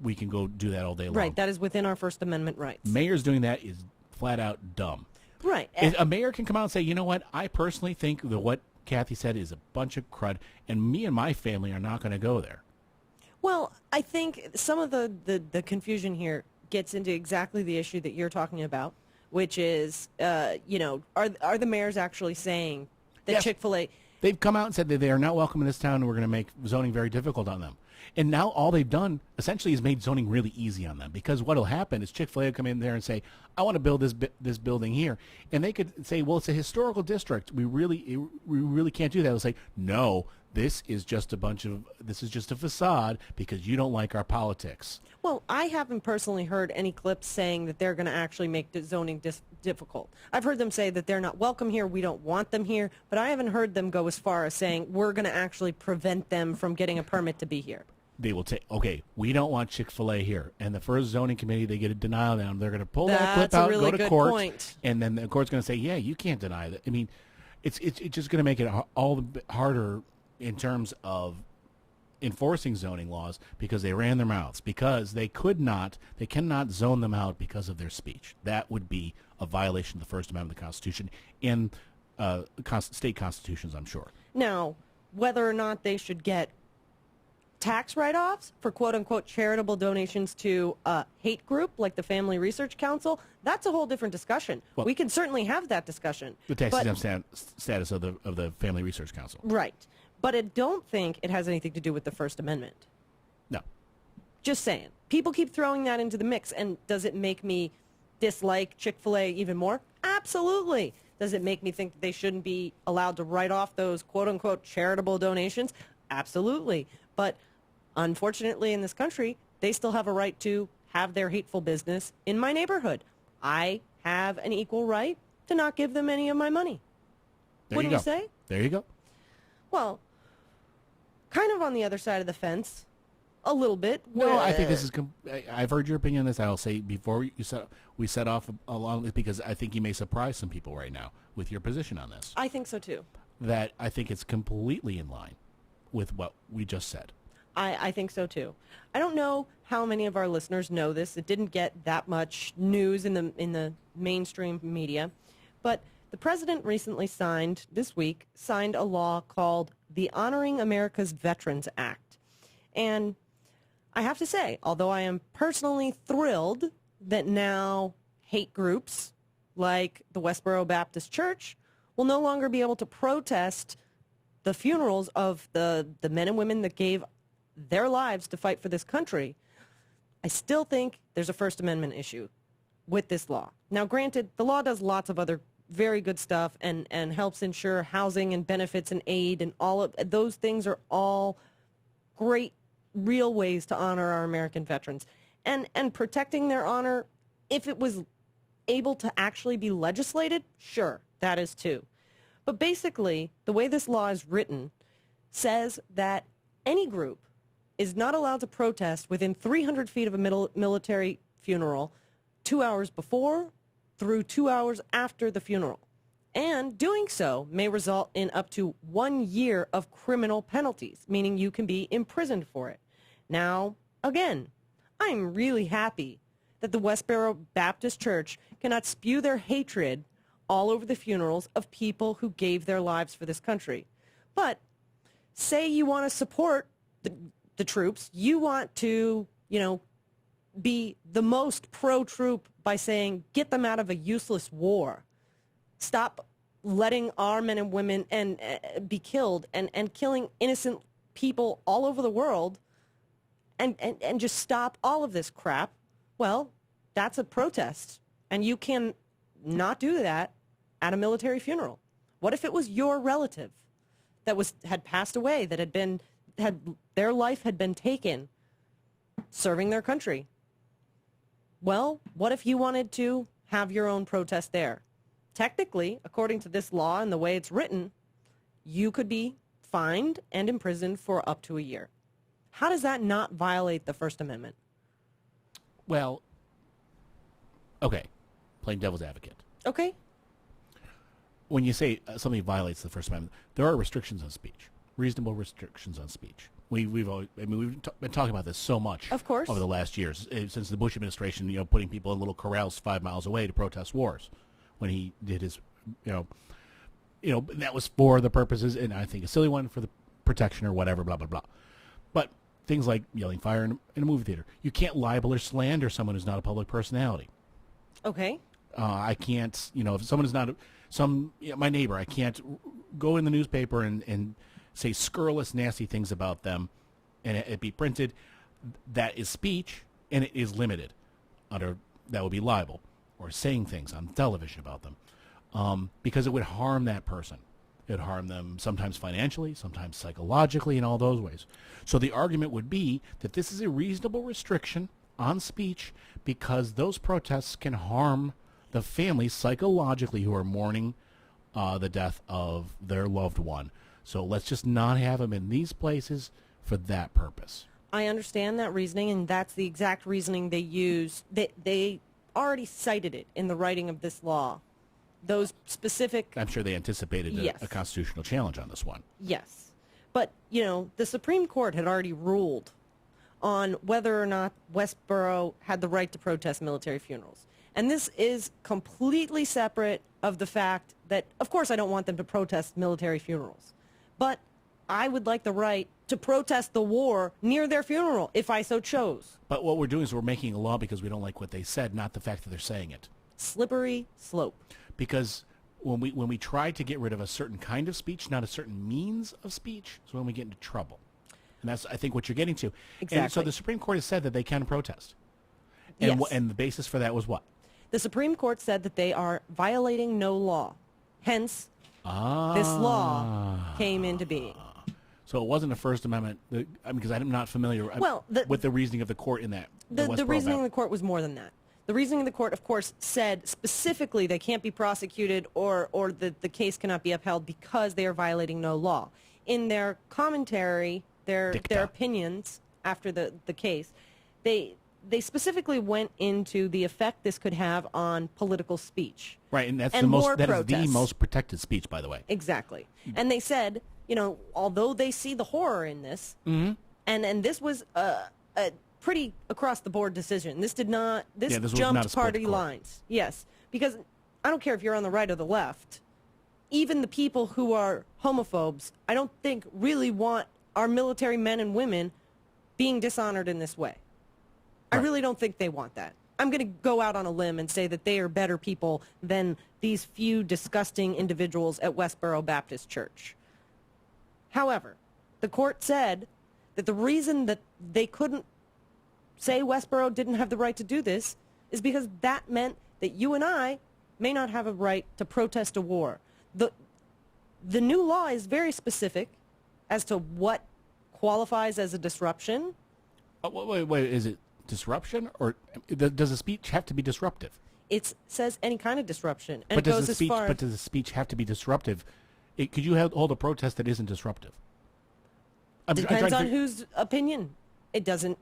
we can go do that all day long. Right, that is within our First Amendment rights. Mayors doing that is flat out dumb. Right. A mayor can come out and say, you know what, I personally think that what Cathy said is a bunch of crud, and me and my family are not going to go there. Well, I think some of the confusion here gets into exactly the issue that you're talking about, which is, are the mayors actually saying that Yes. Chick-fil-A... They've come out and said that they are not welcome in this town, and we're going to make zoning very difficult on them. And now all they've done essentially is made zoning really easy on them, because what will happen is Chick-fil-A will come in there and say, I want to build this building here. And they could say, well, it's a historical district. We really can't do that. They'll say, no, this is just a facade because you don't like our politics. Well, I haven't personally heard any clips saying that they're going to actually make the zoning difficult. I've heard them say that they're not welcome here, we don't want them here, but I haven't heard them go as far as saying we're going to actually prevent them from getting a permit to be here. They will take, okay, we don't want Chick-fil-A here. And the first zoning committee, they get a denial down. They're going to pull that clip out, really go to court, point. And then the court's going to say, yeah, you can't deny that. I mean, it's just going to make it all the bit harder in terms of enforcing zoning laws because they ran their mouths, because they cannot zone them out because of their speech. That would be a violation of the First Amendment of the Constitution and state constitutions, I'm sure. Now, whether or not they should get tax write-offs for quote-unquote charitable donations to a hate group like the Family Research Council, that's a whole different discussion. Well, we can certainly have that discussion. The tax-exempt status of the Family Research Council. Right. But I don't think it has anything to do with the First Amendment. No. Just saying. People keep throwing that into the mix, and does it make me dislike Chick-fil-A even more? Absolutely. Does it make me think that they shouldn't be allowed to write off those quote-unquote charitable donations? Absolutely. But unfortunately in this country, they still have a right to have their hateful business in my neighborhood. I have an equal right to not give them any of my money. Wouldn't you say? There you go. Well, kind of on the other side of the fence, a little bit. No, I think this is. I've heard your opinion on this. I'll say before we set off along this, because I think you may surprise some people right now with your position on this. I think so too. That I think it's completely in line with what we just said. I think so too. I don't know how many of our listeners know this. It didn't get that much news in the mainstream media, but the president recently signed a law called the Honoring America's Veterans Act. And I have to say, although I am personally thrilled that now hate groups like the Westboro Baptist Church will no longer be able to protest the funerals of the men and women that gave their lives to fight for this country, I still think there's a First Amendment issue with this law. Now, granted, the law does lots of other very good stuff and helps ensure housing and benefits and aid, and all of those things are all great, real ways to honor our American veterans. And protecting their honor, if it was able to actually be legislated, sure, that is too. But basically, the way this law is written says that any group is not allowed to protest within 300 feet of a military funeral 2 hours before through 2 hours after the funeral. And doing so may result in up to 1 year of criminal penalties, meaning you can be imprisoned for it. Now, again, I'm really happy that the Westboro Baptist Church cannot spew their hatred all over the funerals of people who gave their lives for this country. But say you want to support the troops, you want to, be the most pro-troop by saying, get them out of a useless war. Stop letting our men and women be killed and killing innocent people all over the world and just stop all of this crap. Well, that's a protest. And you can not do that at a military funeral. What if it was your relative that had passed away, that had their life had been taken serving their country? Well, what if you wanted to have your own protest there? Technically, according to this law and the way it's written, you could be fined and imprisoned for up to a year. How does that not violate the First Amendment? Well, okay, playing devil's advocate. Okay. When you say something violates the First Amendment, there are restrictions on speech, reasonable restrictions on speech. We've been talking about this so much, of course, over the last years, since the Bush administration, putting people in little corrals 5 miles away to protest wars. When he did his, that was for the purposes, and I think a silly one, for the protection or whatever, blah blah blah. But things like yelling fire in a movie theater, you can't libel or slander someone who's not a public personality. Okay. I can't, if someone is not my neighbor, I can't go in the newspaper and say scurrilous, nasty things about them, and it be printed. That is speech, and it is limited. That would be libel, or saying things on television about them, because it would harm that person. It would harm them sometimes financially, sometimes psychologically, in all those ways. So the argument would be that this is a reasonable restriction on speech because those protests can harm the families psychologically who are mourning the death of their loved one. So let's just not have them in these places for that purpose. I understand that reasoning, and that's the exact reasoning they use. They already cited it in the writing of this law. Those specific... I'm sure they anticipated Yes. a constitutional challenge on this one. Yes. But, the Supreme Court had already ruled on whether or not Westboro had the right to protest military funerals. And this is completely separate of the fact that, of course, I don't want them to protest military funerals. But I would like the right to protest the war near their funeral if I so chose. But what we're doing is we're making a law because we don't like what they said, not the fact that they're saying it. Slippery slope. Because when we try to get rid of a certain kind of speech, not a certain means of speech, is when we get into trouble. And that's, I think, what you're getting to. Exactly. And so the Supreme Court has said that they can protest. And, Yes. and the basis for that was what? The Supreme Court said that they are violating no law. Hence, this law came into being. So it wasn't a First Amendment, because I'm not familiar with the reasoning of the court in that. The reasoning of the court was more than that. The reasoning of the court, of course, said specifically they can't be prosecuted or the case cannot be upheld because they are violating no law. In their commentary, their opinions after the case, they specifically went into the effect this could have on political speech. Right, and that's and the the most protected speech, by the way. Exactly. And they said, although they see the horror in this, and this was a pretty across-the-board decision. This did not, this jumped party lines. Yes, because I don't care if you're on the right or the left, even the people who are homophobes, I don't think really want our military men and women being dishonored in this way. I really don't think they want that. I'm going to go out on a limb and say that they are better people than these few disgusting individuals at Westboro Baptist Church. However, the court said that the reason that they couldn't say Westboro didn't have the right to do this is because that meant that you and I may not have a right to protest a war. The new law is very specific as to what qualifies as a disruption. Wait, is it disruption, or does the speech have to be disruptive? It says any kind of disruption, and But it does goes the as speech? far. But does the speech have to be disruptive? Could you hold a protest that isn't disruptive? Depends on whose opinion. It doesn't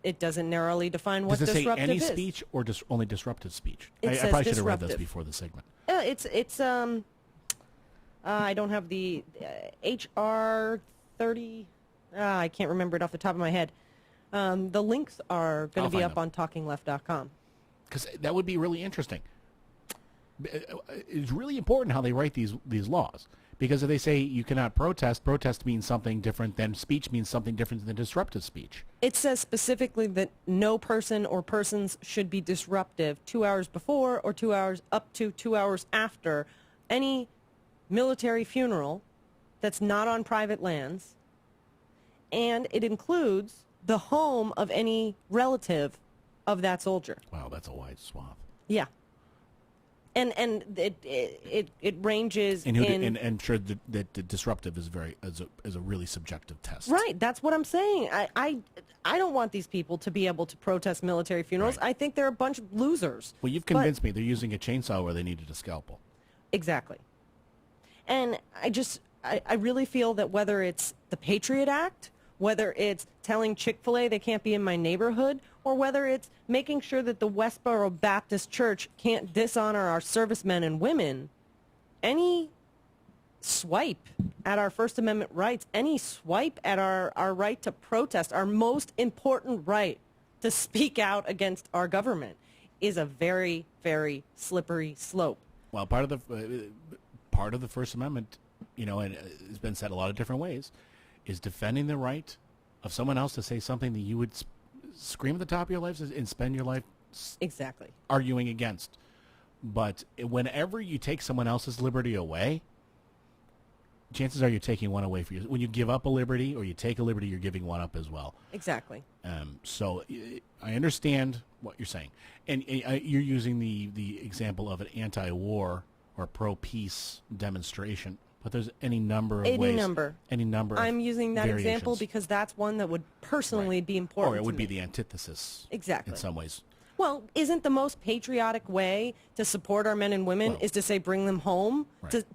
narrowly define what does it say disruptive any is. speech or only disruptive speech? It I says probably should have read disruptive. this before the segment. It's I don't have the HR 30. I can't remember it off the top of my head. The links are going I'll to be find up on talkingleft.com. Because that would be really interesting. It's really important how they write these laws. Because if they say you cannot protest means something different than speech means something different than disruptive speech. It says specifically that no person or persons should be disruptive 2 hours before or 2 hours up to 2 hours after any military funeral that's not on private lands, and it includes the home of any relative of that soldier. Wow, that's a wide swath. Yeah. And it ranges and sure that the disruptive is a really subjective test. Right, that's what I'm saying. I don't want these people to be able to protest military funerals. Right. I think they're a bunch of losers. Well, you've convinced me they're using a chainsaw where they needed a scalpel. Exactly. And I really feel that whether it's the Patriot Act, whether it's telling Chick-fil-A they can't be in my neighborhood, or whether it's making sure that the Westboro Baptist Church can't dishonor our servicemen and women, any swipe at our First Amendment rights, any swipe at our right to protest, our most important right to speak out against our government, is a very, very slippery slope. Well, part of the First Amendment, and it's been said a lot of different ways, is defending the right of someone else to say something that you would scream at the top of your life and spend your life exactly arguing against. But whenever you take someone else's liberty away, chances are you're taking one away for you. When you give up a liberty or you take a liberty, you're giving one up as well. Exactly. So I understand what you're saying. And you're using the example of an anti-war or pro-peace demonstration. But there's any number of ways. Any number. I'm using that variations. example because that's one that would personally be important. Or it would to be me. the antithesis. Exactly. In some ways. Well, isn't the most patriotic way to support our men and women is to say bring them home,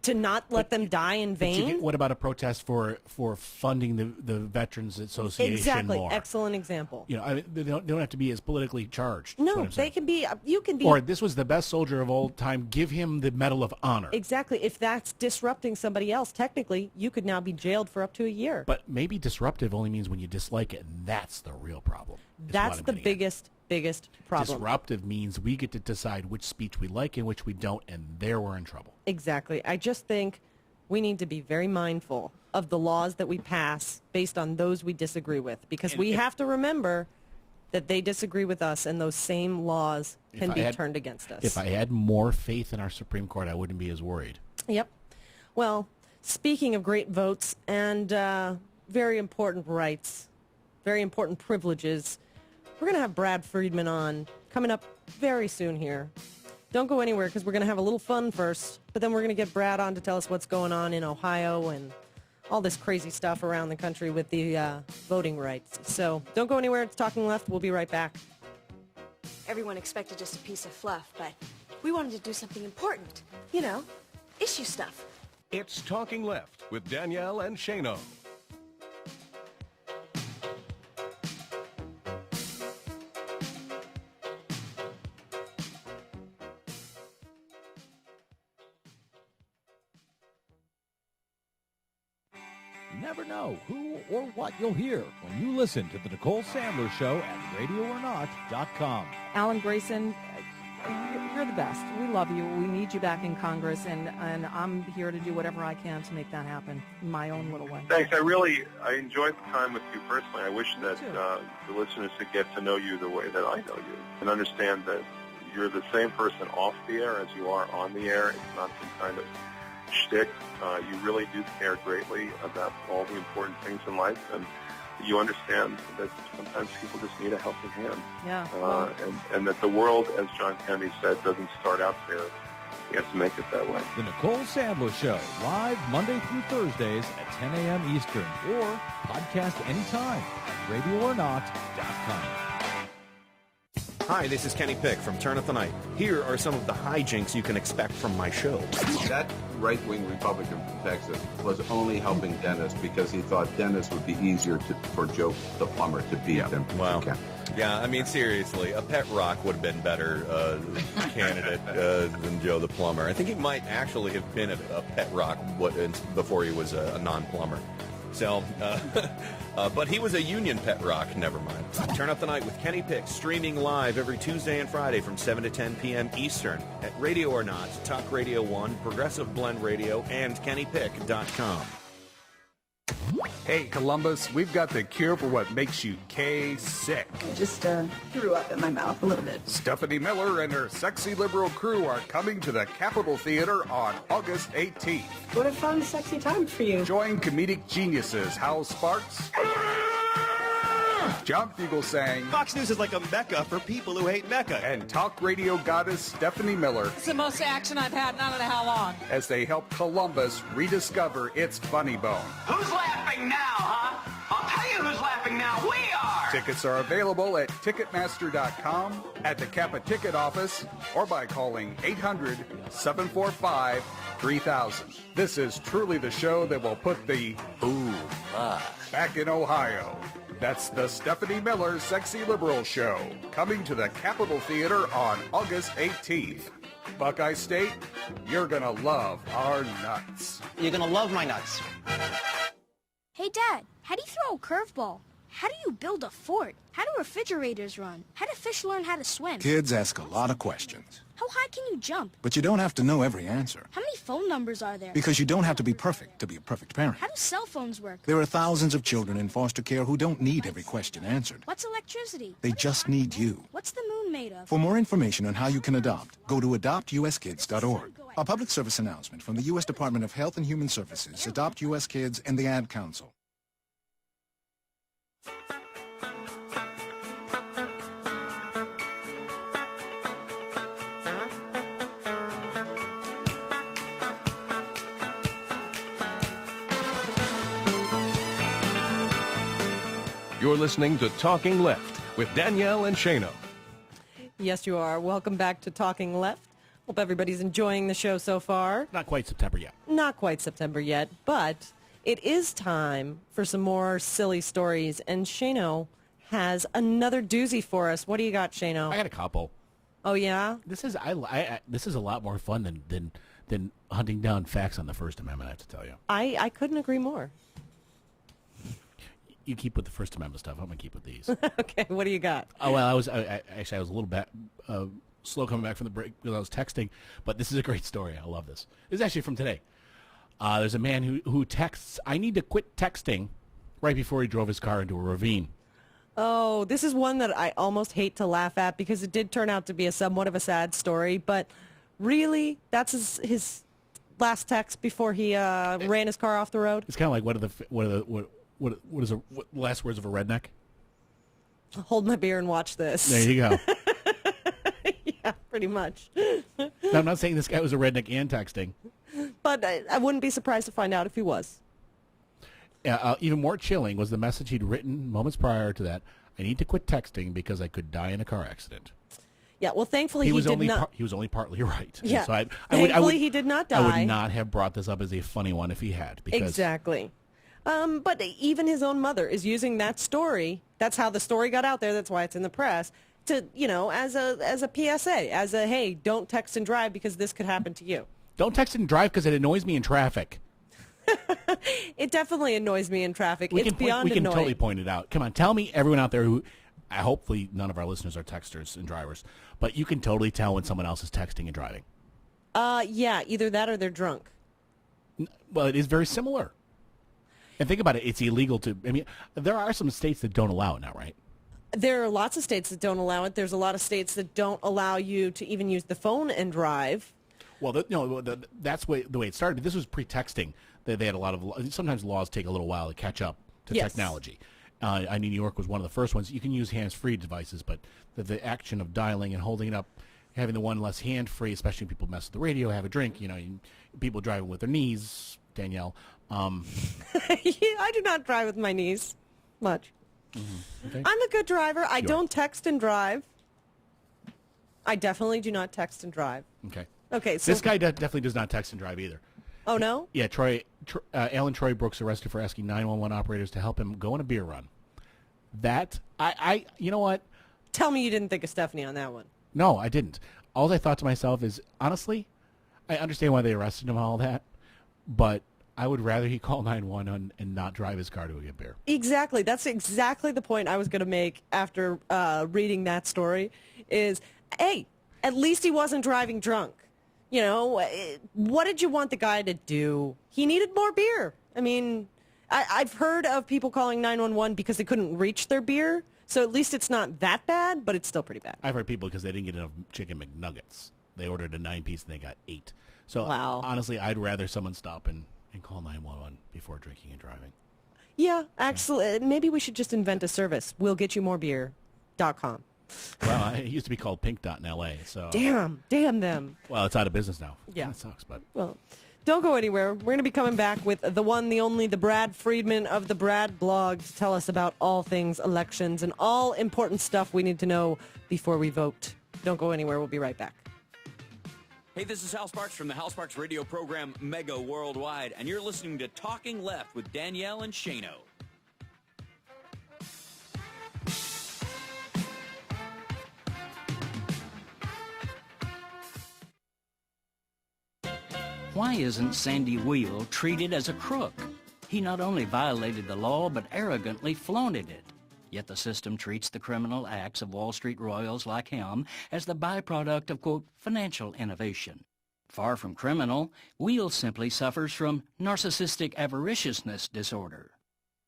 to not let them die in vain? What about a protest for funding the Veterans Association exactly. more? Excellent example. They don't have to be as politically charged. No, they can be. You can be. Or this was the best soldier of all time. Give him the Medal of Honor. Exactly. If that's disrupting somebody else, technically, you could now be jailed for up to a year. But maybe disruptive only means when you dislike it, and that's the real problem. That's the biggest problem. Disruptive means we get to decide which speech we like and which we don't, and there we're in trouble. Exactly. I just think we need to be very mindful of the laws that we pass based on those we disagree with, because we have to remember that they disagree with us, and those same laws can be turned against us. If I had more faith in our Supreme Court, I wouldn't be as worried. Yep. Well, speaking of great votes and very important rights, very important privileges, we're going to have Brad Friedman on coming up very soon here. Don't go anywhere, because we're going to have a little fun first, but then we're going to get Brad on to tell us what's going on in Ohio and all this crazy stuff around the country with the voting rights. So don't go anywhere. It's Talking Left. We'll be right back. Everyone expected just a piece of fluff, but we wanted to do something important. You know, issue stuff. It's Talking Left with Danielle and Shane. You never know who or what you'll hear when you listen to the Nicole Sandler Show at RadioOrNot.com. Alan Grayson, you're the best. We love you. We need you back in Congress, and I'm here to do whatever I can to make that happen in my own little way. Thanks. I enjoyed the time with you personally. I wish that the listeners could get to know you the way that I know you and understand that you're the same person off the air as you are on the air. It's not some kind of shtick. You really do care greatly about all the important things in life, and you understand that sometimes people just need a helping hand. Yeah. And that the world, as John Kennedy said, doesn't start out fair. You have to make it that way. The Nicole Sandler Show, live Monday through Thursdays at 10 a.m. Eastern, or podcast anytime at RadioOrNot.com. Hi, this is Kenny Pick from Turn Up the Night. Here are some of the hijinks you can expect from my show. That right-wing Republican from Texas was only helping Dennis because he thought Dennis would be easier for Joe the plumber to beat than Ken. Yeah, I mean, seriously, a pet rock would have been better candidate than Joe the plumber. I think he might actually have been a pet rock before he was a non-plumber. So, but he was a union pet rock, never mind. Turn Up the Night with Kenny Pick, streaming live every Tuesday and Friday from 7 to 10 p.m. Eastern at Radio or Not, Talk Radio 1, Progressive Blend Radio, and KennyPick.com. Hey, Columbus, we've got the cure for what makes you K-sick. I just threw up in my mouth a little bit. Stephanie Miller and her sexy liberal crew are coming to the Capitol Theater on August 18th. What a fun, sexy time for you. Join comedic geniuses Hal Sparks, John Fugelsang. Fox News is like a mecca for people who hate Mecca. And talk radio goddess Stephanie Miller. It's the most action I've had in I don't know how long. As they help Columbus rediscover its funny bone. Who's laughing now, huh? I'll tell you who's laughing now. We are! Tickets are available at Ticketmaster.com, at the Kappa Ticket Office, or by calling 800-745-3000. This is truly the show that will put the ooh back in Ohio. That's the Stephanie Miller Sexy Liberal Show, coming to the Capitol Theater on August 18th. Buckeye State, you're gonna love our nuts. You're gonna love my nuts. Hey, Dad, how do you throw a curveball? How do you build a fort? How do refrigerators run? How do fish learn how to swim? Kids ask a lot of questions. How high can you jump? But you don't have to know every answer. How many phone numbers are there? Because you don't have to be perfect to be a perfect parent. How do cell phones work? There are thousands of children in foster care who don't need every question answered. What's electricity? They just need you. What's the moon made of? For more information on how you can adopt, go to adoptuskids.org. A public service announcement from the U.S. Department of Health and Human Services, Adopt U.S. Kids, and the Ad Council. You're listening to Talking Left with Danielle and Shane. Yes, you are. Welcome back to Talking Left. Hope everybody's enjoying the show so far. Not quite September yet. Not quite September yet, but it is time for some more silly stories. And Shano has another doozy for us. What do you got, Shano? I got a couple. Oh, yeah? This is this is a lot more fun than hunting down facts on the First Amendment, I have to tell you. I couldn't agree more. You keep with the First Amendment stuff. I'm going to keep with these. Okay, what do you got? Oh, well, I was a little bit slow coming back from the break because I was texting, but this is a great story. I love this. This is actually from today. There's a man who texts, "I need to quit texting," right before he drove his car into a ravine. Oh, this is one that I almost hate to laugh at because it did turn out to be somewhat of a sad story. But really, that's his last text before he ran his car off the road. It's kind of like what is the last words of a redneck? Hold my beer and watch this. There you go. Yeah, pretty much. Now, I'm not saying this guy was a redneck and texting. But I wouldn't be surprised to find out if he was. Even more chilling was the message he'd written moments prior to that. "I need to quit texting because I could die in a car accident." Yeah, well, thankfully he did not. He was only partly right. Yeah, so thankfully he did not die. I would not have brought this up as a funny one if he had. Because exactly. But even his own mother is using that story. That's how the story got out there. That's why it's in the press. To, as a PSA, as a, hey, don't text and drive because this could happen to you. Don't text and drive because it annoys me in traffic. It definitely annoys me in traffic. We It's beyond can annoying. totally point it out. Come on, tell me, everyone out there who, hopefully none of our listeners are texters and drivers, but you can totally tell when someone else is texting and driving. Yeah, either that or they're drunk. Well, it is very similar. And think about it, it's illegal to, there are some states that don't allow it now, right? There are lots of states that don't allow it. There's a lot of states that don't allow you to even use the phone and drive. Well, that's the way it started. But this was pre-texting. They had a lot of, sometimes laws take a little while to catch up to technology. I know New York was one of the first ones. You can use hands-free devices, but the action of dialing and holding it up, having the one less hand-free, especially when people mess with the radio, have a drink, people driving with their knees, Danielle. I do not drive with my knees much. Mm-hmm. Okay. I'm a good driver. I don't text and drive. I definitely do not text and drive. Okay, so... This guy definitely does not text and drive either. Oh, no? Yeah, Alan Troy Brooks arrested for asking 911 operators to help him go on a beer run. That, you know what? Tell me you didn't think of Stephanie on that one. No, I didn't. All I thought to myself is, honestly, I understand why they arrested him and all that, but I would rather he call 911 and not drive his car to get beer. Exactly. That's exactly the point I was going to make after reading that story is, hey, at least he wasn't driving drunk. What did you want the guy to do? He needed more beer. I've heard of people calling 911 because they couldn't reach their beer, so at least it's not that bad, but it's still pretty bad. I've heard people because they didn't get enough chicken McNuggets. They ordered a 9-piece and they got 8. So honestly, I'd rather someone stop and call 911 before drinking and driving. Yeah, actually, maybe we should just invent a service. We'll get you more beer.com. Well, it used to be called Pink Dot in L.A., so... Damn them. Well, it's out of business now. Yeah. That sucks, but... Well, don't go anywhere. We're going to be coming back with the one, the only, the Brad Friedman of the BradBlog to tell us about all things elections and all important stuff we need to know before we vote. Don't go anywhere. We'll be right back. Hey, this is Hal Sparks from the Hal Sparks radio program Mega Worldwide, and you're listening to Talking Left with Danielle and Shane. Why isn't Sandy Wheel treated as a crook? He not only violated the law, but arrogantly flaunted it. Yet the system treats the criminal acts of Wall Street royals like him as the byproduct of, quote, financial innovation. Far from criminal, Wheel simply suffers from narcissistic avariciousness disorder.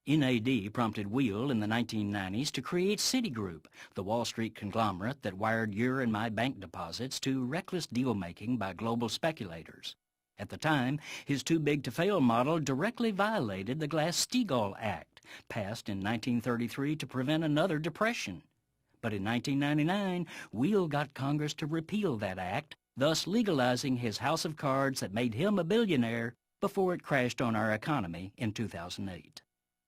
NAD prompted Wheel in the 1990s to create Citigroup, the Wall Street conglomerate that wired your and my bank deposits to reckless deal-making by global speculators. At the time, his too-big-to-fail model directly violated the Glass-Steagall Act, passed in 1933 to prevent another depression. But in 1999, Wheel got Congress to repeal that act, thus legalizing his house of cards that made him a billionaire before it crashed on our economy in 2008.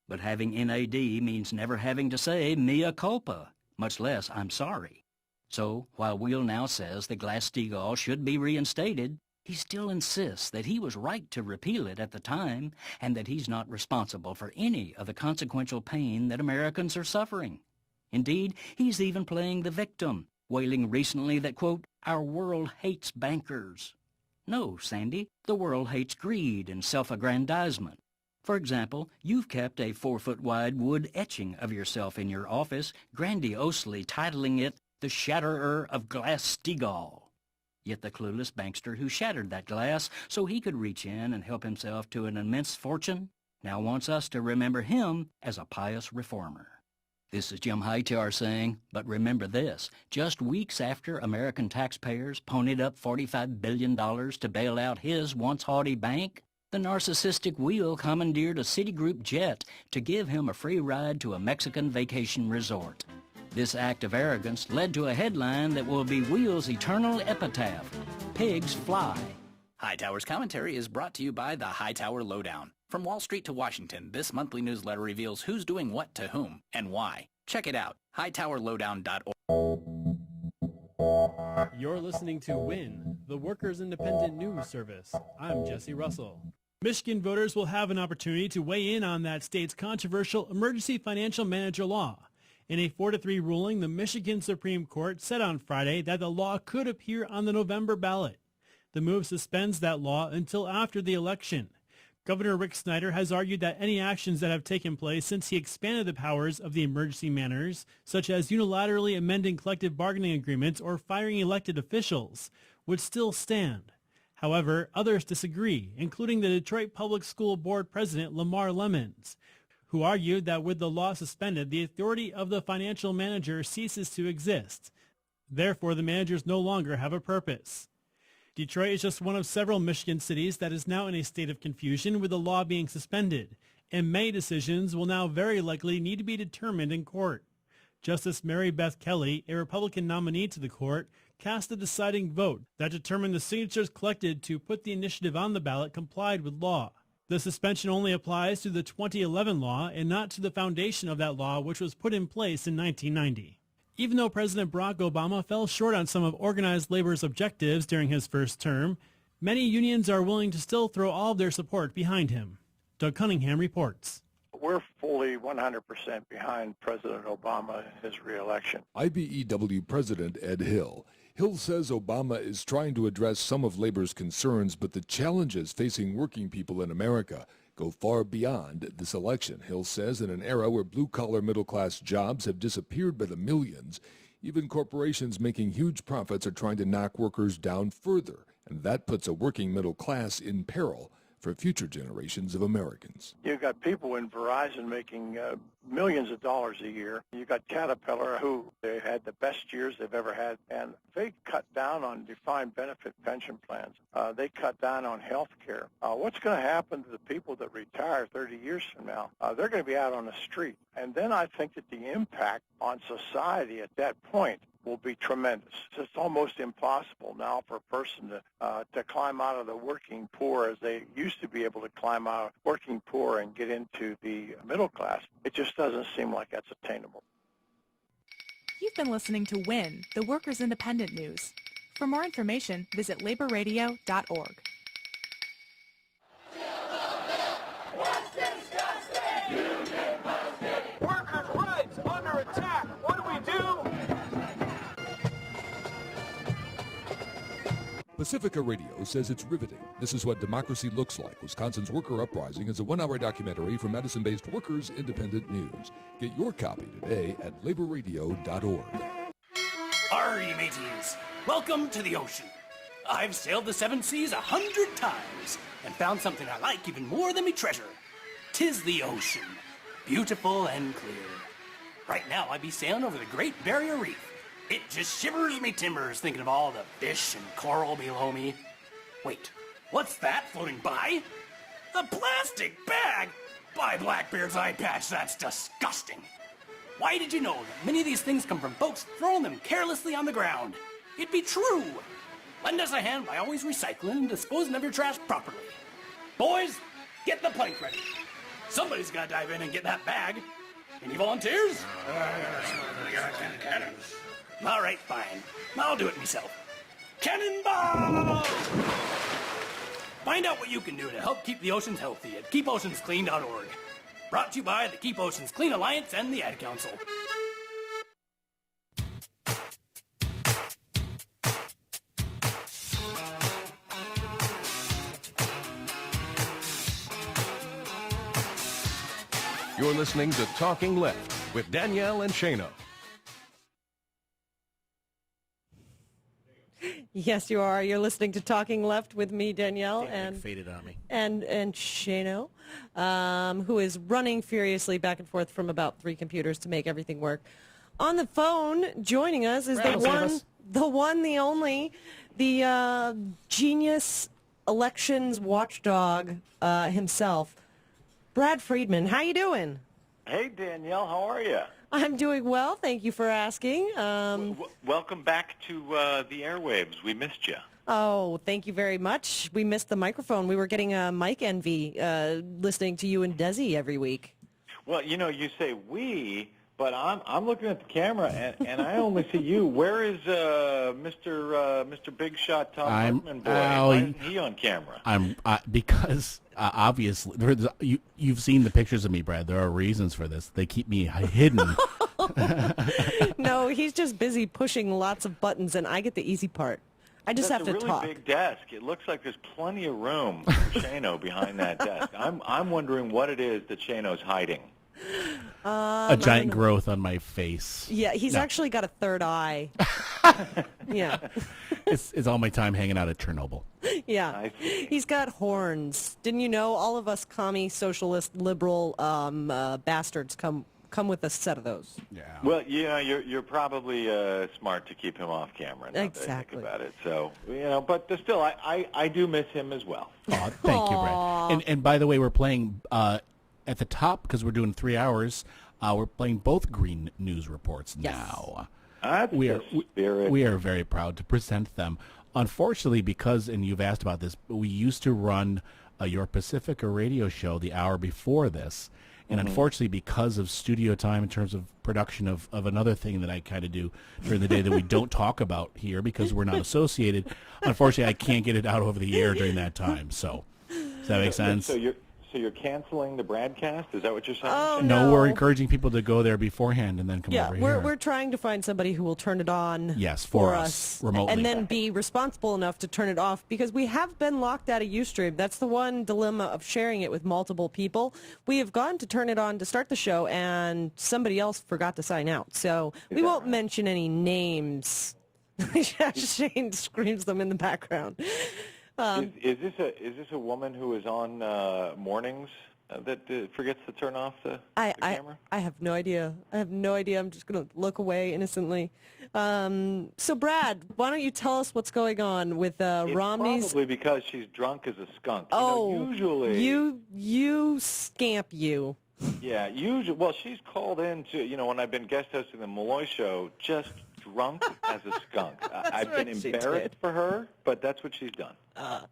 But having NAD means never having to say mea culpa, much less I'm sorry. So, while Wheel now says the Glass-Steagall should be reinstated, he still insists that he was right to repeal it at the time and that he's not responsible for any of the consequential pain that Americans are suffering. Indeed, he's even playing the victim, wailing recently that, quote, our world hates bankers. No, Sandy, the world hates greed and self-aggrandizement. For example, you've kept a 4-foot-wide wood etching of yourself in your office, grandiosely titling it The Shatterer of Glass-Steagall. Yet the clueless bankster who shattered that glass so he could reach in and help himself to an immense fortune now wants us to remember him as a pious reformer. This is Jim Hightower saying, but remember this, just weeks after American taxpayers ponied up $45 billion to bail out his once haughty bank, the narcissistic wheel commandeered a Citigroup jet to give him a free ride to a Mexican vacation resort. This act of arrogance led to a headline that will be Wheel's eternal epitaph, Pigs Fly. Hightower's commentary is brought to you by the Hightower Lowdown. From Wall Street to Washington, this monthly newsletter reveals who's doing what to whom and why. Check it out, hightowerlowdown.org. You're listening to WIN, the Workers' Independent News Service. I'm Jesse Russell. Michigan voters will have an opportunity to weigh in on that state's controversial emergency financial manager law. In a 4-3 ruling, the Michigan Supreme Court said on Friday that the law could appear on the November ballot. The move suspends that law until after the election. Governor Rick Snyder has argued that any actions that have taken place since he expanded the powers of the emergency managers, such as unilaterally amending collective bargaining agreements or firing elected officials, would still stand. However, others disagree, including the Detroit Public School Board President Lamar Lemons, who argued that with the law suspended, the authority of the financial manager ceases to exist. Therefore, the managers no longer have a purpose. Detroit is just one of several Michigan cities that is now in a state of confusion with the law being suspended, and May decisions will now very likely need to be determined in court. Justice Mary Beth Kelly, a Republican nominee to the court, cast the deciding vote that determined the signatures collected to put the initiative on the ballot complied with law. The suspension only applies to the 2011 law and not to the foundation of that law, which was put in place in 1990. Even though President Barack Obama fell short on some of organized labor's objectives during his first term, many unions are willing to still throw all of their support behind him. Doug Cunningham reports. We're fully 100% behind President Obama and his reelection. IBEW President Ed Hill. Hill says Obama is trying to address some of labor's concerns, but the challenges facing working people in America go far beyond this election. Hill says in an era where blue-collar middle-class jobs have disappeared by the millions, even corporations making huge profits are trying to knock workers down further, and that puts a working middle class in peril for future generations of Americans. You've got people in Verizon making millions of dollars a year. You've got Caterpillar, who they had the best years they've ever had, and they cut down on defined benefit pension plans. They cut down on health care. What's going to happen to the people that retire 30 years from now? They're going to be out on the street. And then I think that the impact on society at that point will be tremendous. It's almost impossible now for a person to climb out of the working poor as they used to be able to climb out of working poor and get into the middle class. It just doesn't seem like that's attainable. You've been listening to WIN, the Workers' Independent News. For more information, visit laborradio.org. Workers' rights under attack. What do we do? Pacifica Radio says it's riveting. This is what democracy looks like. Wisconsin's Worker Uprising is a 1-hour documentary from Madison-based Workers Independent News. Get your copy today at laborradio.org. Arry, mateys. Welcome to the ocean. I've sailed the 7 seas 100 times and found something I like even more than me treasure. 'Tis the ocean, beautiful and clear. Right now I be sailing over the Great Barrier Reef. It just shivers me timbers thinking of all the fish and coral below me. Wait, what's that floating by? A plastic bag? By Blackbeard's eye patch, that's disgusting. Why did you know that many of these things come from folks throwing them carelessly on the ground? It'd be true. Lend us a hand by always recycling and disposing of your trash properly. Boys, get the plank ready. Somebody's gotta dive in and get that bag. Any volunteers? All right, fine. I'll do it myself. Cannonball! Find out what you can do to help keep the oceans healthy at keepoceansclean.org. Brought to you by the Keep Oceans Clean Alliance and the Ad Council. You're listening to Talking Left with Danielle and Shane. Yes, you are. You're listening to Talking Left with me, Danielle, and faded on me. and Shano, who is running furiously back and forth from about 3 computers to make everything work. On the phone, joining us is the one, the only, the genius elections watchdog himself, Brad Friedman. How you doing? Hey, Danielle, how are you? I'm doing well. Thank you for asking. Welcome back to the airwaves. We missed you. Oh, thank you very much. We missed the microphone. We were getting mic envy listening to you and Desi every week. Well, you say we, but I'm looking at the camera, and I only see you. Where is Mr. Big Shot Tom Hartman boy? Why isn't he on camera? Because obviously you've seen the pictures of me, Brad. There are reasons for this. They keep me hidden. No, he's just busy pushing lots of buttons, and I get the easy part. I just have to talk. That's a really big desk. It looks like there's plenty of room for Shano behind that desk. I'm wondering what it is that Shano's hiding. A giant growth on my face. Yeah, he's actually got a third eye. Yeah. It's all my time hanging out at Chernobyl. Yeah. He's got horns. Didn't you know all of us commie, socialist, liberal bastards come with a set of those? Yeah. Well, you're probably smart to keep him off camera. Now exactly. That I think about it. So, but still, I do miss him as well. Oh, thank you, Brad. And by the way, we're playing at the top, because we're doing 3 hours, we're playing both green news reports now. We are very proud to present them. Unfortunately, because, and you've asked about this, but we used to run your Pacifica radio show the hour before this. And unfortunately, because of studio time in terms of production of another thing that I kind of do during the day that we don't talk about here because we're not associated, unfortunately, I can't get it out over the air during that time. So, does that make sense? So you're canceling the broadcast? Is that what you're saying? Oh, no, we're encouraging people to go there beforehand and then come over here. Yeah, we're trying to find somebody who will turn it on for us remotely. And then be responsible enough to turn it off, because we have been locked out of Ustream. That's the one dilemma of sharing it with multiple people. We have gone to turn it on to start the show, and somebody else forgot to sign out. So we won't mention any names. Shane screams them in the background. Is this a woman who is on mornings that forgets to turn off the camera? I have no idea. I'm just going to look away innocently. So, Brad, why don't you tell us what's going on with Romney's... Probably because she's drunk as a skunk. Usually... You scamp you. Yeah, usually... Well, she's called in to, when I've been guest hosting the Malloy Show, just drunk as a skunk. I've been embarrassed for her, but that's what she's done. I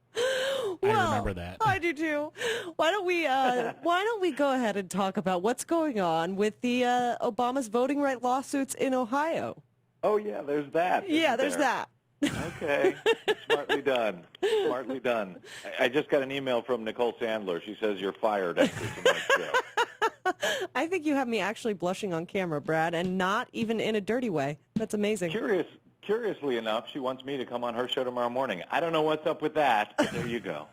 remember that. I do too. Why don't we go ahead and talk about what's going on with the Obama's voting right lawsuits in Ohio? Oh yeah, there's that. Yeah, there's that. Okay, smartly done. Smartly done. I just got an email from Nicole Sandler. She says you're fired after tonight's show. I think you have me actually blushing on camera, Brad, and not even in a dirty way. That's amazing. Curiously enough, she wants me to come on her show tomorrow morning. I don't know what's up with that, but there you go.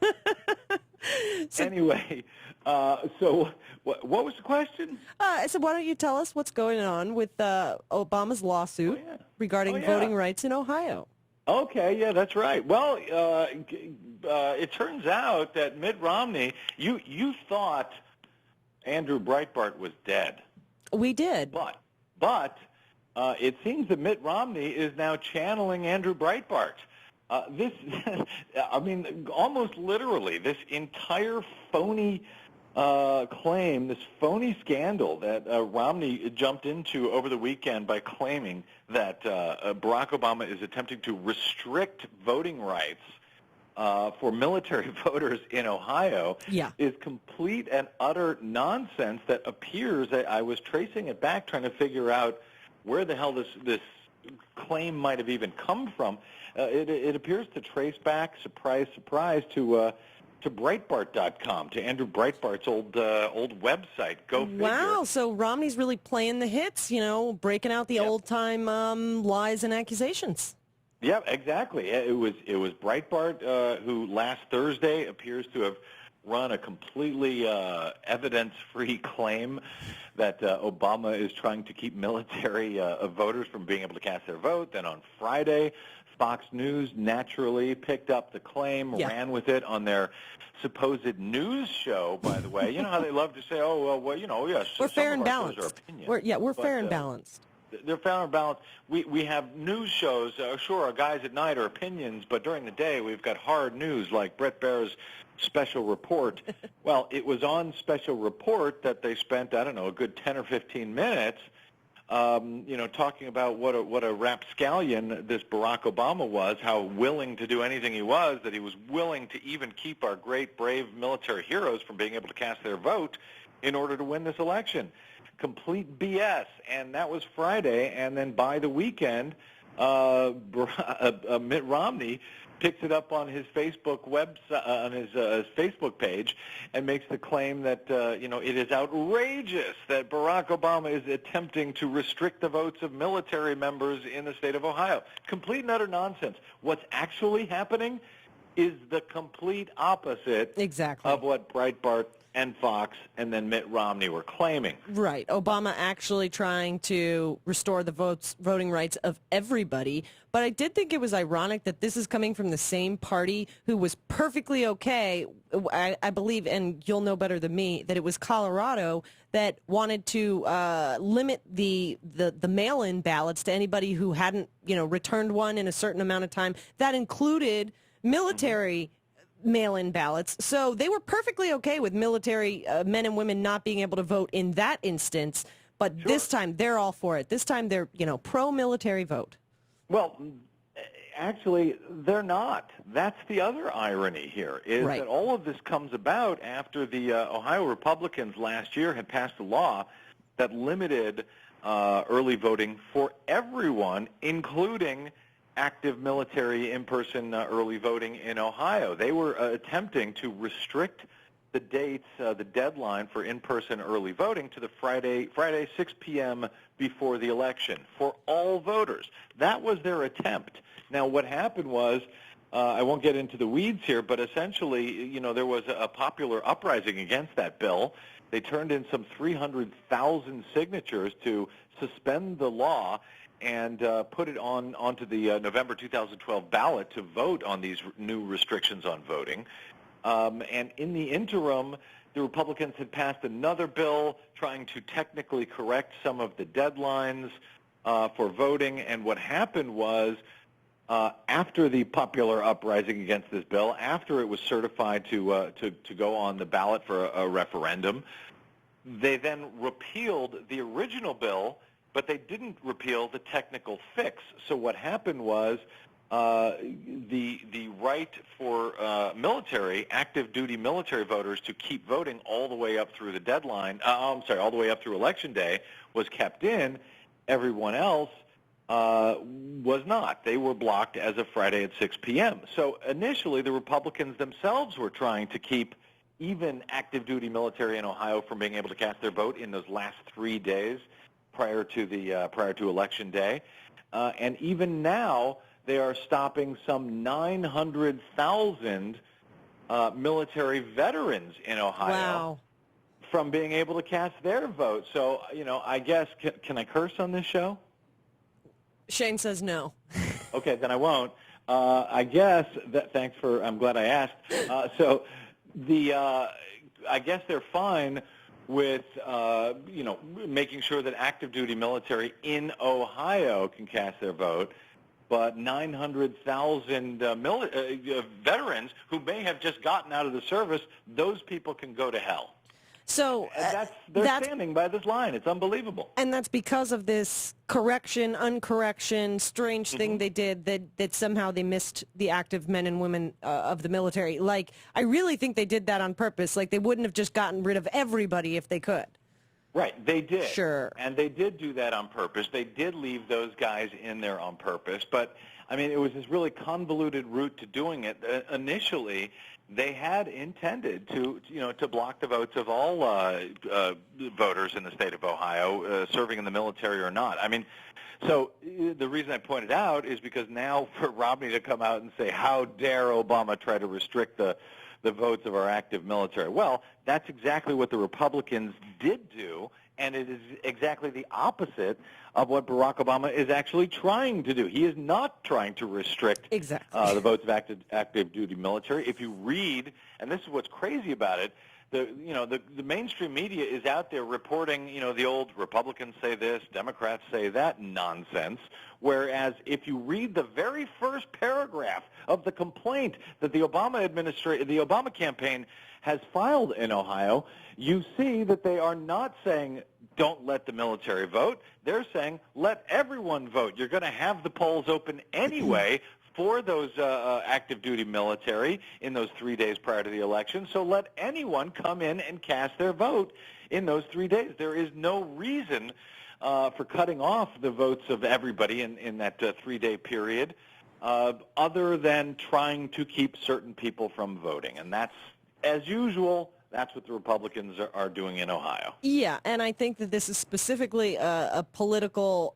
Anyway, so what was the question? So why don't you tell us what's going on with Obama's lawsuit regarding voting rights in Ohio? Okay, yeah, that's right. Well, it turns out that Mitt Romney, you thought Andrew Breitbart was dead. We did. But it seems that Mitt Romney is now channeling Andrew Breitbart. Almost literally, this entire phony claim, this phony scandal that Romney jumped into over the weekend by claiming that Barack Obama is attempting to restrict voting rights for military voters in Ohio is complete and utter nonsense that appears that I was tracing it back, trying to figure out where the hell this claim might have even come from. It appears to trace back, surprise, surprise, to Breitbart.com, to Andrew Breitbart's old website. Go figure. Wow, so Romney's really playing the hits, breaking out the old-time lies and accusations. Yeah, exactly. It was Breitbart who last Thursday appears to have run a completely evidence-free claim that Obama is trying to keep military voters from being able to cast their vote. Then on Friday, Fox News naturally picked up the claim, ran with it on their supposed news show, by the way. You know how they love to say, oh, well, you know, yes, we're fair and balanced. We're fair and balanced. They're fair and balanced. We have news shows. Sure, our guys at night are opinions, but during the day we've got hard news like Brett Baer's Special Report. Well, it was on Special Report that they spent, I don't know, a good 10 or 15 minutes, you know, talking about what a rapscallion this Barack Obama was, how willing to do anything he was, that he was willing to even keep our great, brave military heroes from being able to cast their vote in order to win this election. Complete BS, and that was Friday, and then by the weekend, Mitt Romney picks it up on his Facebook website, on his Facebook page, and makes the claim that you know, it is outrageous that Barack Obama is attempting to restrict the votes of military members in the state of Ohio. Complete and utter nonsense. What's actually happening is the complete opposite of what Breitbart and Fox and then Mitt Romney were claiming. Right. Obama actually trying to restore the voting rights of everybody. But I did think it was ironic that this is coming from the same party who was perfectly okay, I believe, and you'll know better than me, that it was Colorado that wanted to limit the mail-in ballots to anybody who hadn't, you know, returned one in a certain amount of time. That included military mail-in ballots. So they were perfectly okay with military men and women not being able to vote in that instance. But this time they're all for it. This time they're, you know, pro-military vote. Well, actually, they're not. That's the other irony here, is that all of this comes about after the Ohio Republicans last year had passed a law that limited early voting for everyone, including active military in-person early voting in Ohio. They were attempting to restrict the dates, the deadline for in-person early voting to the Friday 6 p.m. before the election for all voters. That was their attempt. Now, what happened was, I won't get into the weeds here, but essentially, you know, there was a popular uprising against that bill. They turned in some 300,000 signatures to suspend the law and put it onto the November 2012 ballot to vote on these new restrictions on voting. And in the interim, the Republicans had passed another bill trying to technically correct some of the deadlines for voting. And what happened was, after the popular uprising against this bill, after it was certified to go on the ballot for a referendum, they then repealed the original bill, but they didn't repeal the technical fix. So what happened was the right for active duty military voters to keep voting all the way up through the deadline, all the way up through Election Day was kept in. Everyone else was not. They were blocked as of Friday at 6 p.m. So initially the Republicans themselves were trying to keep even active duty military in Ohio from being able to cast their vote in those last 3 days prior to Election Day. And even now, they are stopping some 900,000 military veterans in Ohio from being able to cast their vote. So, you know, I guess, can I curse on this show? Shane says no. Okay, then I won't. I guess that, I'm glad I asked. So I guess they're fine with, you know, making sure that active duty military in Ohio can cast their vote, but 900,000 veterans who may have just gotten out of the service, those people can go to hell. So they're standing by this line. It's unbelievable. And that's because of this correction, uncorrection, strange thing they did that somehow they missed the active men and women of the military. Like, I really think they did that on purpose. Like, they wouldn't have just gotten rid of everybody if they could. Right, they did. Sure. And they did do that on purpose. They did leave those guys in there on purpose. But, I mean, it was this really convoluted route to doing it. Initially, they had intended to block the votes of all voters in the state of Ohio, serving in the military or not. I mean, so the reason I pointed out is because now for Romney to come out and say, how dare Obama try to restrict the votes of our active military? Well, that's exactly what the Republicans did do, and it is exactly the opposite of what Barack Obama is actually trying to do. He is not trying to restrict the votes of active duty military. If you read, and this is what's crazy about it, the mainstream media is out there reporting, the old Republicans say this, Democrats say that nonsense, whereas if you read the very first paragraph of the complaint that the Obama campaign has filed in Ohio, you see that they are not saying don't let the military vote. They're saying let everyone vote. You're going to have the polls open anyway for those active duty military in those 3 days prior to the election. So let anyone come in and cast their vote in those 3 days. There is no reason for cutting off the votes of everybody in that 3-day period other than trying to keep certain people from voting. And that's, as usual, that's what the Republicans are doing in Ohio. Yeah, and I think that this is specifically a political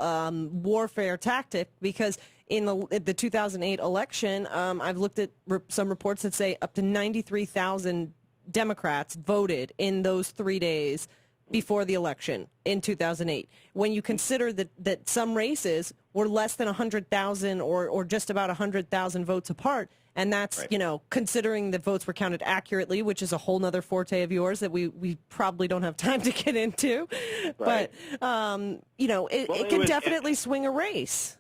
warfare tactic because in the 2008 election, I've looked at some reports that say up to 93,000 Democrats voted in those 3 days before the election in 2008. When you consider that some races were less than 100,000 or just about 100,000 votes apart, and that's, considering that votes were counted accurately, which is a whole nother forte of yours that we probably don't have time to get into. Right. But, it can definitely swing a race.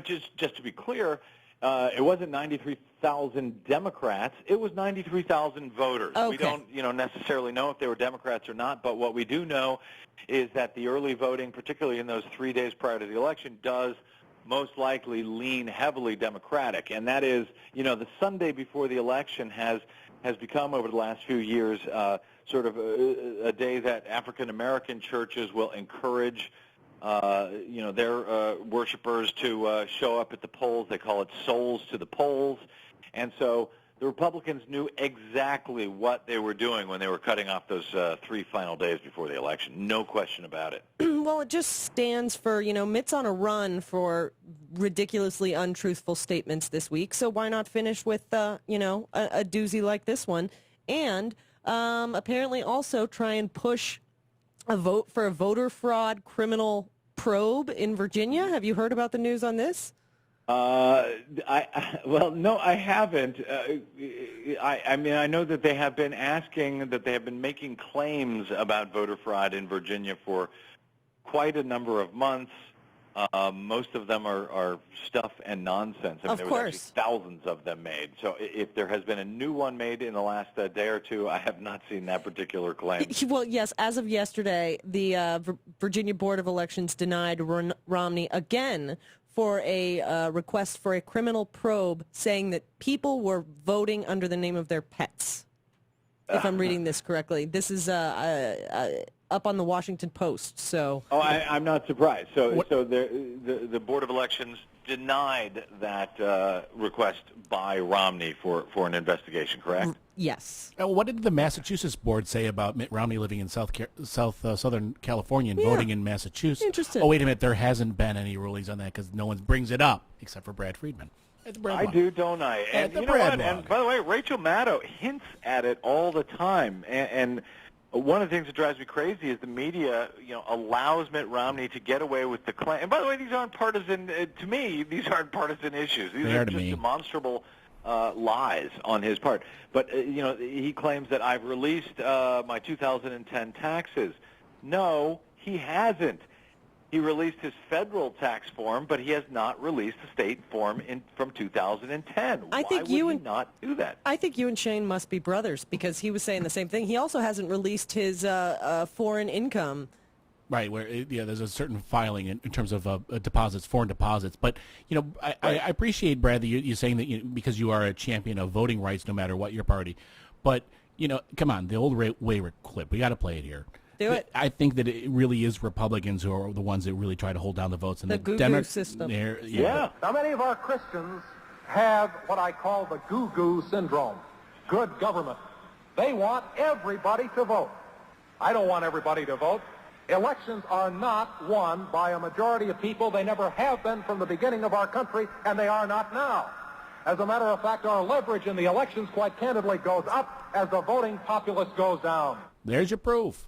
Just to be clear, it wasn't 93,000 Democrats. It was 93,000 voters. Okay. We don't, necessarily know if they were Democrats or not, but what we do know is that the early voting, particularly in those 3 days prior to the election, does most likely lean heavily Democratic. And that is, the Sunday before the election has become, over the last few years, sort of a day that African-American churches will encourage their worshipers to show up at the polls. They call it souls to the polls. And so the Republicans knew exactly what they were doing when they were cutting off those 3 final days before the election. No question about it. Well, it just stands for, Mitt's on a run for ridiculously untruthful statements this week. So why not finish with, a doozy like this one? And apparently also try and push a vote for a voter fraud criminal probe in Virginia. Have you heard about the news on this? No, I haven't. I know that they have been making claims about voter fraud in Virginia for quite a number of months. Most of them are stuff and nonsense. Of there course. was actually thousands of them made. So if there has been a new one made in the last day or two, I have not seen that particular claim. Well, yes, as of yesterday, the Virginia Board of Elections denied Romney again for a request for a criminal probe saying that people were voting under the name of their pets, if I'm reading this correctly. This is up on the Washington Post. So. Oh, I'm not surprised. So the Board of Elections denied that request by Romney for an investigation, correct? Yes. What did the Massachusetts board say about Mitt Romney living in Southern California and voting in Massachusetts? Interesting. Oh, wait a minute. There hasn't been any rulings on that because no one brings it up except for Brad Friedman. I do, don't I? And you know what? And by the way, Rachel Maddow hints at it all the time. And one of the things that drives me crazy is the media, allows Mitt Romney to get away with the claim. And by the way, these aren't partisan. To me, these aren't partisan issues. These are just demonstrable lies on his part. But he claims that I've released my 2010 taxes. No, he hasn't. He released his federal tax form, but he has not released the state form from 2010. Why would he not do that? I think you and Shane must be brothers because he was saying the same thing. He also hasn't released his foreign income. Right, where there's a certain filing in terms of deposits, foreign deposits. But I appreciate, Brad, that you're saying that because you are a champion of voting rights, no matter what your party. But come on, the old Wayward clip. We got to play it here. Do it. I think that it really is Republicans who are the ones that really try to hold down the votes. And the goo-goo system. Yeah. Now, many of our Christians have what I call the goo-goo syndrome. Good government. They want everybody to vote. I don't want everybody to vote. Elections are not won by a majority of people. They never have been from the beginning of our country, and they are not now. As a matter of fact, our leverage in the elections, quite candidly, goes up as the voting populace goes down. There's your proof.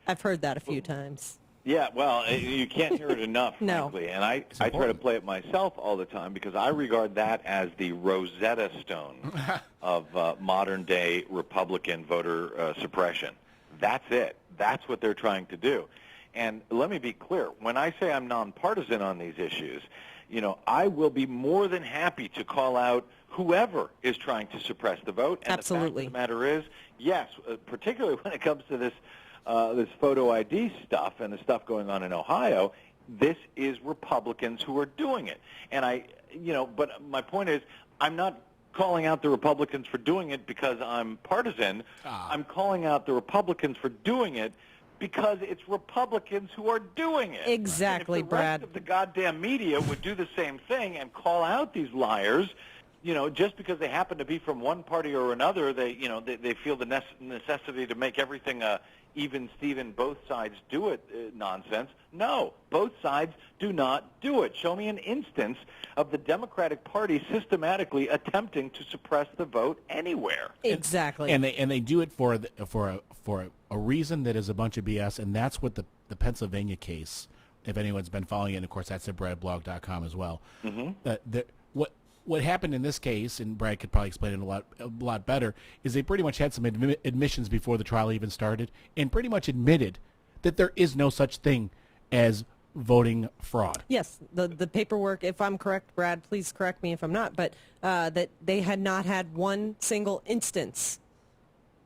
I've heard that a few times. Yeah, well, you can't hear it enough, No. frankly. And I try to play it myself all the time because I regard that as the Rosetta Stone of modern-day Republican voter suppression. That's it. That's what they're trying to do. And let me be clear. When I say I'm nonpartisan on these issues, I will be more than happy to call out whoever is trying to suppress the vote. And Absolutely. The fact of the matter is, yes, particularly when it comes to this photo ID stuff and the stuff going on in Ohio, this is Republicans who are doing it. And but my point is, I'm not calling out the Republicans for doing it because I'm partisan. I'm calling out the Republicans for doing it because it's Republicans who are doing it. Exactly, and if the Brad. rest of the goddamn media would do the same thing and call out these liars, just because they happen to be from one party or another, they feel the necessity to make everything even Steven, both sides do it nonsense. No, both sides do not do it. Show me an instance of the Democratic Party systematically attempting to suppress the vote anywhere. Exactly. And they do it for a reason that is a bunch of BS, and that's what the Pennsylvania case, if anyone's been following it, and of course that's at BradBlog.com as well. Mm-hmm. What happened in this case, and Brad could probably explain it a lot better, is they pretty much had some admissions before the trial even started, and pretty much admitted that there is no such thing as voting fraud. Yes, the paperwork, if I'm correct, Brad, please correct me if I'm not, but that they had not had one single instance,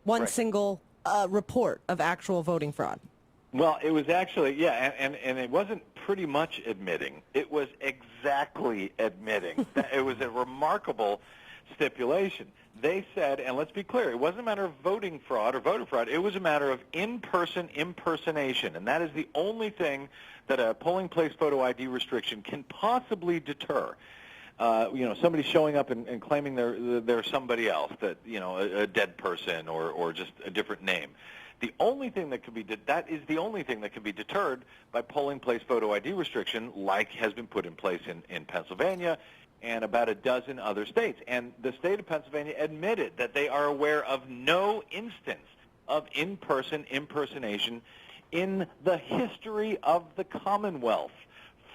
one single report of actual voting fraud. Well, it was actually, and it wasn't pretty much admitting. It was exactly admitting. It was a remarkable stipulation. They said, and let's be clear, it wasn't a matter of voting fraud or voter fraud. It was a matter of in-person impersonation, and that is the only thing that a polling place photo ID restriction can possibly deter. Somebody showing up and claiming they're somebody else, that a dead person or just a different name. The only thing that is the only thing that can be deterred by polling place photo ID restriction, like has been put in place in Pennsylvania and about a dozen other states. And the state of Pennsylvania admitted that they are aware of no instance of in-person impersonation in the history of the Commonwealth.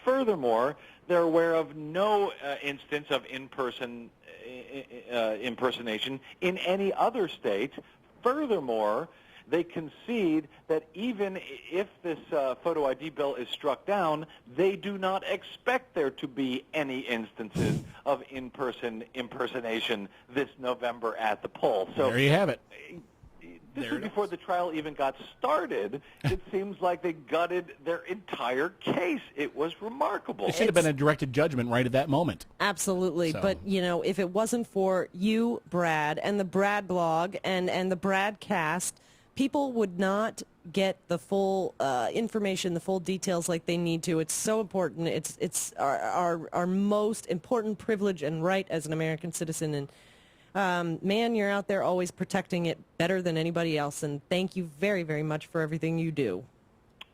Furthermore, they're aware of no instance of in-person impersonation in any other state. Furthermore, they concede that even if this photo ID bill is struck down, they do not expect there to be any instances of in-person impersonation this November at the polls. So there you have it. This was before the trial even got started. It seems like they gutted their entire case. It was remarkable. It should have been a directed judgment right at that moment. Absolutely. So. But, if it wasn't for you, Brad, and the BradBlog and the BradCast, people would not get the full information, the full details like they need to. It's so important. It's our most important privilege and right as an American citizen. And man, you're out there always protecting it better than anybody else. And thank you very, very much for everything you do.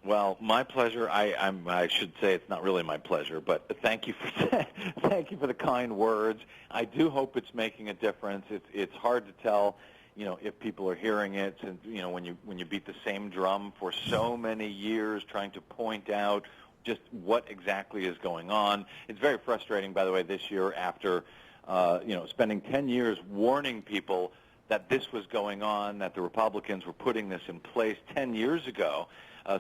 Well, my pleasure. I should say it's not really my pleasure, but thank you for the kind words. I do hope it's making a difference. It's hard to tell, if people are hearing it, since when you beat the same drum for so many years, trying to point out just what exactly is going on. It's very frustrating, by the way, this year after spending 10 years warning people that this was going on, that the Republicans were putting this in place 10 years ago,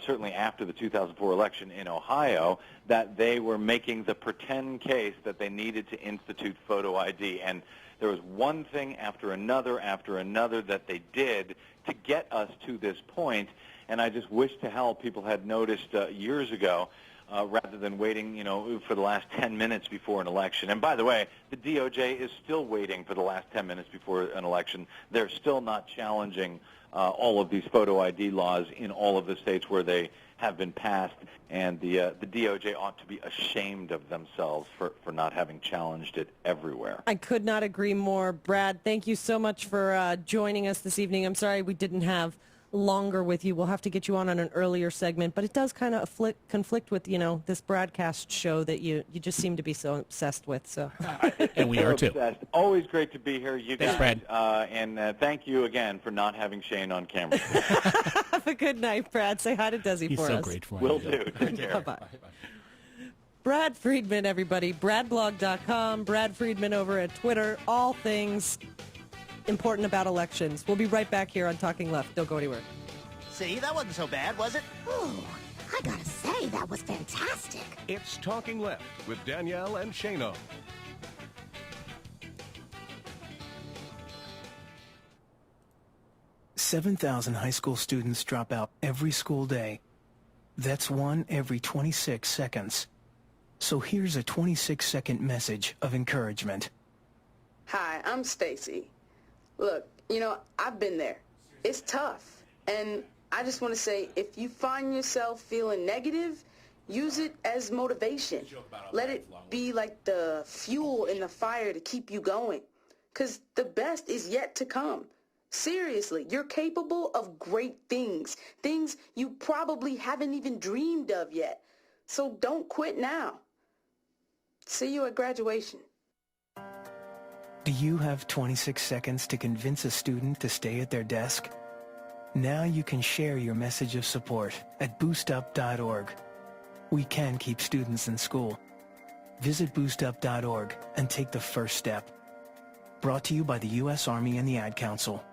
certainly after the 2004 election in Ohio, that they were making the pretend case that they needed to institute photo ID. And there was one thing after another that they did to get us to this point. And I just wish to hell people had noticed years ago, rather than waiting, for the last 10 minutes before an election. And by the way, the DOJ is still waiting for the last 10 minutes before an election. They're still not challenging all of these photo ID laws in all of the states where they have been passed. And the DOJ ought to be ashamed of themselves for not having challenged it everywhere. I could not agree more. Brad, thank you so much for joining us this evening. I'm sorry we didn't have longer with you. We'll have to get you on an earlier segment, but it does kind of conflict with, this broadcast show that you just seem to be so obsessed with. So, and we are too. Obsessed. Always great to be here, you Thanks, guys. Brad. And thank you again for not having Shane on camera. have a good night, Brad. Say hi to Desi He's for so us. grateful. Will do. Take care. Bye-bye. Brad Friedman, everybody. BradBlog.com. Brad Friedman over at Twitter. All things important about elections. We'll be right back here on Talking Left. Don't go anywhere. See, that wasn't so bad, was it? Ooh, I gotta say, that was fantastic. It's Talking Left with Danielle and Shane. 7,000 high school students drop out every school day. That's one every 26 seconds. So here's a 26-second message of encouragement. Hi, I'm Stacy. Look, I've been there. It's tough. And I just want to say, if you find yourself feeling negative, use it as motivation. Let it be like the fuel in the fire to keep you going. Because the best is yet to come. Seriously, you're capable of great things. Things you probably haven't even dreamed of yet. So don't quit now. See you at graduation. Do you have 26 seconds to convince a student to stay at their desk? Now you can share your message of support at boostup.org. We can keep students in school. Visit boostup.org and take the first step. Brought to you by the U.S. Army and the Ad Council.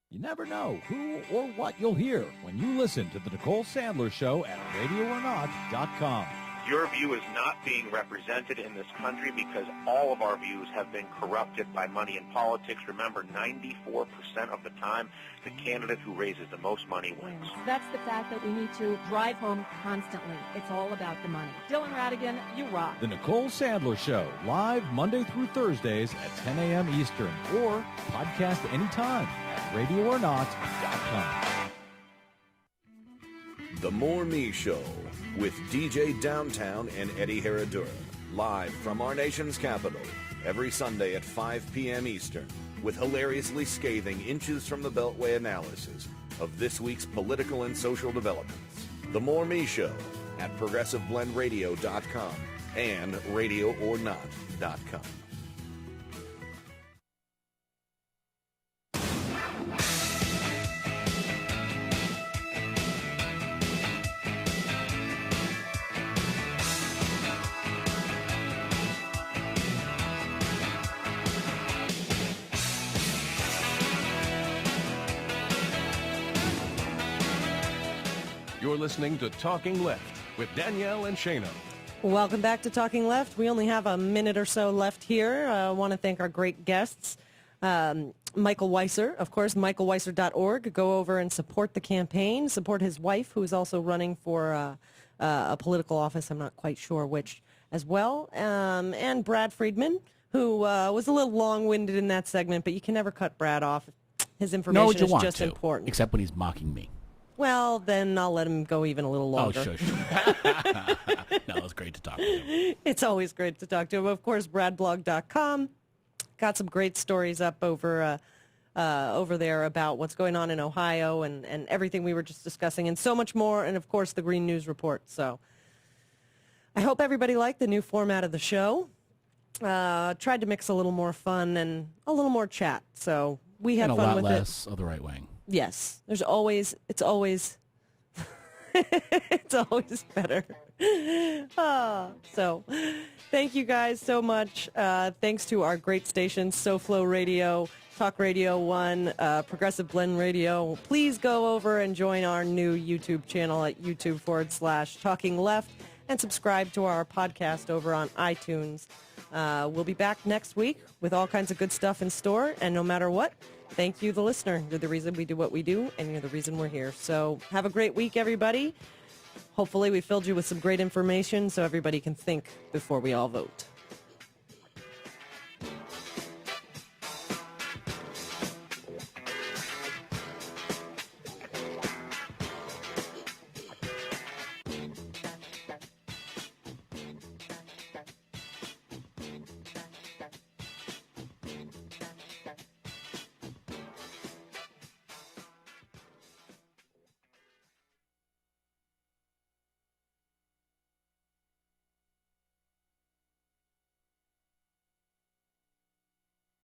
You never know who or what you'll hear when you listen to The Nicole Sandler Show at RadioOrNot.com. Your view is not being represented in this country because all of our views have been corrupted by money and politics. Remember, 94% of the time, the candidate who raises the most money wins. That's the fact that we need to drive home constantly. It's all about the money. Dylan Radigan, you rock. The Nicole Sandler Show, live Monday through Thursdays at 10 a.m. Eastern, or podcast anytime at RadioOrNot.com. The More Me Show with DJ Downtown and Eddie Herradura, live from our nation's capital, every Sunday at 5 p.m. Eastern, with hilariously scathing inches from the Beltway analysis of this week's political and social developments. The More Me Show at ProgressiveBlendRadio.com and RadioOrNot.com. You're listening to Talking Left with Danielle and Shane. Welcome back to Talking Left. We only have a minute or so left here. I want to thank our great guests. Mikel Weisser, of course, mikelweisser.org. Go over and support the campaign. Support his wife, who is also running for a political office. I'm not quite sure which as well. And Brad Friedman, who was a little long-winded in that segment, but you can never cut Brad off. His information is just important. Except when he's mocking me. Well, then I'll let him go even a little longer. Oh, shush. No, it was great to talk to him. It's always great to talk to him. Of course, BradBlog.com. Got some great stories up over there about what's going on in Ohio and everything we were just discussing and so much more. And, of course, the Green News Report. So I hope everybody liked the new format of the show. Tried to mix a little more fun and a little more chat. So we had fun with it. And a lot less of the right wing. Yes, it's always it's always better. So thank you guys so much. Thanks to our great stations, SoFlo Radio, Talk Radio 1, Progressive Blend Radio. Please go over and join our new YouTube channel at YouTube.com/Talking Left and subscribe to our podcast over on iTunes. We'll be back next week with all kinds of good stuff in store, and no matter what, thank you, the listener. You're the reason we do what we do, and you're the reason we're here. So have a great week, everybody. Hopefully we filled you with some great information so everybody can think before we all vote.